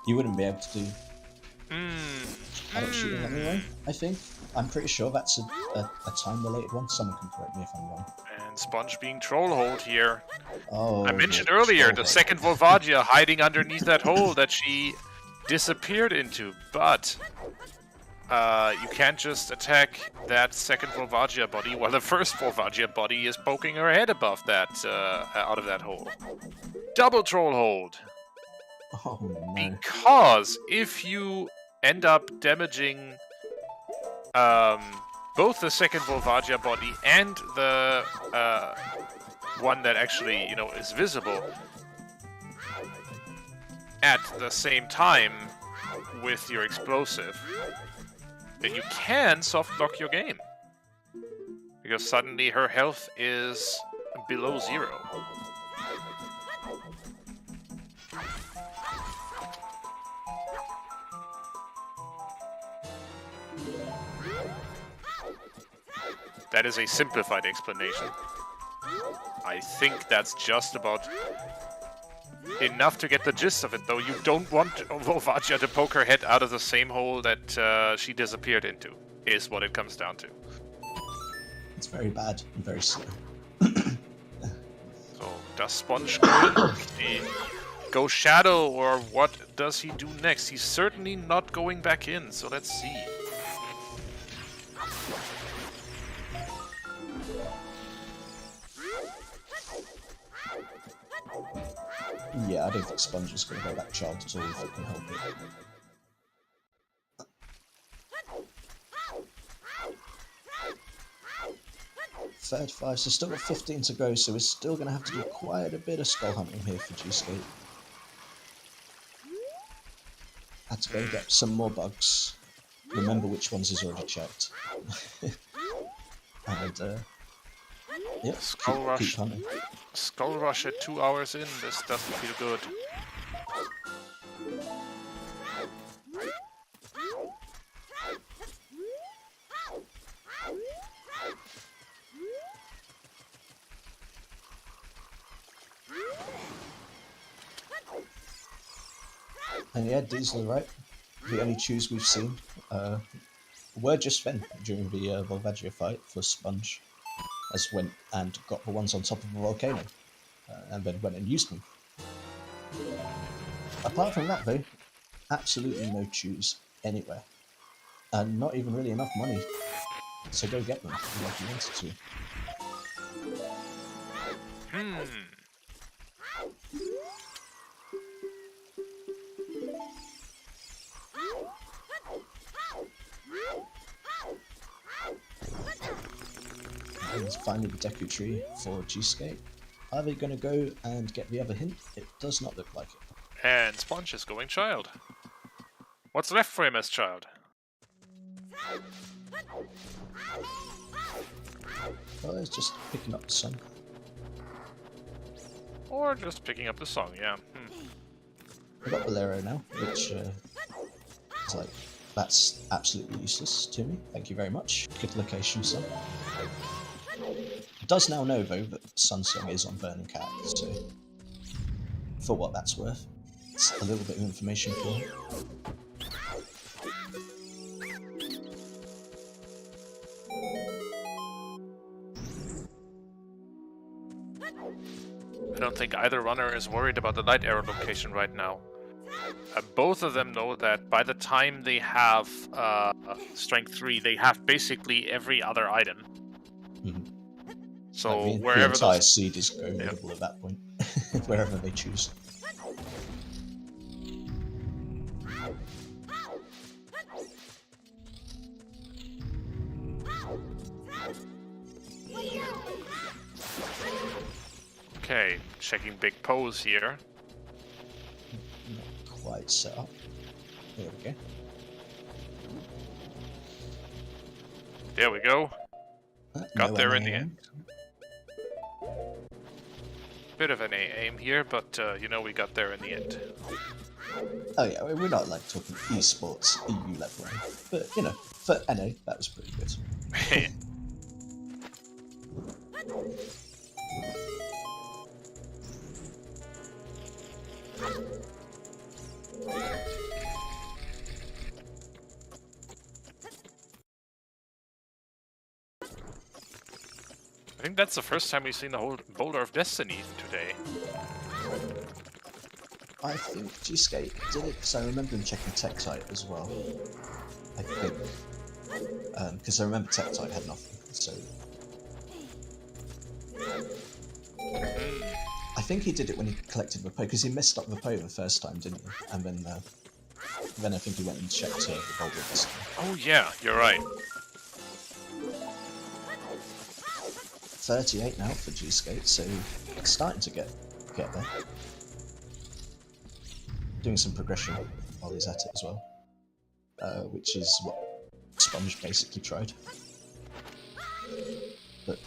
you wouldn't be able to do adult shooting anyway, I think. I'm pretty sure that's a time-related one. Someone can correct me if I'm wrong. And Sponge being troll-holed here. Oh, I mentioned earlier the second Volvagia hiding underneath that hole that she disappeared into, but you can't just attack that second Volvagia body while the first Volvagia body is poking her head above that, out of that hole. Double troll hold! Oh no. Because if you end up damaging both the second Volvagia body and the one that actually, you know, is visible at the same time with your explosive, then you can soft block your game. Because suddenly her health is below 0. That is a simplified explanation. I think that's just about enough to get the gist of it, though. You don't want Volvagia to poke her head out of the same hole that she disappeared into, is what it comes down to. It's very bad and very slow. So, does Sponge go in? Does he go Shadow, or what does he do next? He's certainly not going back in, so let's see. Yeah, I don't think Sponge is going to go back child at all if it can help it. Third 5, so still got 15 to go, so we're still going to have to do quite a bit of skull hunting here for gsk8. Had to go and get some more bugs. Remember which ones he's already checked. And, yep, keep hunting. Skull Rush at 2 hours in, this doesn't feel good. And yeah, Diesel, right? The only chews we've seen were just spent during the Volvagia fight for Sponge, as went and got the ones on top of the volcano, and then went and used them. Apart from that, though, absolutely no chews anywhere, and not even really enough money to go get them like you wanted to. And finally the Deku Tree for gsk8. Are they going to go and get the other hint? It does not look like it. And Sponge is going Child. What's left for him as Child? Well, it's just picking up the song. Or just picking up the song, yeah. I've got Bolero now, which is like, that's absolutely useless to me. Thank you very much. Good location, son. Does now know, though, that Sunsong is on Burning Cat, so for what that's worth, it's a little bit of information for him. I don't think either runner is worried about the light arrow location right now. Both of them know that by the time they have Strength 3, they have basically every other item. Mm-hmm. So like wherever the entire seed is go-readable at that point, wherever they choose. Okay, checking big pose here. Not quite set up. There we go. There we go. Got there in the end. Bit of an aim here, but you know, we got there in the end. Oh yeah, we're not like talking esports EU level, but you know, for NA that was pretty good. I think that's the first time we've seen the whole Boulder of Destiny today. I think gsk8 did it because I remember him checking tech site as well. I think. Because I remember Tektite had nothing, so... I think he did it when he collected Vapo, because he messed up Vapo the first time, didn't he? And then I think he went and checked the Boulder this time. Oh yeah, you're right. 38 now for gsk8, so it's starting to get there. Doing some progression while he's at it as well, which is what Sponge basically tried, but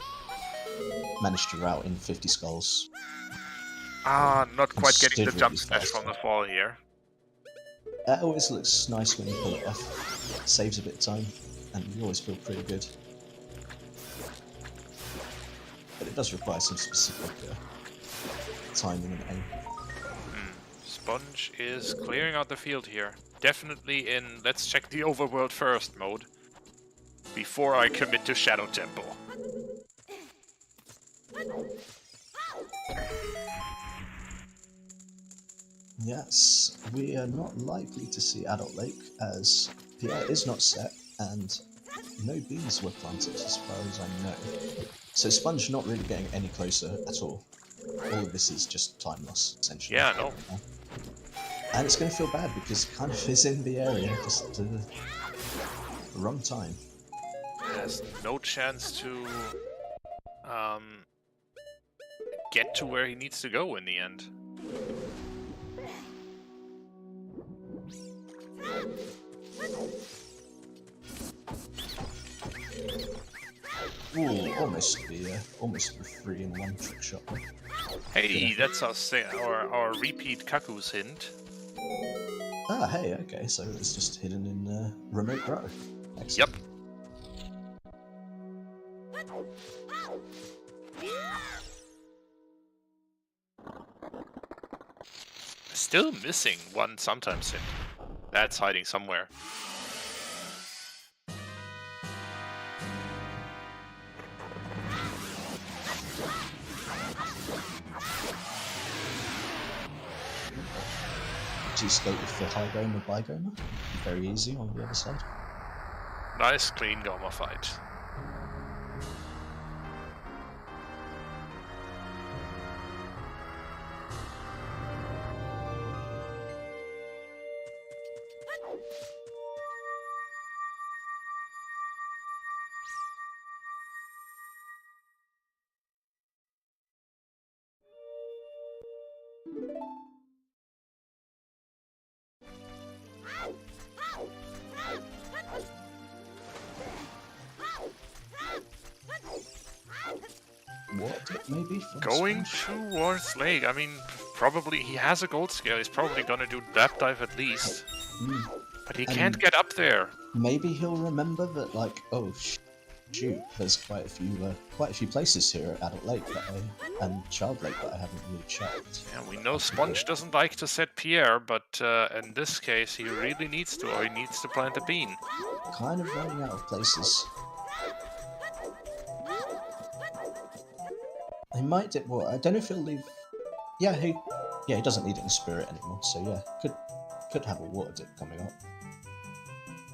managed to route in 50 skulls. Not quite getting the jump Considerably smash from faster. the fall here. It always looks nice when you pull it off. Saves a bit of time, and you always feel pretty good. But it does require some specific timing and aim. Sponge is clearing out the field here. Definitely in let's check the overworld first mode. Before I commit to Shadow Temple. Yes, we are not likely to see Adult Lake as Pierre is not set and no bees were planted as far as I know. So Sponge not really getting any closer at all. All of this is just time loss, essentially. Yeah, no. And it's going to feel bad because it kind of is in the area, just the wrong time. Has no chance to get to where he needs to go in the end. Ooh, almost the 3-in-1 trick shot. Hey, that's our repeat Kaku's hint. Ah, hey, okay, so it's just hidden in remote row. Excellent. Yep. Still missing one sometimes hint. That's hiding somewhere. G-Skate with the high Goma, by Goma. Very easy on the other side. Nice clean Goma fight. What, maybe? From Going Sponge? towards Lake. I mean, probably he has a gold scale. He's probably gonna do that dive at least. But he can't get up there. Maybe he'll remember that, like, oh shoot, there's quite a few places here at Adult Lake and Child Lake that I haven't really checked. Yeah, we know Sponge doesn't like to set Pierre, but in this case he really needs to, or he needs to plant a bean. Kind of running out of places. He might do, well, I don't know if he'll leave. Yeah, he doesn't need it in Spirit anymore, so yeah, could have a water dip coming up.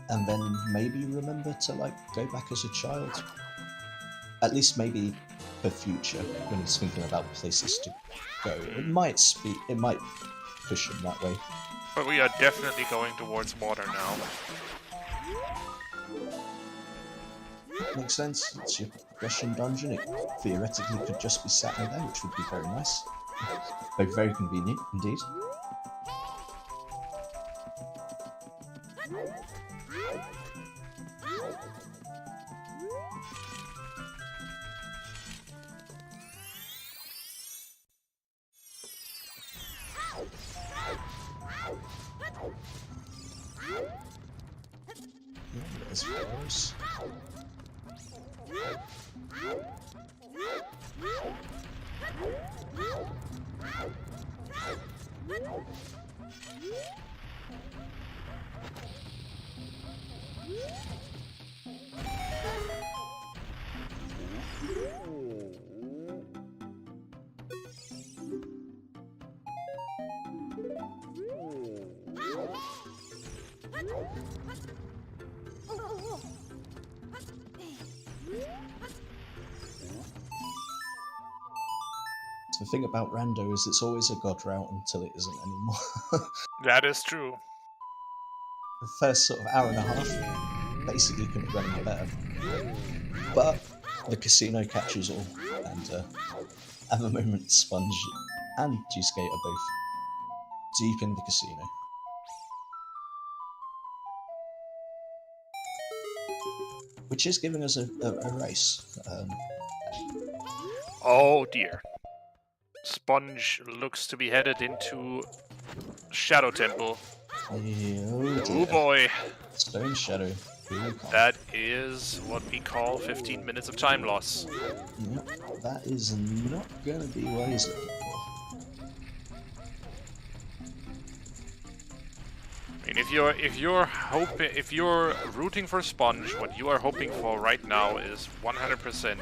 And then maybe remember to, like, go back as a child. At least maybe for future, when he's thinking about places to go. It might push him that way. But we are definitely going towards water now. Makes sense. It's your progression dungeon. It theoretically could just be sat in there, which would be very nice. Very convenient, indeed. Yeah, there's flowers. The thing about Rando is it's always a god route until it isn't anymore. That is true. The first sort of hour and a half basically couldn't have gone any better. But the casino catches all, and at the moment Sponge and gsk8 are both deep in the casino. Which is giving us a race. Oh dear. Sponge looks to be headed into Shadow Temple. Oh boy. Stone Shadow. That is what we call 15 minutes of time loss. Yep, that is not going to be what he's looking for. I mean, if you're rooting for Sponge, what you are hoping for right now is 100%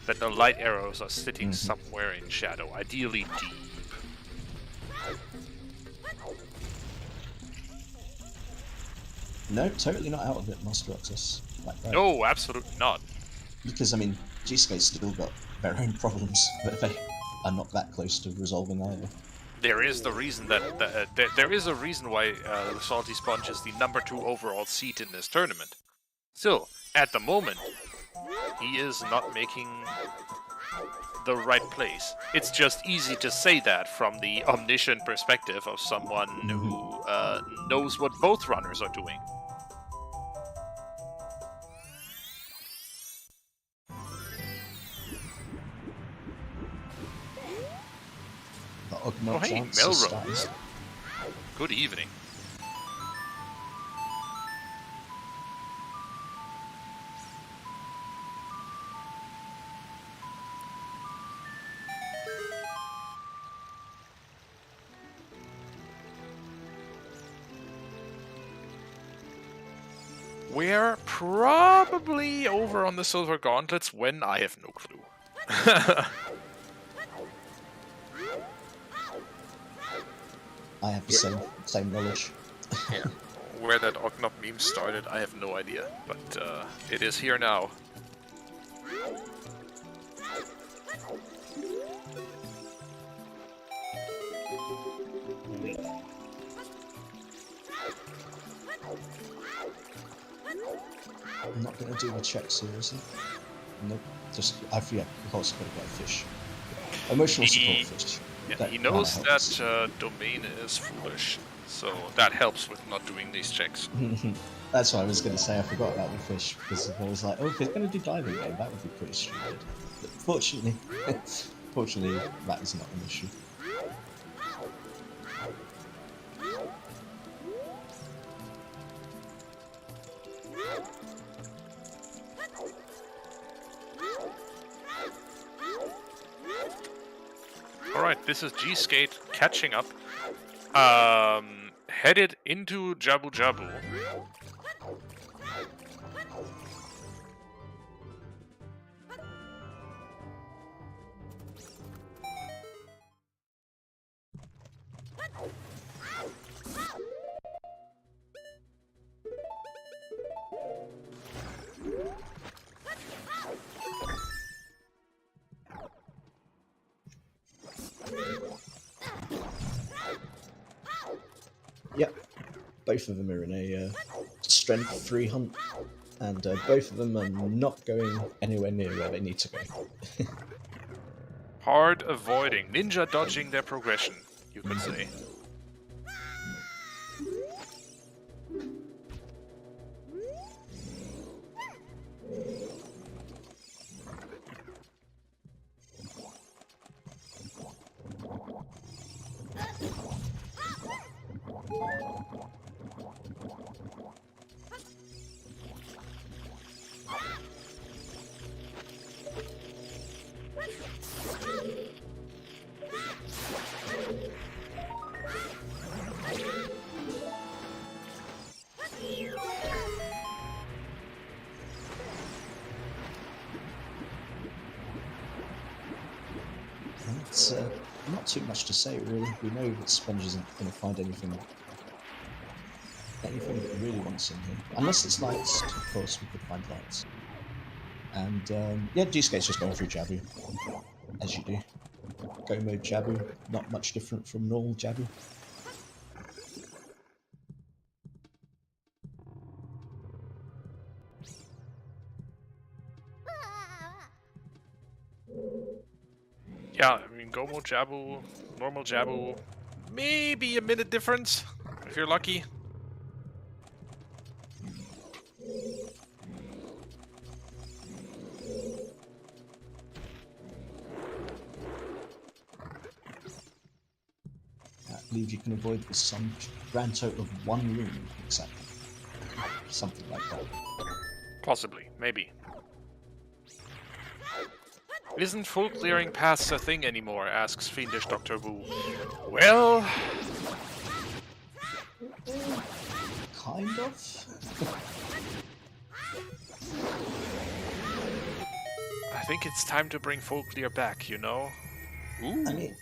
that the light arrows are sitting somewhere in shadow, ideally deep. No, totally not out of it, Master Octus. Like that. No, absolutely not. Because, I mean, gsk8's still got their own problems, but they are not that close to resolving either. There is the reason that there is a reason why Salty Sponge is the #2 overall seed in this tournament. Still, at the moment, he is not making the right place. It's just easy to say that from the omniscient perspective of someone who knows what both runners are doing. Oh, hey, Melrose. Good evening. We're probably over on the Silver Gauntlets when I have no clue. I have the same knowledge. Yeah. Where that Ognop meme started, I have no idea, but it is here now. I'm not going to do the check, seriously. Nope. Just, I've also got to get a fish. Emotional support fish. Yeah, he knows that domain is foolish, so that helps with not doing these checks. That's what I was going to say. I forgot about the fish because I was like, oh, if he's going to do diving game, that would be pretty stupid. But fortunately, that is not an issue. Alright, this is gsk8 catching up. Headed into Jabu Jabu. Yep, both of them are in a strength 3 hunt, and both of them are not going anywhere near where they need to go. Hard avoiding, ninja dodging their progression, you could say. It's not too much to say, really. We know that Sponge isn't going to find anything that he really wants in here. Unless it's lights, of course, we could find lights. And, yeah, gsk8's just going through Jabu, as you do. Go mode Jabu, not much different from normal Jabu. Yeah, I mean, Go mode Jabu, normal Jabu, maybe a minute difference, if you're lucky. I believe you can avoid the some grand total of 1 room, exactly. Something like that. Possibly, maybe. Isn't full clearing paths a thing anymore? Asks Fiendish Dr. Wu. Well... Kind of? I think it's time to bring full clear back, you know? Ooh. I mean,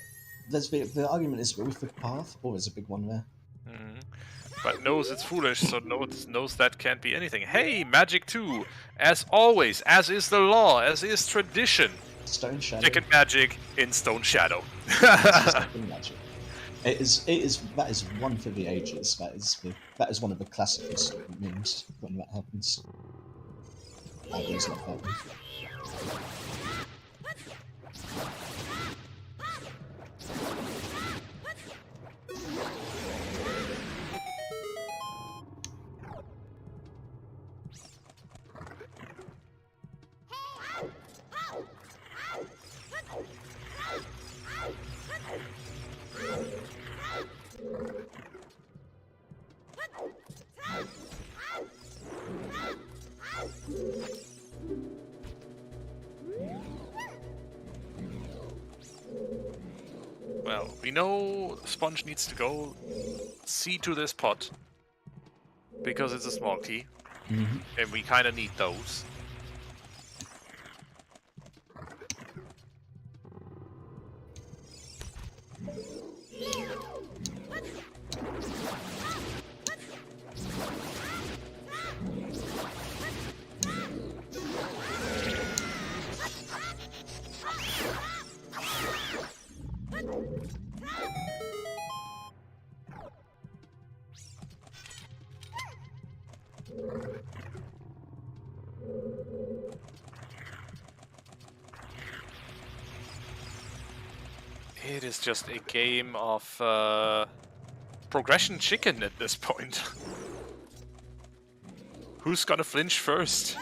the argument is with the path, always a big one there. Mm-hmm. But knows it's foolish, so knows that can't be anything. Hey, Magic 2! As always, as is the law, as is tradition. Stone Shadow. Second magic in Stone Shadow. Second magic. That is one for the ages. That is one of the classic memes when that happens. That is not that one. Well, we know Sponge needs to go see to this pot. Because it's a small key. Mm-hmm. And we kind of need those. It is just a game of progression chicken at this point. Who's gonna flinch first?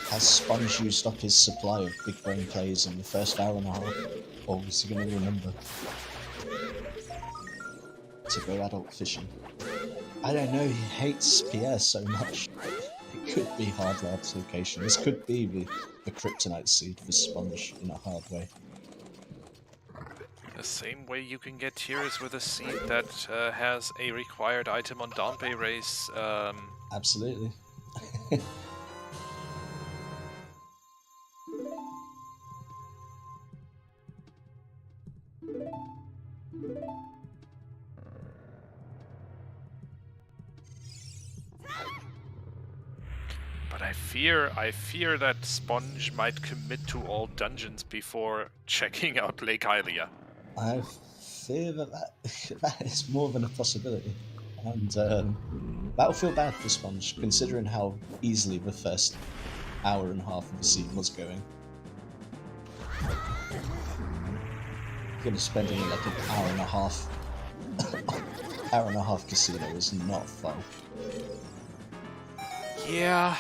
Has Sponge used up his supply of big brain plays in the first hour and a half? Or is he going to remember to go adult fishing? I don't know, he hates Pierre so much. It could be hard labs location. This could be the kryptonite seed for Sponge in a hard way. The same way you can get here is with a seed that has a required item on Downbay Race. Absolutely. But I fear that Sponge might commit to all dungeons before checking out Lake Hylia. I fear that is more than a possibility. And that'll feel bad for Sponge, considering how easily the first hour and a half of the scene was going. Gonna spending like an hour and a half casino is not fun. Yeah.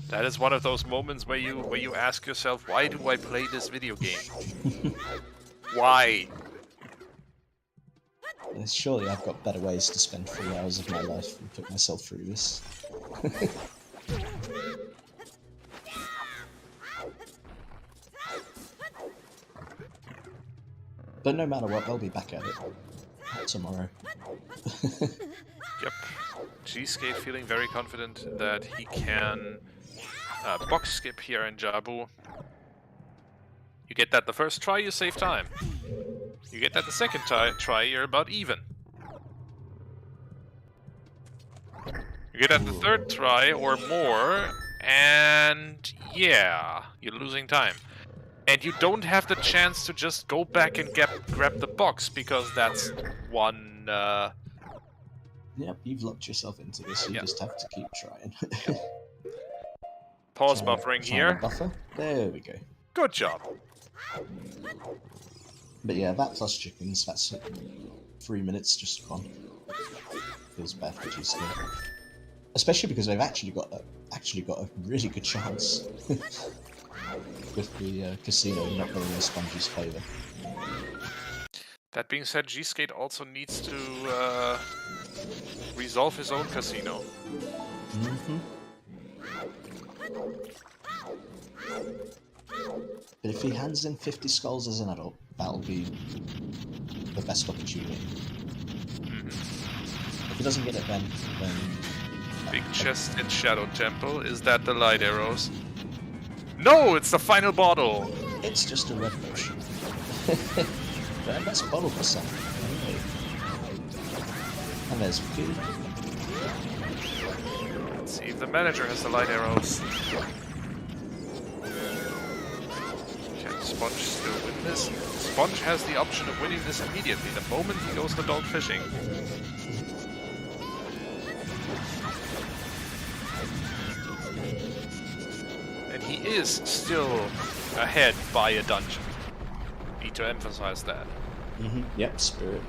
That is one of those moments where you ask yourself, why do I play this video game? Why? Surely I've got better ways to spend 3 hours of my life and put myself through this. But no matter what, they'll be back at it tomorrow. Yep. gsk8 feeling very confident that he can box skip here in Jabu. You get that the first try, you save time. You get that the second try, you're about even. You get at the third try or more, and yeah, you're losing time. And you don't have the chance to just go back and grab the box, because that's one... Yep, you've locked yourself into this, you Yep. just have to keep trying. Pause Trying to- buffering trying to here. Buffer. There we go. Good job. But yeah, that plus chickens, that's 3 minutes just gone. Feels bad for GSK. Especially because they've actually got a really good chance with the casino not going in Sponge's favour. That being said, gsk8 also needs to resolve his own casino. But if he hands in 50 skulls as an adult, that'll be the best opportunity. If he doesn't get it then... Big chest in Shadow Temple. Is that the light arrows? No, it's the final bottle! It's just a red potion. That's bottle percent. And there's food. Let's see if the manager has the light arrows. Can Sponge still win this? Sponge has the option of winning this immediately the moment he goes adult fishing. And he is still ahead by a dungeon. Need to emphasize that. Yep, spirit.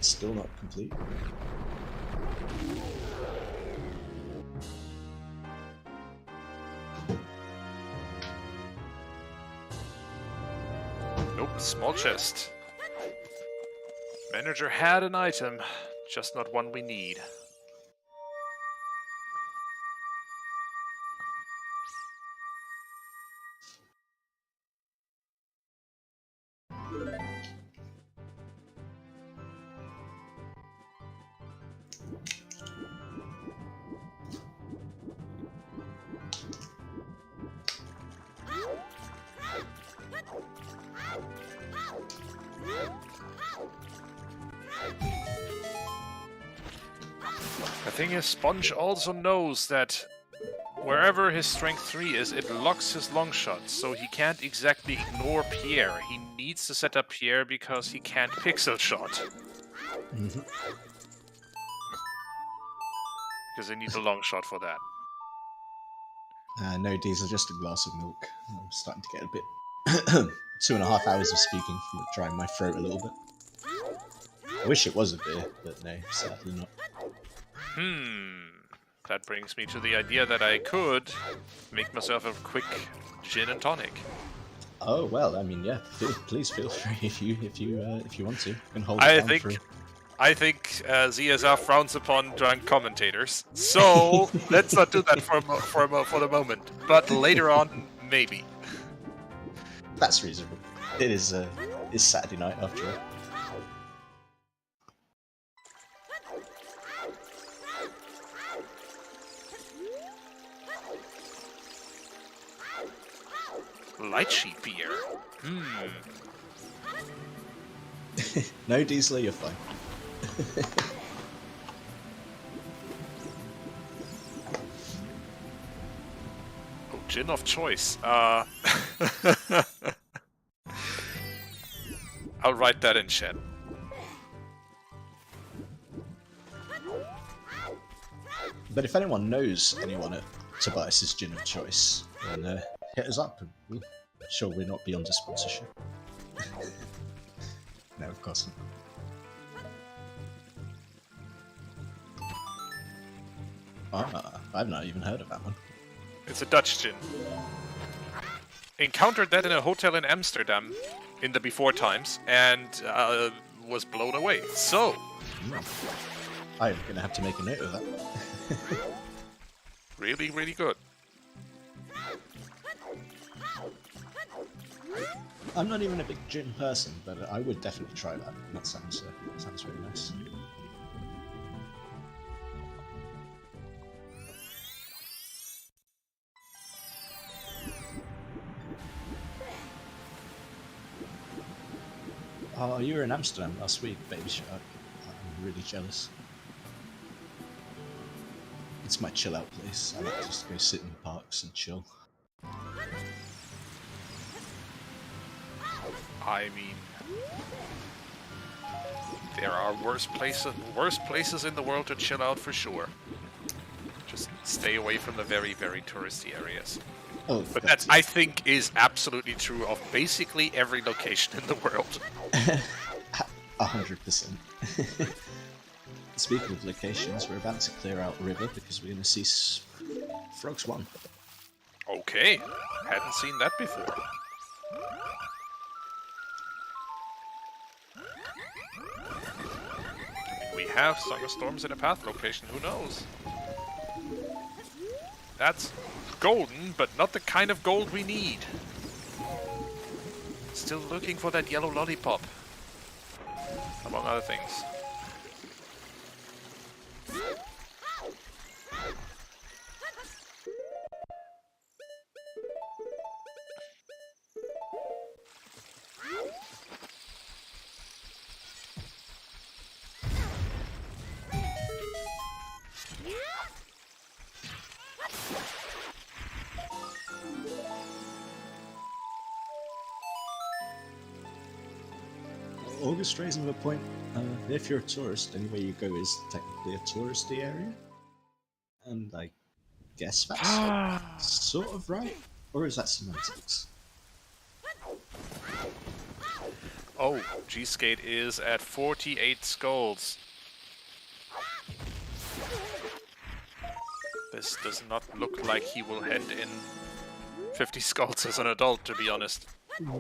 Still not complete. Nope, small chest. Manager had an item, just not one we need. The thing is, Sponge also knows that wherever his strength 3 is, it locks his long shot, so he can't exactly ignore Pierre. He needs to set up Pierre because he can't pixel shot. Because they need a long shot for that. No diesel, just a glass of milk. I'm starting to get a bit... 2.5 hours of speaking, drying my throat a little bit. I wish it was a beer, but no, sadly not. That brings me to the idea that I could make myself a quick gin and tonic. Oh well, I mean, yeah. Please feel free if you want to. You can hold it down for... I think ZSR frowns upon drunk commentators, so let's not do that for the moment. But later on, maybe. That's reasonable. It is it's Saturday night after all. Light sheet beer. No, Diesel, you're fine. Oh, gin of choice. I'll write that in chat. But if anyone knows anyone at Tobias's gin of choice, then hit us up. We'll sure we're not beyond a sponsorship. No, of course not. I've not even heard of that one. It's a Dutch gin. Encountered that in a hotel in Amsterdam in the before times and was blown away. So, I'm gonna have to make a note of that. really, really good. I'm not even a big gin person, but I would definitely try that. That sounds really nice. Oh, you were in Amsterdam last week, baby shark. I'm really jealous. It's my chill out place. I like to just go sit in the parks and chill. I mean, there are worse places in the world to chill out for sure. Just stay away from the very, very touristy areas. Oh, But that, I think, is absolutely true of basically every location in the world. 100%. Speaking of locations, we're about to clear out the river because we're going to see Frogs 1. Okay, hadn't seen that before. We have Song of Storms in a path location, who knows? That's golden, but not the kind of gold we need. Still looking for that yellow lollipop, among other things. August raising another point. If you're a tourist, anywhere you go is technically a touristy area. And I guess that's sort of right? Or is that semantics? Oh, gsk8 is at 48 skulls. This does not look like he will hand in 50 skulls as an adult, to be honest.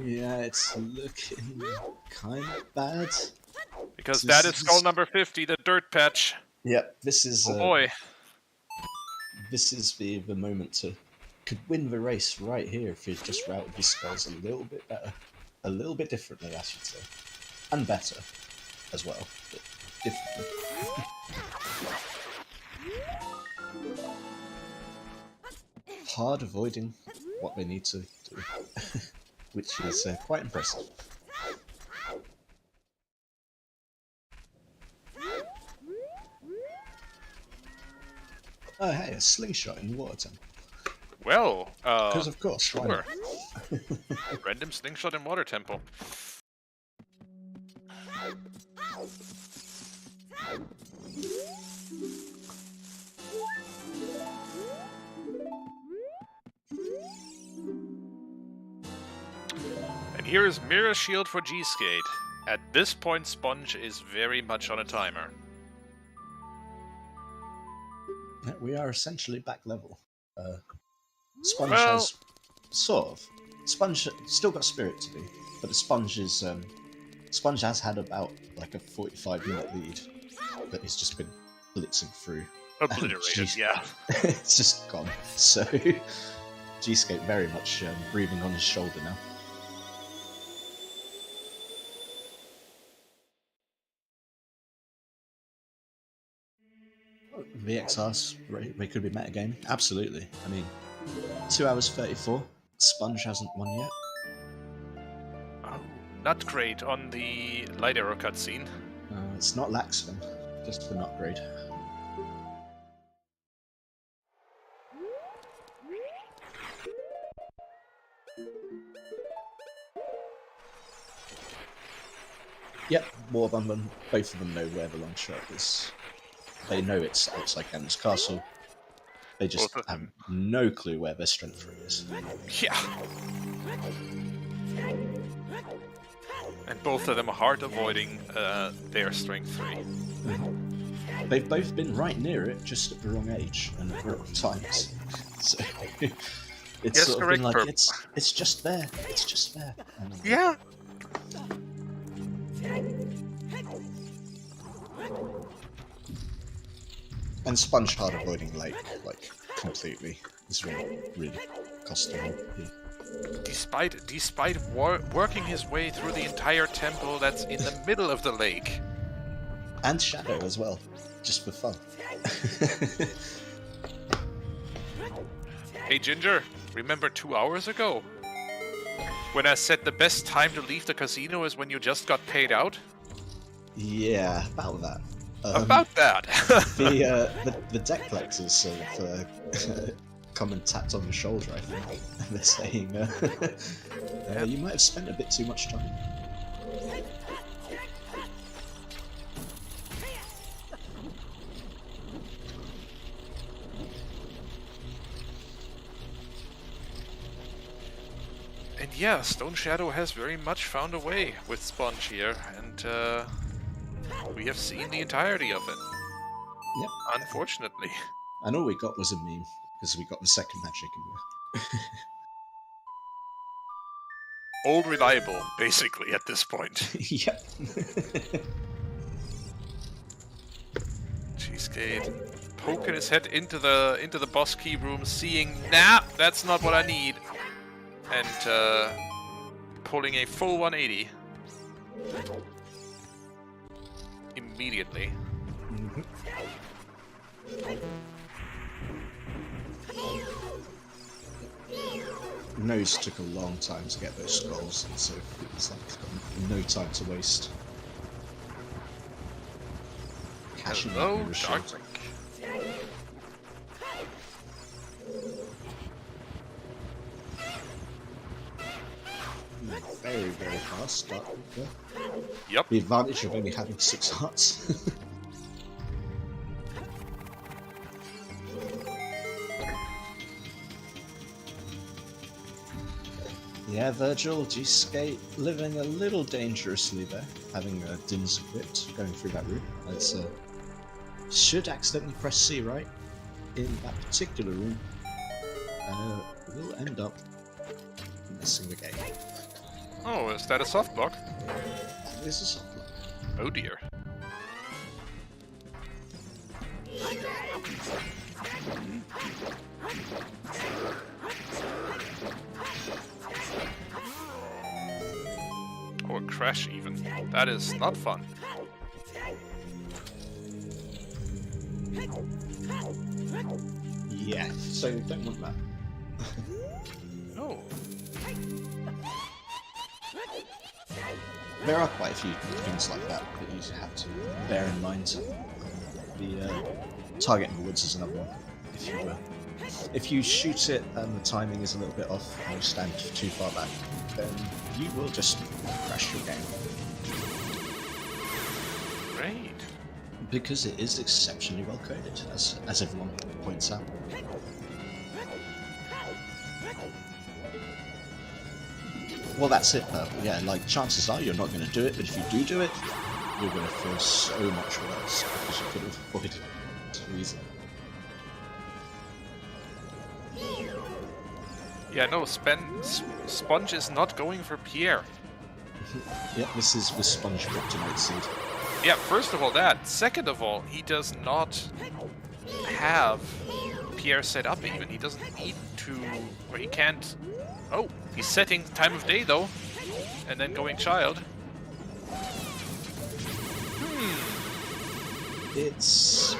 Yeah, it's looking kind of bad. Because that is skull number 50, the dirt patch. Yep, this is... Oh boy. This is the moment to... Could win the race right here if you just routed your skulls a little bit better. A little bit differently, I should say. And better as well, but differently. Hard avoiding what they need to do, which is quite impressive. Oh hey, a slingshot in the water temple. Well, because of course, sure. Random slingshot in water temple. And here is Mirror Shield for gsk8. At this point, Sponge is very much on a timer. We are essentially back level. Sponge has sort of. Sponge still got spirit to do, but the Sponge is Sponge has had about like a 45-minute lead that he's just been blitzing through. Obliterated, yeah. It's just gone. So gsk8 very much breathing on his shoulder now. VXRs, they could be metagaming. Absolutely. I mean, 2 hours 34. Sponge hasn't won yet. Oh, not great on the light arrow cutscene. It's not lax then, just an upgrade. Yep, Warbomb, both of them know where the long shot is. They know it's outside Ganon's castle. They just have no clue where their strength 3 is. Yeah. And both of them are hard avoiding their strength 3. Mm-hmm. They've both been right near it, just at the wrong age and at the wrong times. So it's sort of been like it's just there. It's just there. Yeah. And Sponge hard avoiding like completely is really costing him. Despite working his way through the entire temple that's in the middle of the lake. And Shadow as well, just for fun. Hey Ginger, remember 2 hours ago? When I said the best time to leave the casino is when you just got paid out? Yeah, about that. About that. The deck collectors have come and tapped on the shoulder, I think. And they're saying you might have spent a bit too much time. And yeah, Stone Shadow has very much found a way with Sponge here, and we have seen the entirety of it. Yep. Unfortunately. And all we got was a meme, because we got the second magic in there. Old reliable, basically, at this point. Yep. Cheesecake poking his head into the boss key room, seeing, nah, that's not what I need. And pulling a full 180 immediately. Nose took a long time to get those skulls, and so it was like no time to waste. Cashing Hello, out the Dark shield. Very, very fast start there. Yep. The advantage of only having 6 hearts. Yeah, Virgil, gsk8 living a little dangerously there, having Din's equipped, going through that route. As should accidentally press C right in that particular room, will end up missing the game. Oh, is that a soft block? That is a soft block. Oh dear. Or crash even. That is not fun. Yeah, so don't want that. Oh. There are quite a few things like that that you have to bear in mind. The target in the woods is another one. If you shoot it and the timing is a little bit off, or you stand too far back, then you will just crash your game. Great. Because it is exceptionally well coded, as everyone points out. Well, that's it, though. Yeah, like, chances are you're not going to do it, but if you do it, you're going to feel so much worse because you could have avoided it for reason. Yeah, no, Sponge is not going for Pierre. Yeah, this is with Sponge Kryptonite Seed. Yeah, first of all that. Second of all, he does not have Pierre set up even. He doesn't need to, or he can't. Oh, he's setting time of day though, and then going child. It's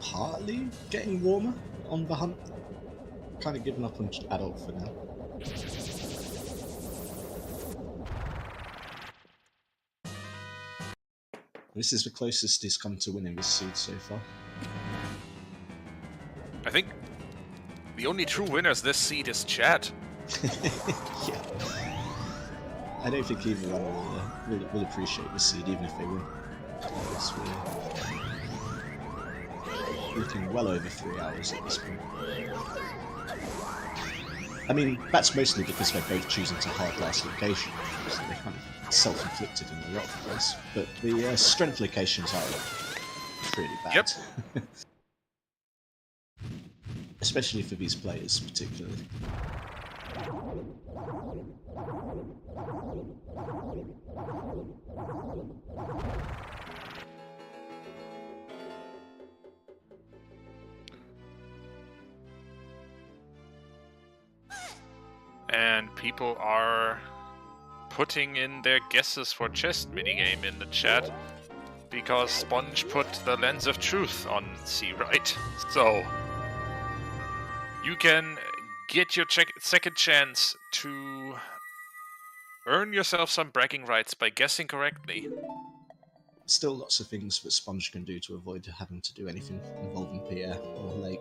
partly getting warmer on the hunt. Kind of giving up on adult for now. This is the closest he's come to winning this seed so far. I think the only true winners this seed is Chad. Yeah. I don't think either one will appreciate this seed, even if they win. Because we're looking well over 3 hours at this point. I mean, that's mostly because they're both choosing to hard last location, so they're kind of self-inflicted in a lot of ways. But the strength locations are pretty bad. Yep. Especially for these players, particularly. And people are putting in their guesses for chest minigame in the chat because Sponge put the lens of truth on C right. So you can get your second chance to earn yourself some bragging rights by guessing correctly. Still lots of things that Sponge can do to avoid having to do anything involving Pierre or Lake.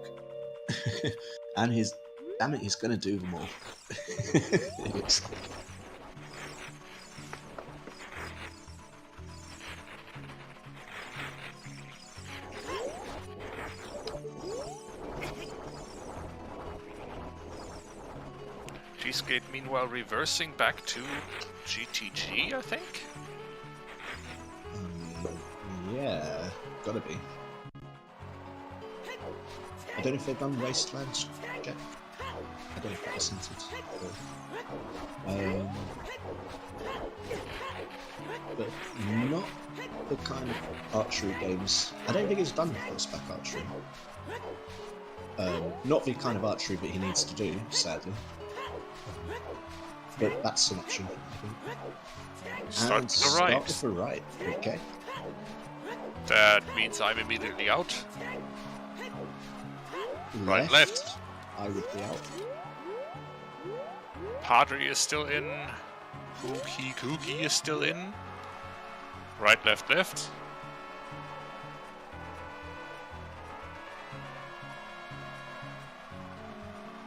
And damn it, he's gonna do them all. Gsk8 meanwhile reversing back to GTG, I think? Yeah, gotta be. I don't know if they've done Wastelands yet. I don't know if that was hinted. But not the kind of archery games. I don't think it's done horseback archery. Not the kind of archery that he needs to do, sadly. But that's an option, I think. Start And to the right. Start with the right, okay. That means I'm immediately out. Right, left. I would be out. Padre is still in. Kooky is still in. Right, left, left.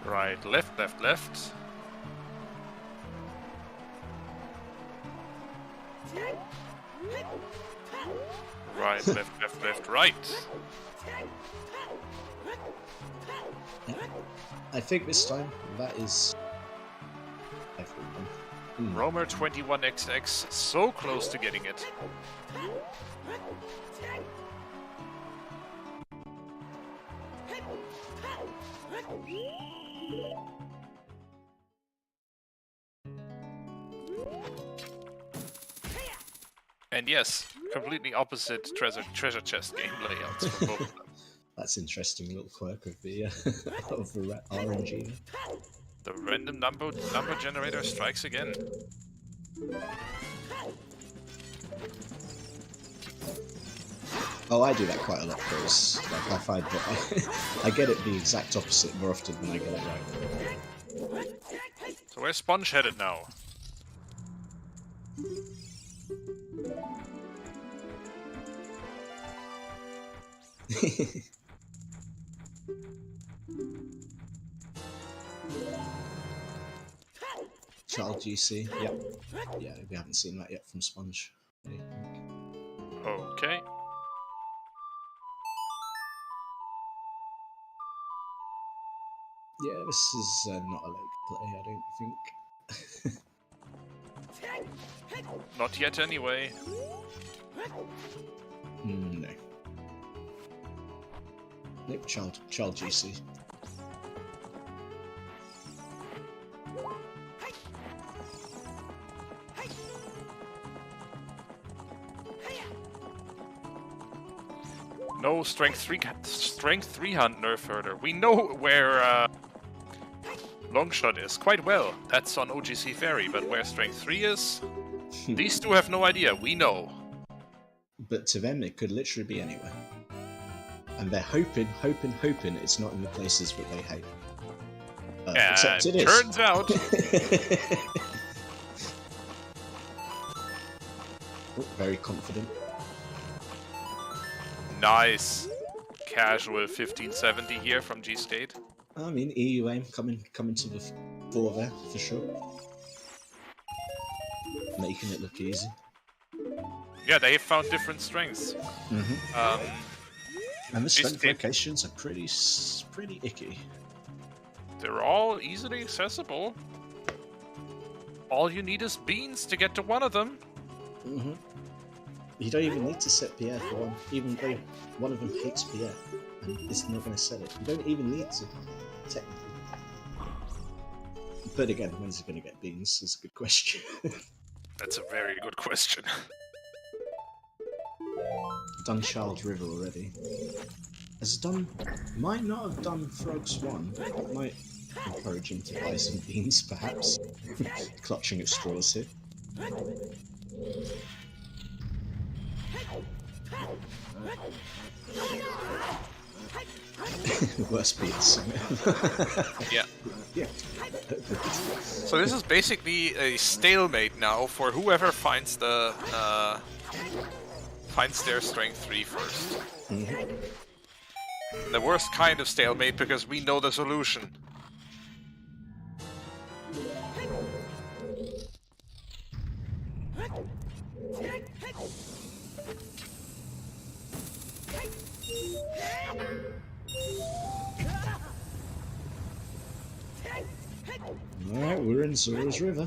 Right, left, left, left. Right, left, left, left, right. I think this time that is everyone. Romer 21XX, so close to getting it. And yes, completely opposite treasure chest game layouts for both of them. That's interesting little quirk of the of the RNG. The random number generator strikes again. Oh, I do that quite a lot, because like I find that I get it the exact opposite more often than I get it right. So where's Sponge headed now? Child GC, yep. Yeah, we haven't seen that yet from Sponge. Okay. Yeah, this is not a lake play, I don't think. Not yet anyway. No. Nope, child GC. No strength 3 hunt nerf herder. We know where Longshot is quite well. That's on OGC Ferry, but where strength 3 is, these two have no idea. We know. But to them, it could literally be anywhere. And they're hoping it's not in the places that they hate. Except it is. Turns out. Oh, very confident. Nice. Casual 1570 here from Gsk8. I mean, EU aim coming to the fore there, for sure. Making it look easy. Yeah, they found different strengths. And the strength locations are pretty icky. They're all easily accessible. All you need is beans to get to one of them. You don't even need to set Pierre for one, even though one of them hates Pierre and is not going to set it. You don't even need to, technically. But again, when's he going to get beans is a good question. That's a very good question. Done Child River already. Might not have done Frogs 1. Might encourage him to buy some beans, perhaps. Clutching at straws here. Worst beats. Yeah. Yeah. So this is basically a stalemate now for whoever finds the finds their strength 3 first. Mhm. The worst kind of stalemate because we know the solution. Alright, we're in Zora's River.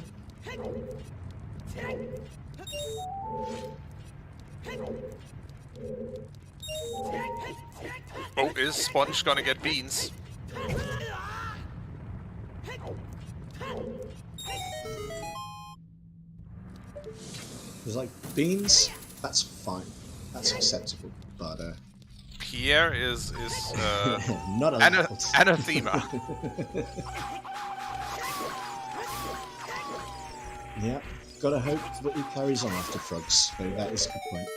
Oh, is Sponge gonna get beans? There's like beans, that's fine. That's acceptable. But Pierre is not allowed. anathema. Yeah, gotta hope that he carries on after frogs, so that is a good point.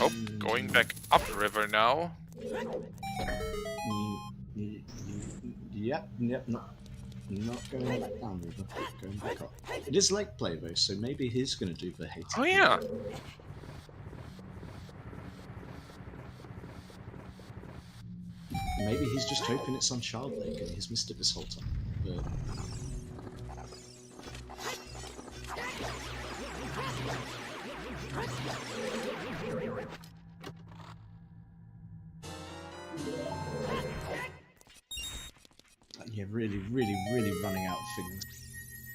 Oh, going back upriver now. Yep, not going back down river, going back up. It is lake play though, so maybe he's gonna do the hate. Oh yeah. Maybe he's just hoping it's on Child Lake and he's missed it this whole time. But... yeah, really running out of things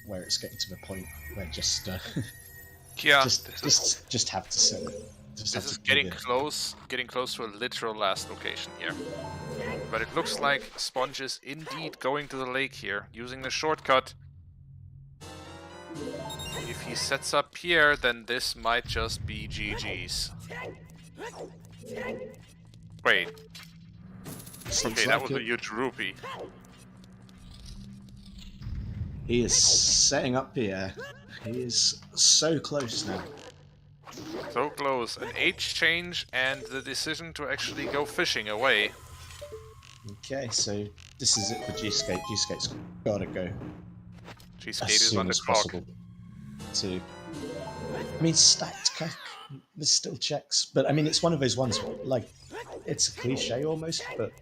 where it's getting to the point where just Yeah. just have to sell it. This is getting close to a literal last location here. But it looks like Sponge is indeed going to the lake here, using the shortcut. If he sets up here, then this might just be GG's. Wait. Okay, that was a huge rupee. He is setting up here. He is so close now. So close. An age change and the decision to actually go fishing away. Okay, so this is it for gsk8. gsk8's gotta go. gsk8 as is soon on the as clock. possible. I mean, stacked cack, there's still checks, but I mean, it's one of those ones, like, it's a cliche almost, but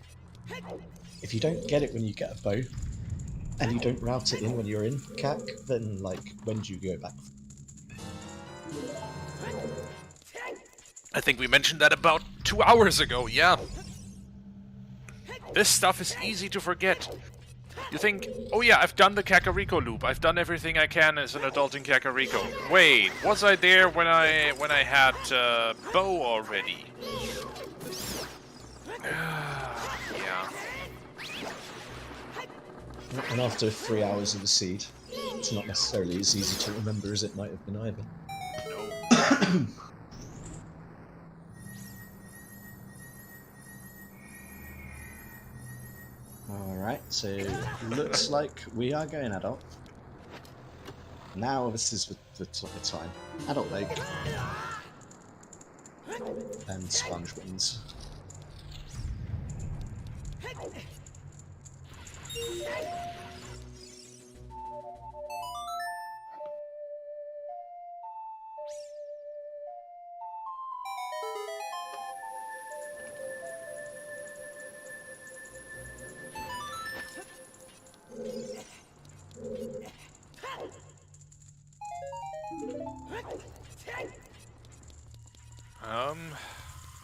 if you don't get it when you get a bow, and you don't route it in when you're in cack, then, like, when do you go back? I think we mentioned that about 2 hours ago, yeah. This stuff is easy to forget. You think, oh yeah, I've done the Kakariko loop. I've done everything I can as an adult in Kakariko. Wait, was I there when I had bow already? Yeah. And after 3 hours of the seed, it's not necessarily as easy to remember as it might have been either. No. Alright, so looks like we are going adult. Now this is the time. Adult Lake. And Sponge wins.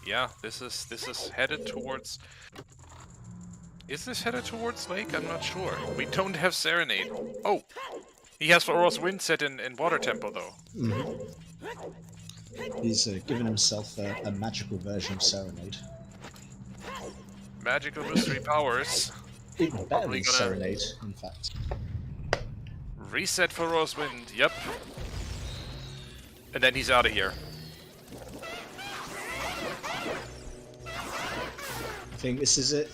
Yeah, this is headed towards... Is this headed towards Lake? I'm not sure. We don't have Serenade. Oh! He has Aurora's Wind set in Water Temple, though. Mm-hmm. He's given himself a magical version of Serenade. Magical mystery powers. Even better than Serenade, in fact. Reset for Aurora's Wind, yep. And then he's out of here. I think this is it.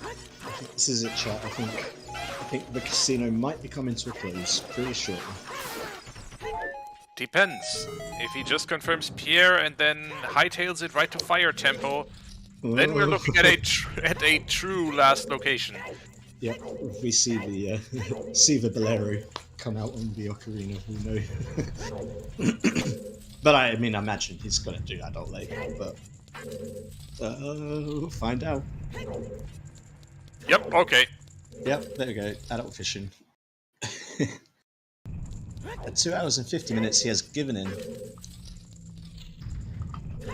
This is it, chat. I think the casino might be coming to a close pretty shortly. Depends. If he just confirms Pierre and then hightails it right to Fire Temple, then we're looking at a true last location. Yep, if we see the see the Bolero come out on the ocarina, we know. But I mean, I imagine he's gonna do adult late, but we'll find out. Yep, okay. Yep, there we go. Adult fishing. At 2 hours and 50 minutes, he has given in.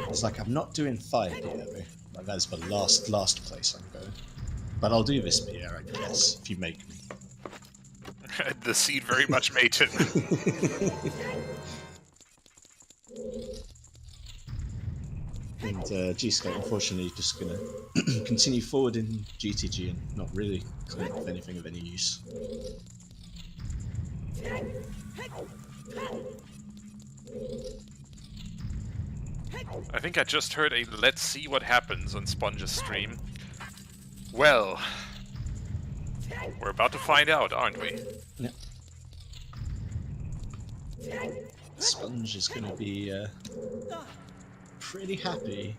It's like, I'm not doing 5 here, though. Like, that's the last place I'm going. But I'll do this beer, I guess, if you make me. The seed very much made him. And gsk8, unfortunately, just gonna continue forward in GTG and not really collect anything of any use. I think I just heard a "let's see what happens" on Sponge's stream. Well, we're about to find out, aren't we? Yep. Sponge is gonna be pretty happy.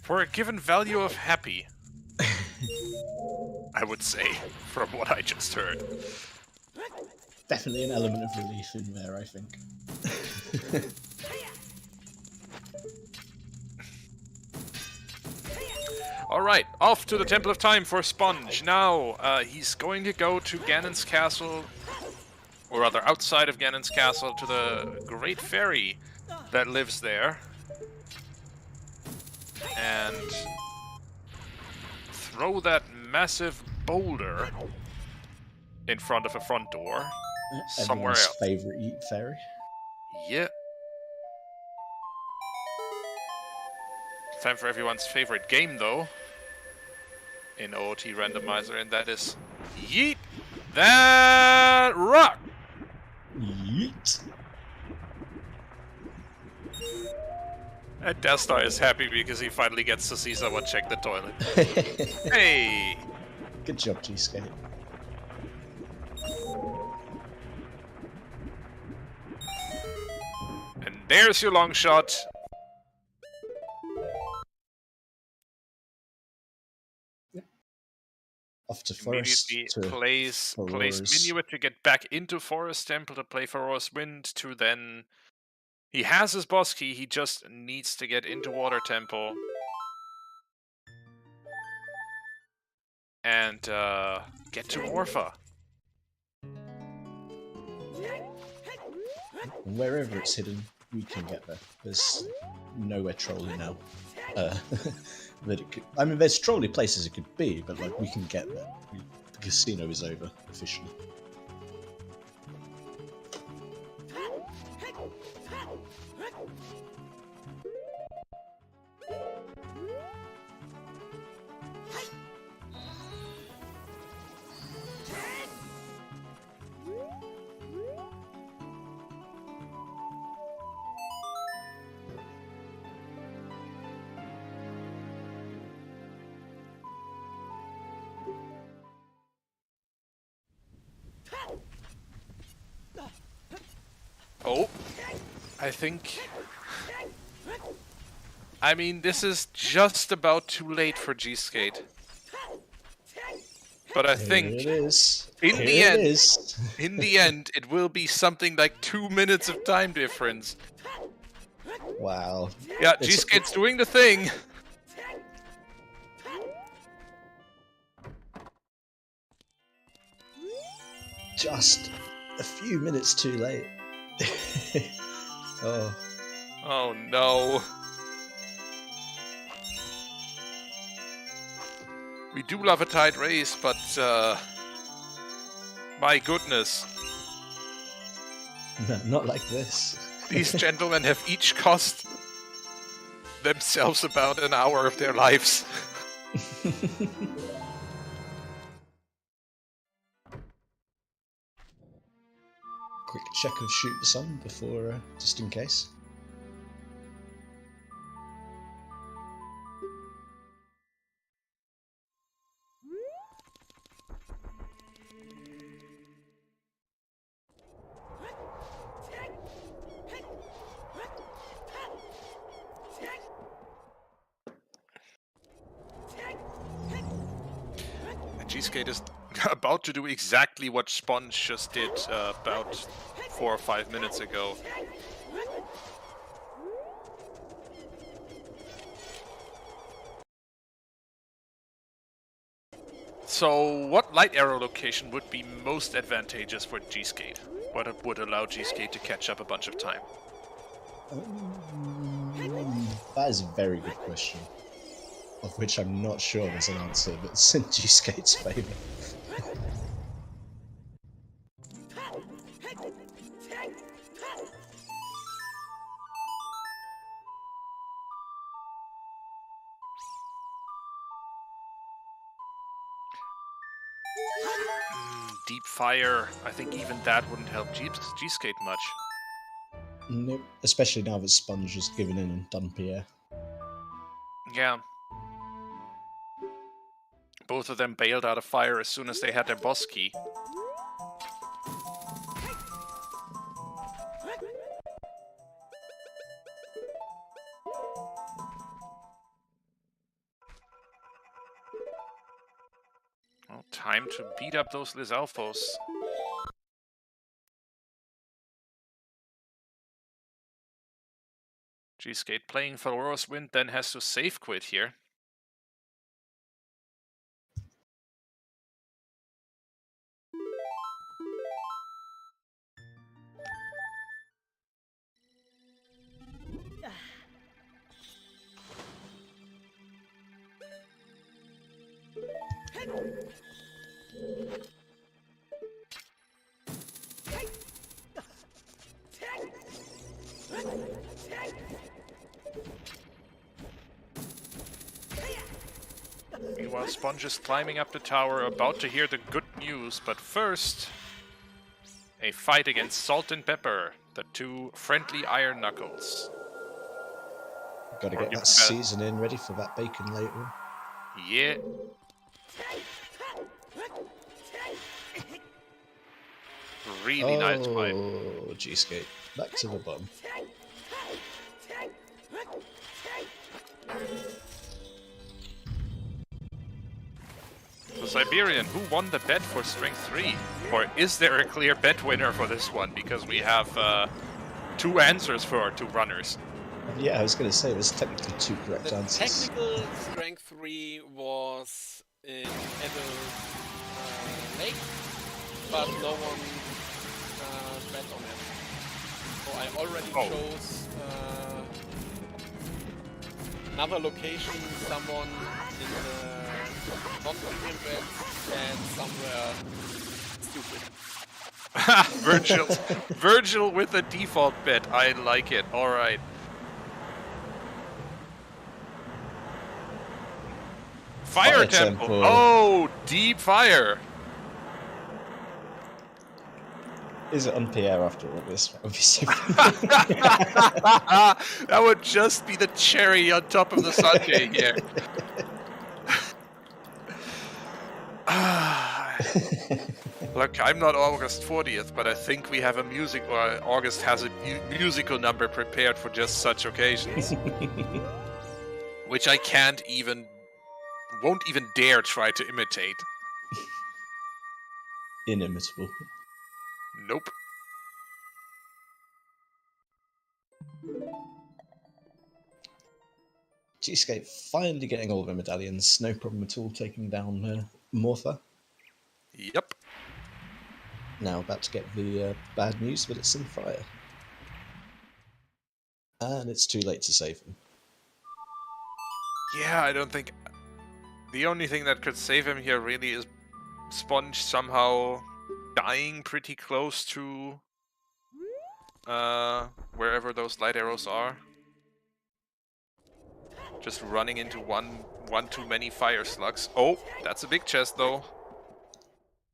For a given value of happy, I would say, from what I just heard. Definitely an element of relief in there, I think. Alright, off to the Temple of Time for Sponge. Now, he's going to go to Ganon's castle, or rather outside of Ganon's castle, to the Great Fairy that lives there. And throw that massive boulder in front of a front door. Somewhere else. Favorite eat fairy. Yeah. Time for everyone's favorite game, though, in OoT Randomizer, and that is Yeet That Rock! Yeet. And Deathstar is happy because he finally gets to see someone check the toilet. Hey! Good job, gsk8. And there's your long shot. Off to Forest. Immediately plays Minuet to get back into Forest Temple to play Pharaoh's Wind to then... He has his boss key, he just needs to get into Water Temple. And get to Morpha. And wherever it's hidden, we can get there. There's nowhere trolly now. That it could, I mean, there's trolly places it could be, but like we can get there. The casino is over officially. Oh, I think... I mean, this is just about too late for gsk8. But I think, in the end, it will be something like 2 minutes of time difference. Wow. Yeah, gsk8's doing the thing. Just a few minutes too late. Oh. Oh no. We do love a tight race, but my goodness. No, not like this. These gentlemen have each cost themselves about an hour of their lives. Quick check of shoot the sun before, just in case. Cheesecake is about to do exactly what Sponge just did about 4 or 5 minutes ago. So, what light arrow location would be most advantageous for Cheesecake? What would allow Cheesecake to catch up a bunch of time? That is a very good question, of which I'm not sure there's an answer, but it's in G-Skate's favour. Deep fire. I think even that wouldn't help Cheesecake much. Nope, especially now that Sponge has given in and done Pierre. Yeah. Both of them bailed out of fire as soon as they had their boss key. Well, time to beat up those Lizalfos. Cheesecake playing Valorous Wind then has to safe quit here. Meanwhile, Sponge is climbing up the tower, about to hear the good news, but first, a fight against Salt and Pepper, the two friendly Iron Knuckles. Gotta get that seasoning ready for that bacon later on. Yeah. Really nice fight. Oh, G-Skate. Back to the bottom. So Siberian, who won the bet for Strength 3? Or is there a clear bet winner for this one? Because we have 2 answers for our 2 runners. Yeah, I was going to say there's technically 2 correct The answers. technical Strength 3 was in Edel Lake, but no one bet on it. So I already chose another location, someone in the non-premium bet, and somewhere stupid. Virgil with a default bet. I like it. All right. Fire temple. Oh, deep fire. Is it on Pierre after all this? That would be so That would just be the cherry on top of the sundae here. Look, I'm not August 40th, but I think we have a August has a musical number prepared for just such occasions. Which I won't even dare try to imitate. inimitable. Nope. Gsk8 finally getting all of her medallions, no problem at all taking down Morpha. Yep. Now about to get the bad news that it's in fire. And it's too late to save him. Yeah, I don't think... The only thing that could save him here really is Sponge somehow dying pretty close to wherever those light arrows are. Just running into one too many fire slugs. Oh, that's a big chest though.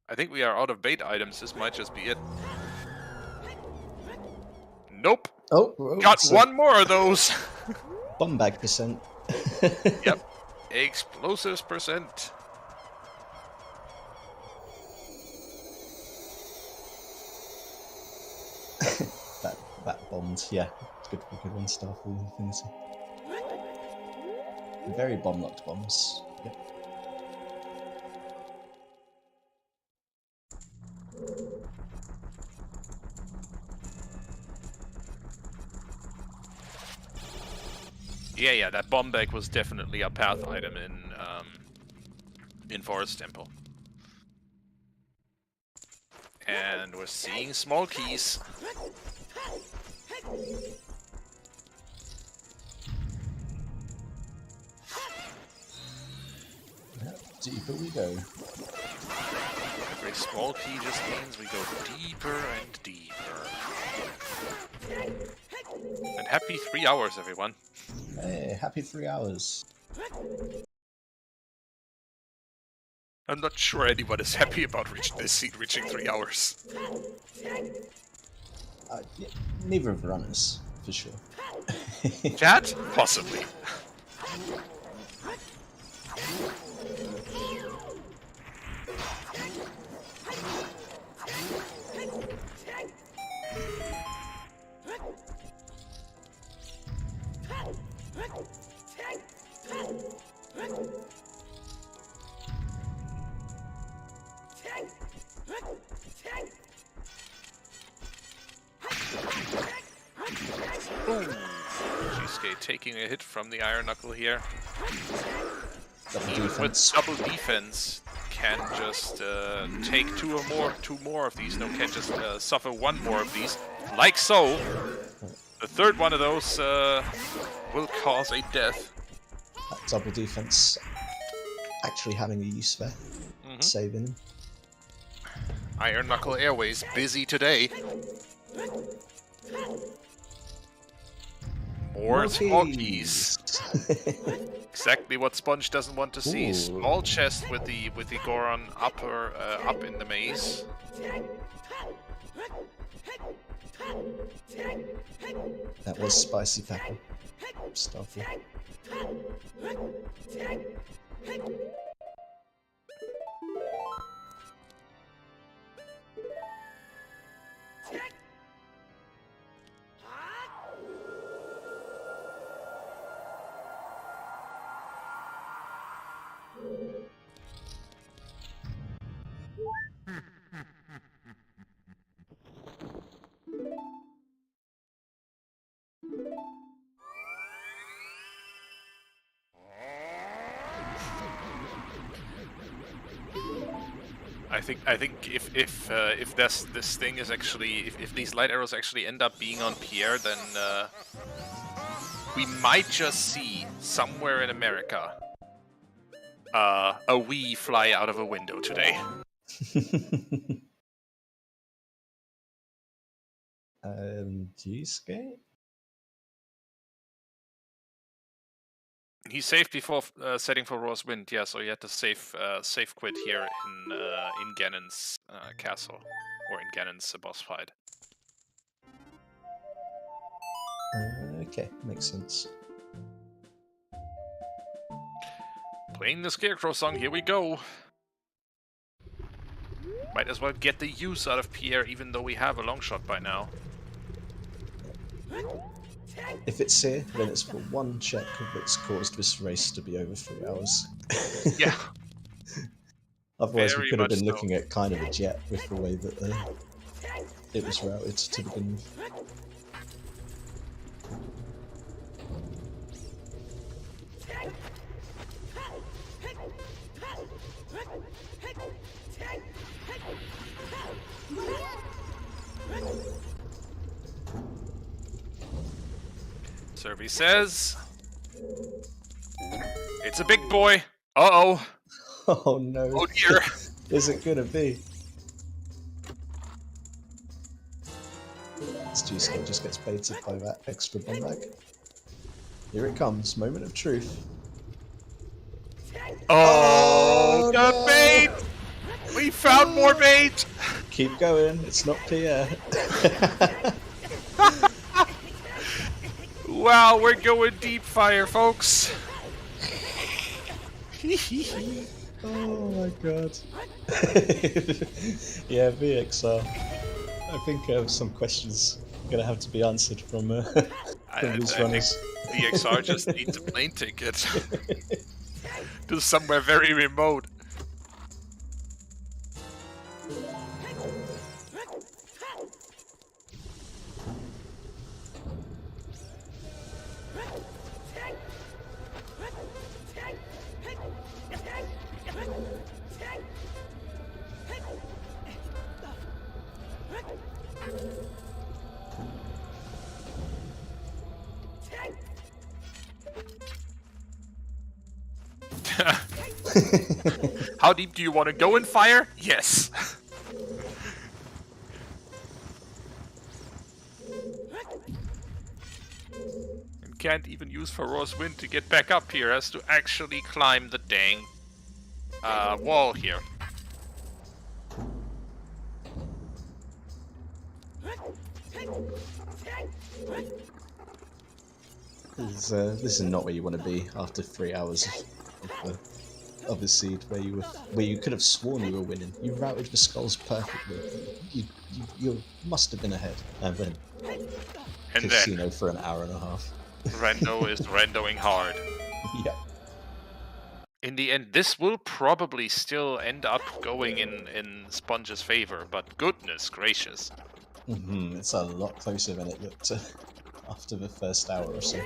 I think we are out of bait items. This might just be it. Nope. Oh, got one more of those. Bomb bag percent. Yep. Explosives percent. that bombed. Yeah, it's good one star for Infinity. Very bomb locked bombs. Yep. Yeah, that bomb bag was definitely a path item in Forest Temple. And we're seeing small keys. Deeper we go. Every small key just means we go deeper and deeper. And happy 3 hours, everyone. Hey, happy 3 hours. I'm not sure anyone is happy about this scene reaching 3 hours. Yeah, neither of the runners, for sure. Chat? Possibly. gsk8 taking a hit from the Iron Knuckle here. Even with double defense, can just take two more of these. No, can just suffer one more of these. Like so. The third one of those will cause a death. That double defense actually having a use there. Saving him. Iron Knuckle Airways busy today. More small keys. Exactly what Sponge doesn't want to see. Ooh. Small chest with the Goron up in the maze. That was spicy pepper. Stuffy. I think if this thing is actually if these light arrows actually end up being on Pierre, then we might just see somewhere in America a Wii fly out of a window today. gsk8? He saved before setting for Roar's Wind, yeah, so he had to save quit here in Ganon's castle, or in Ganon's boss fight. Okay, makes sense. Playing the Scarecrow song, here we go. Might as well get the use out of Pierre, even though we have a long shot by now. If it's here, then it's for one check that's caused this race to be over 3 hours. Yeah. Otherwise, Very we could have been much so. looking at kind of a jet with the way that it was routed to begin with. Serby says, it's a big boy. Uh-oh. Oh no. Oh dear. Is it gonna be? This gsk8 just gets baited by that extra bomb bag. Here it comes, moment of truth. Oh, the no. bait! We found more bait! Keep going, it's not Pierre. Wow, we're going deep fire, folks. Oh my god. Yeah, VXR. I think some questions are gonna have to be answered from these I runners. think the XR just needs a plane ticket to somewhere very remote. How deep do you want to go in fire? Yes. And can't even use Ferocious Wind to get back up here. Has to actually climb the dang wall here. This is not where you want to be after 3 hours of the seed, where you could have sworn you were winning. You routed the skulls perfectly. You must have been ahead, and then casino for an hour and a half. Rando is randoing hard. Yeah. In the end, this will probably still end up going in Sponge's favor, but goodness gracious. It's a lot closer than it looked after the first hour or so.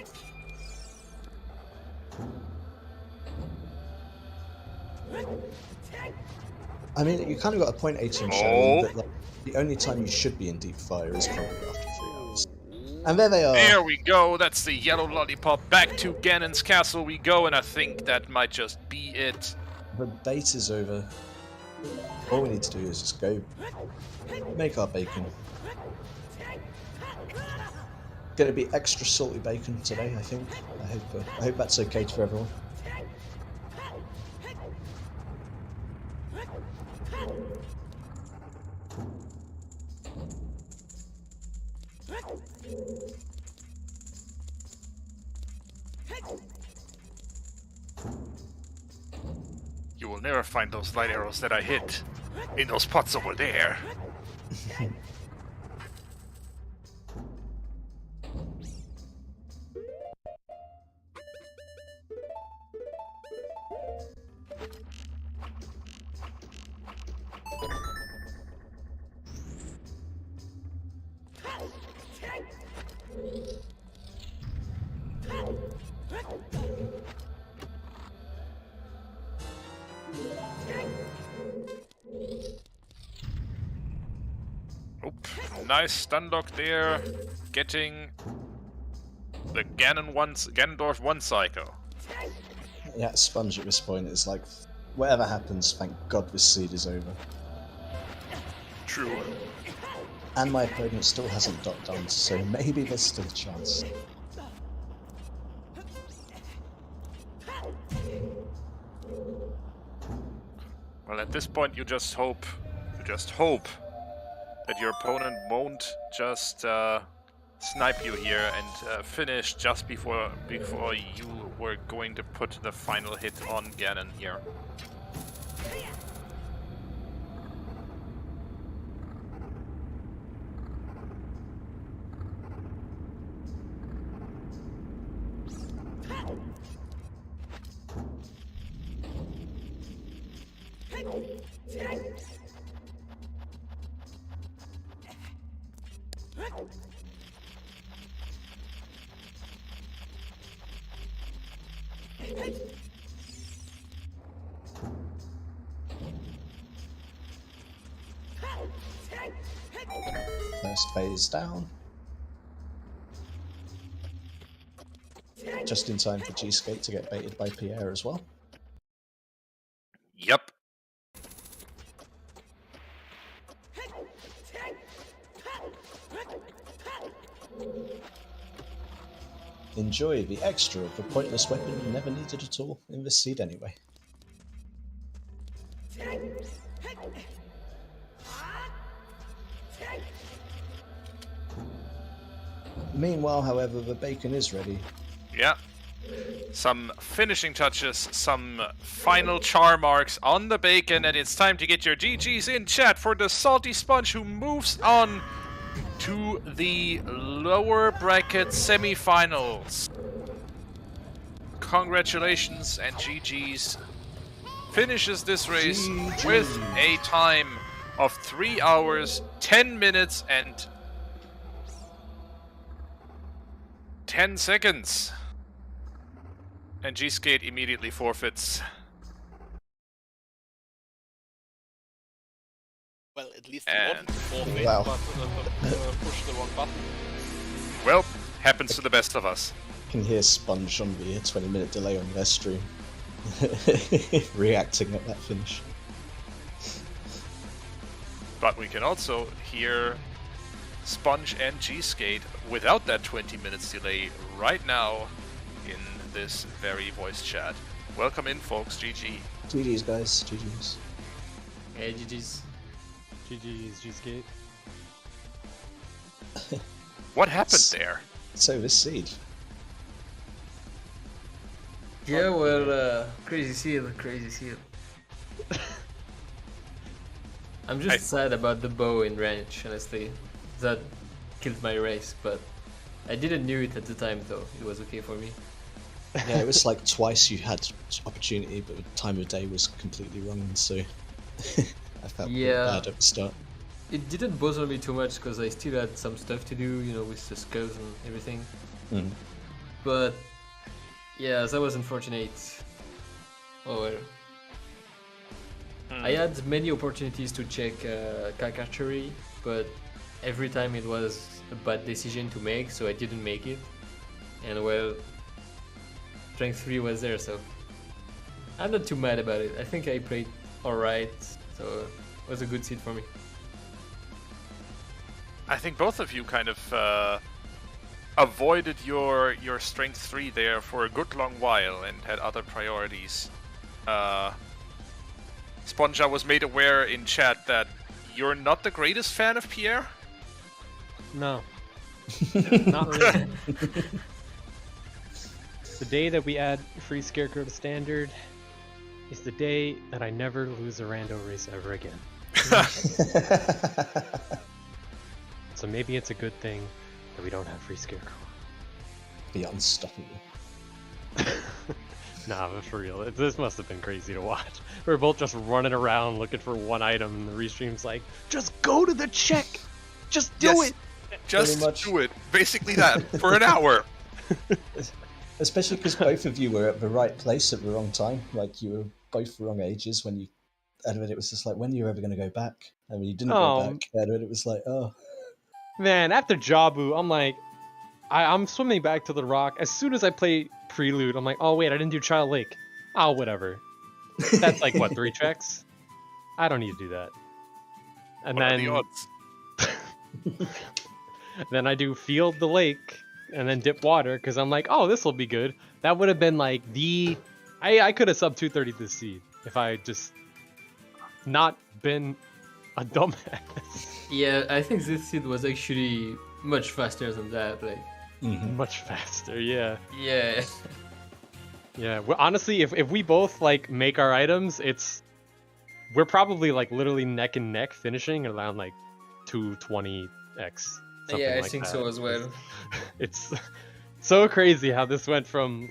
I mean, you kind of got a point, 18 showing that, like, the only time you should be in deep fire is probably after 3 hours. And there they are. There we go. That's the yellow lollipop. Back to Ganon's castle we go, and I think that might just be it. The bait is over. All we need to do is just go make our bacon. Gonna be extra salty bacon today, I think. I hope that's okay for everyone. You will never find those light arrows that I hit in those pots over there. Nice stun lock there, getting the Ganondorf 1 cycle. Yeah, Sponge at this point is like, whatever happens, thank God this seed is over. True. And my opponent still hasn't docked on, so maybe there's still a chance. Well, at this point, you just hope that your opponent won't just snipe you here and finish just before you were going to put the final hit on Ganon here. First phase down. Just in time for gsk8 to get baited by Pierre as well. Yep. Enjoy the extra of the pointless weapon you never needed at all in this seed anyway. Meanwhile, however, the bacon is ready. Yeah. Some finishing touches, some final char marks on the bacon, and it's time to get your GGs in chat for the Salty Sponge, who moves on to the lower bracket semi-finals. Congratulations and GGs. Finishes this race with a time of 3 hours, 10 minutes, and 10 seconds. And gsk8 immediately forfeits. Well, at least he And- wanted to forfeit, Wow. but pushed the wrong button. Well, happens to the best of us. You can hear Sponge on the 20-minute delay on their stream. Reacting at that finish. But we can also hear Sponge and gsk8 without that 20 minutes delay right now in this very voice chat. Welcome in, folks. GG. GG's, guys. GG's. Hey, GG's. GG's, gsk8. What happened there? So, this seed. Yeah, well, crazy seal, crazy seal. I'm just sad about the bow in range, honestly. That killed my race, but I didn't knew it at the time, though. It was okay for me. Yeah, it was like twice you had opportunity, but the time of day was completely wrong, and so I felt pretty bad at the start. It didn't bother me too much because I still had some stuff to do, you know, with the skulls and everything. Mm. But yeah, that was unfortunate. Oh well. I had many opportunities to check archery, but every time it was a bad decision to make, so I didn't make it. And well, strength 3 was there, so I'm not too mad about it. I think I played alright, so it was a good seed for me. I think both of you kind of avoided your strength 3 there for a good long while and had other priorities. Sponge, I was made aware in chat that you're not the greatest fan of Pierre. No. Not really. The day that we add free Scarecrow to standard is the day that I never lose a rando race ever again. So maybe it's a good thing that we don't have free Scarecrow. Be unstoppable. Nah, but for real, this must have been crazy to watch. We're both just running around looking for one item, and the restream's like, just go to the check! Just do it! Just much. do it. Basically that, for an hour. Especially because both of you were at the right place at the wrong time. Like, you were both the wrong ages when you... And it was just like, when are you ever going to go back? And when you didn't go back, and it was like, oh... Man, after Jabu, I'm like, I'm swimming back to the rock. As soon as I play Prelude, I'm like, oh wait, I didn't do Child Lake. Oh, whatever. That's like, what, 3 checks? I don't need to do that. And What are then... the odds? Then I do Field the Lake, and then Dip Water, because I'm like, oh, this will be good. That would have been like the... I could have sub 230 this seed if I just not been a dumbass. Yeah, I think this seed was actually much faster than that. Like, Much faster, yeah. yeah. Yeah, well, honestly, if we both like make our items, we're probably like literally neck and neck finishing around like 220x. Yeah, I like think that. so as well. It's so crazy how this went from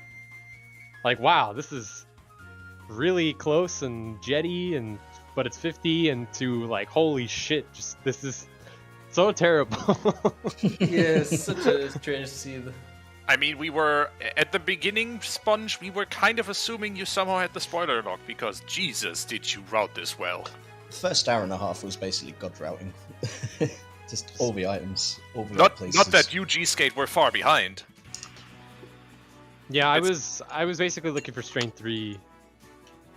like, wow, this is really close and jetty, but it's 50, and to like, holy shit, just this is so terrible. Yeah, such a strange seed. I mean, we were, at the beginning, Sponge, we were kind of assuming you somehow had the spoiler lock, because Jesus, did you route this well. The first hour and a half was basically god routing. Just all the items, all the Not places. that you, gsk8, were far behind. Yeah, I was basically looking for strength 3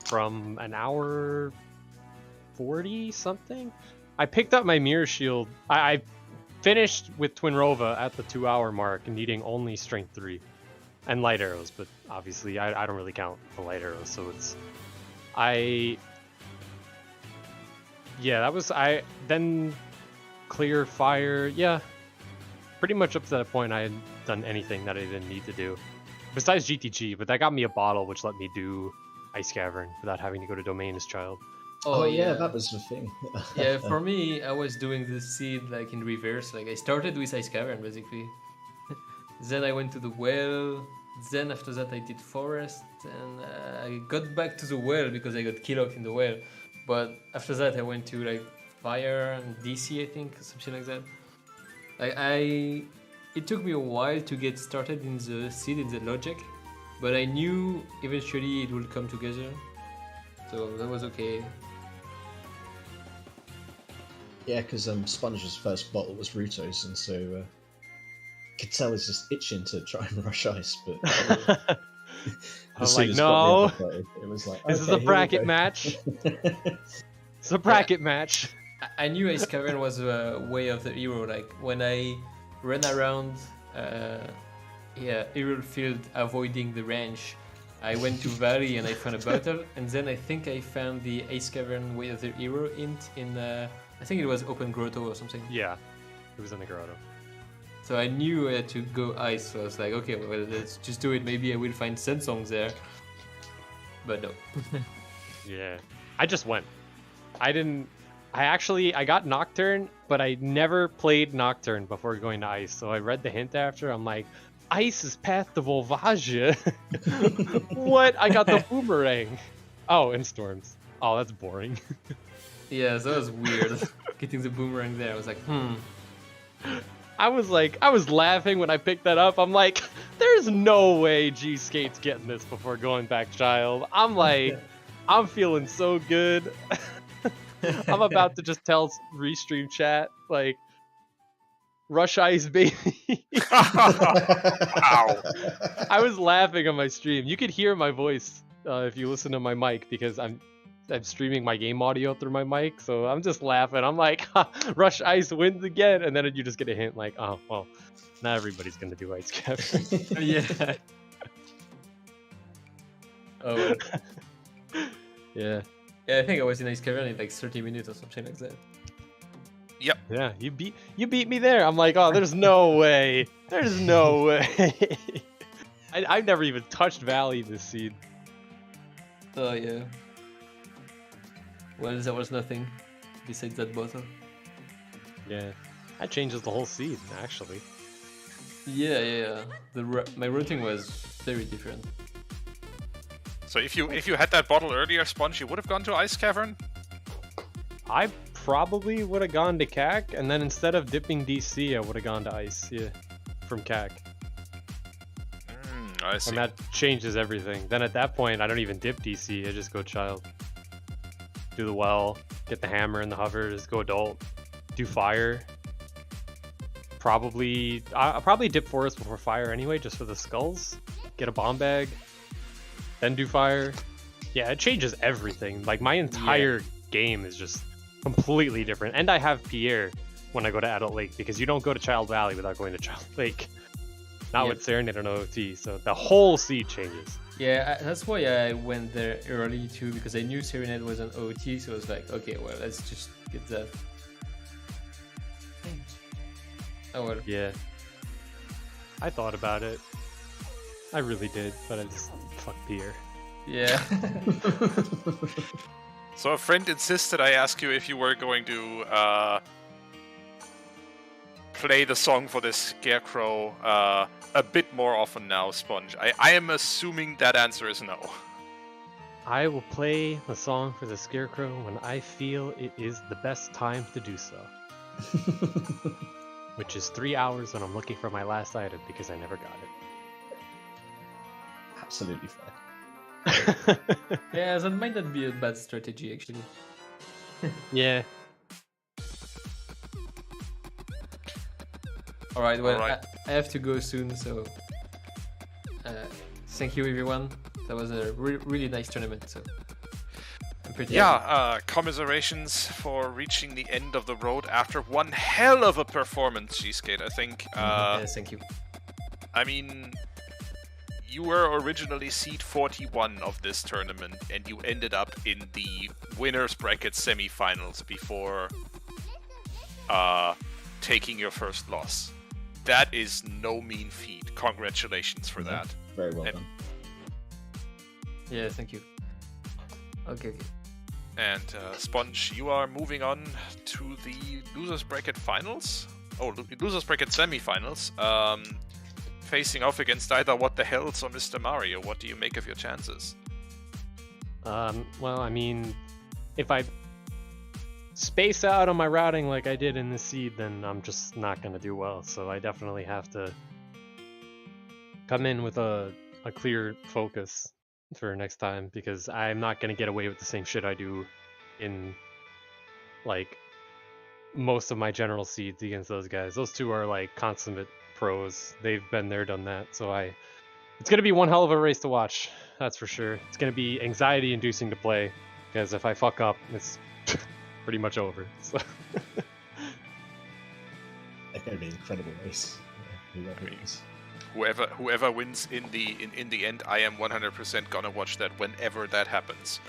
from an hour 40 something. I picked up my mirror shield. I finished with Twin Rova at the 2-hour mark, needing only strength 3 and light arrows, but obviously I don't really count the light arrows, so it's then clear fire. Yeah, pretty much up to that point I had done anything that I didn't need to do besides GTG, but that got me a bottle which let me do Ice Cavern without having to go to Domain as Child. Oh yeah, that was the thing. Yeah, for me, I was doing this seed like in reverse. Like I started with Ice Cavern basically. Then I went to the well. Then after that I did forest, and I got back to the well because I got killed in the well. But after that I went to like fire and DC, I think, something like that. It took me a while to get started in the seed, in the logic, but I knew eventually it would come together. So that was okay. Yeah, because Sponge's first bottle was Ruto's, and so could tell he's just itching to try and rush ice, but I'm as soon like, as got no, the uppercut, it was like, this is okay, a here we bracket go. match. It's a bracket match. I knew Ice Cavern was a way of the hero. Like when I ran around, hero field avoiding the range, I went to Valley and I found a bottle, and then I think I found the Ice Cavern way of the hero int in I think it was Open Grotto or something. Yeah, it was in the grotto. So I knew I had to go ice. So I was like, okay, well, let's just do it. Maybe I will find Sensongs there. But no. Yeah, I just went. I got Nocturne, but I never played Nocturne before going to Ice. So I read the hint after. I'm like, Ice is Path to Volvagia. What? I got the Boomerang. Oh, and Storms. Oh, that's boring. Yeah, so that was weird. Getting the Boomerang there. I was like, I was laughing when I picked that up. I'm like, there's no way gsk8's getting this before going back child. I'm like, I'm feeling so good. I'm about to just tell Restream chat, like, rush ice, baby. Wow. I was laughing on my stream. You could hear my voice if you listen to my mic, because I'm streaming my game audio through my mic, so I'm just laughing. I'm like, rush ice wins again, and then you just get a hint like, oh well, not everybody's gonna do ice capture. yeah. Oh, well. Yeah. Yeah, I think I was in Ice Cavern in like 30 minutes or something like that. Yep. Yeah, you beat me there. I'm like, oh, there's no way. There's no way. I've never even touched Valley this seed. Oh yeah. Well, there was nothing besides that bottle. Yeah, that changes the whole seed, actually. Yeah. My routing was very different. So if you had that bottle earlier, Sponge, you would have gone to Ice Cavern? I probably would have gone to CAC, and then instead of dipping DC, I would have gone to Ice, yeah, from CAC. I see. And that changes everything. Then at that point, I don't even dip DC, I just go Child. Do the well, get the hammer and the hover, just go Adult. Do Fire. I'll probably dip Forest before Fire anyway, just for the skulls. Get a bomb bag. Then do Fire. Yeah, it changes everything. Like, my entire game is just completely different. And I have Pierre when I go to Adult Lake, because you don't go to Child Valley without going to Child Lake. Not with Serenade and OT, so the whole seed changes. Yeah, that's why I went there early too, because I knew Serenade was an OT, so I was like, okay, well, let's just get that. Oh well. Yeah. I thought about it. I really did, but I just fuck Pierre. Yeah. So a friend insisted I ask you if you were going to play the song for this Scarecrow a bit more often now, Sponge. I am assuming that answer is no. I will play the song for the Scarecrow when I feel it is the best time to do so. Which is 3 hours when I'm looking for my last item, because I never got it. Absolutely fair. Yeah, that might not be a bad strategy, actually. Yeah. Alright, well, Alright. I have to go soon, so thank you everyone. That was a really nice tournament, so I'm pretty happy. Commiserations for reaching the end of the road after one hell of a performance, gsk8, I think. Yes, thank you. I mean, you were originally seed 41 of this tournament, and you ended up in the winner's bracket semifinals before taking your first loss. That is no mean feat. Congratulations for that. Very well done. Yeah, thank you. Okay. And Sponge, you are moving on to the losers bracket finals. Oh, losers bracket semifinals. Facing off against either What the Hells or Mr. Mario. What do you make of your chances? Well, I mean, if I space out on my routing like I did in the seed, then I'm just not gonna do well. So I definitely have to come in with a clear focus for next time, because I'm not gonna get away with the same shit I do in like most of my general seeds against those guys. Those two are like consummate pros. They've been there, done that. So it's gonna be one hell of a race to watch. That's for sure. It's gonna be anxiety-inducing to play because if I fuck up, it's pretty much over. So. It's going to be an incredible race. Whoever it is. Whoever wins in the end, I am 100% gonna watch that whenever that happens.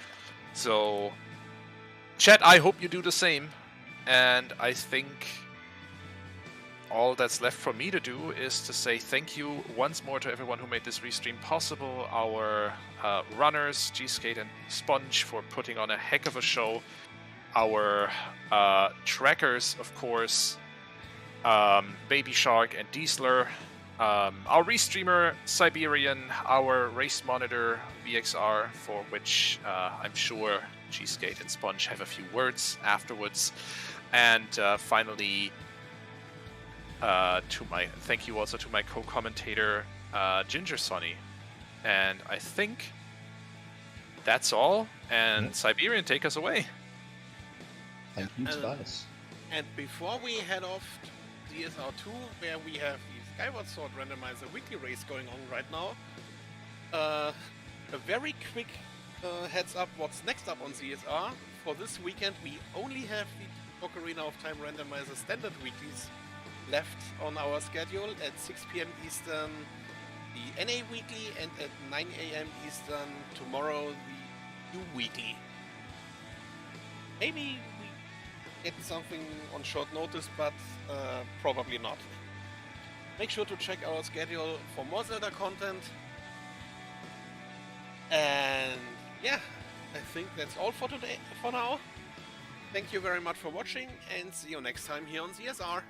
So, chat, I hope you do the same. And I think all that's left for me to do is to say thank you once more to everyone who made this restream possible. Our runners, gsk8 and Sponge, for putting on a heck of a show. Our trackers, of course, Baby Shark and Diesler. Our restreamer, Siberian. Our race monitor, VXR, for which I'm sure gsk8 and Sponge have a few words afterwards. And finally, thank you also to my co-commentator, Ginger Sonny. And I think that's all. And Siberian, take us away. Thank you, Tobias. And before we head off to DSR2, where we have the Skyward Sword Randomizer weekly race going on right now, a very quick heads up what's next up on CSR. For this weekend, we only have the Ocarina of Time Randomizer standard weeklies left on our schedule. At 6 p.m. Eastern, the NA weekly, and at 9 a.m. Eastern tomorrow, the U weekly. Maybe we get something on short notice, but probably not. Make sure to check our schedule for more Zelda content. And yeah, I think that's all for today, for now. Thank you very much for watching, and see you next time here on CSR.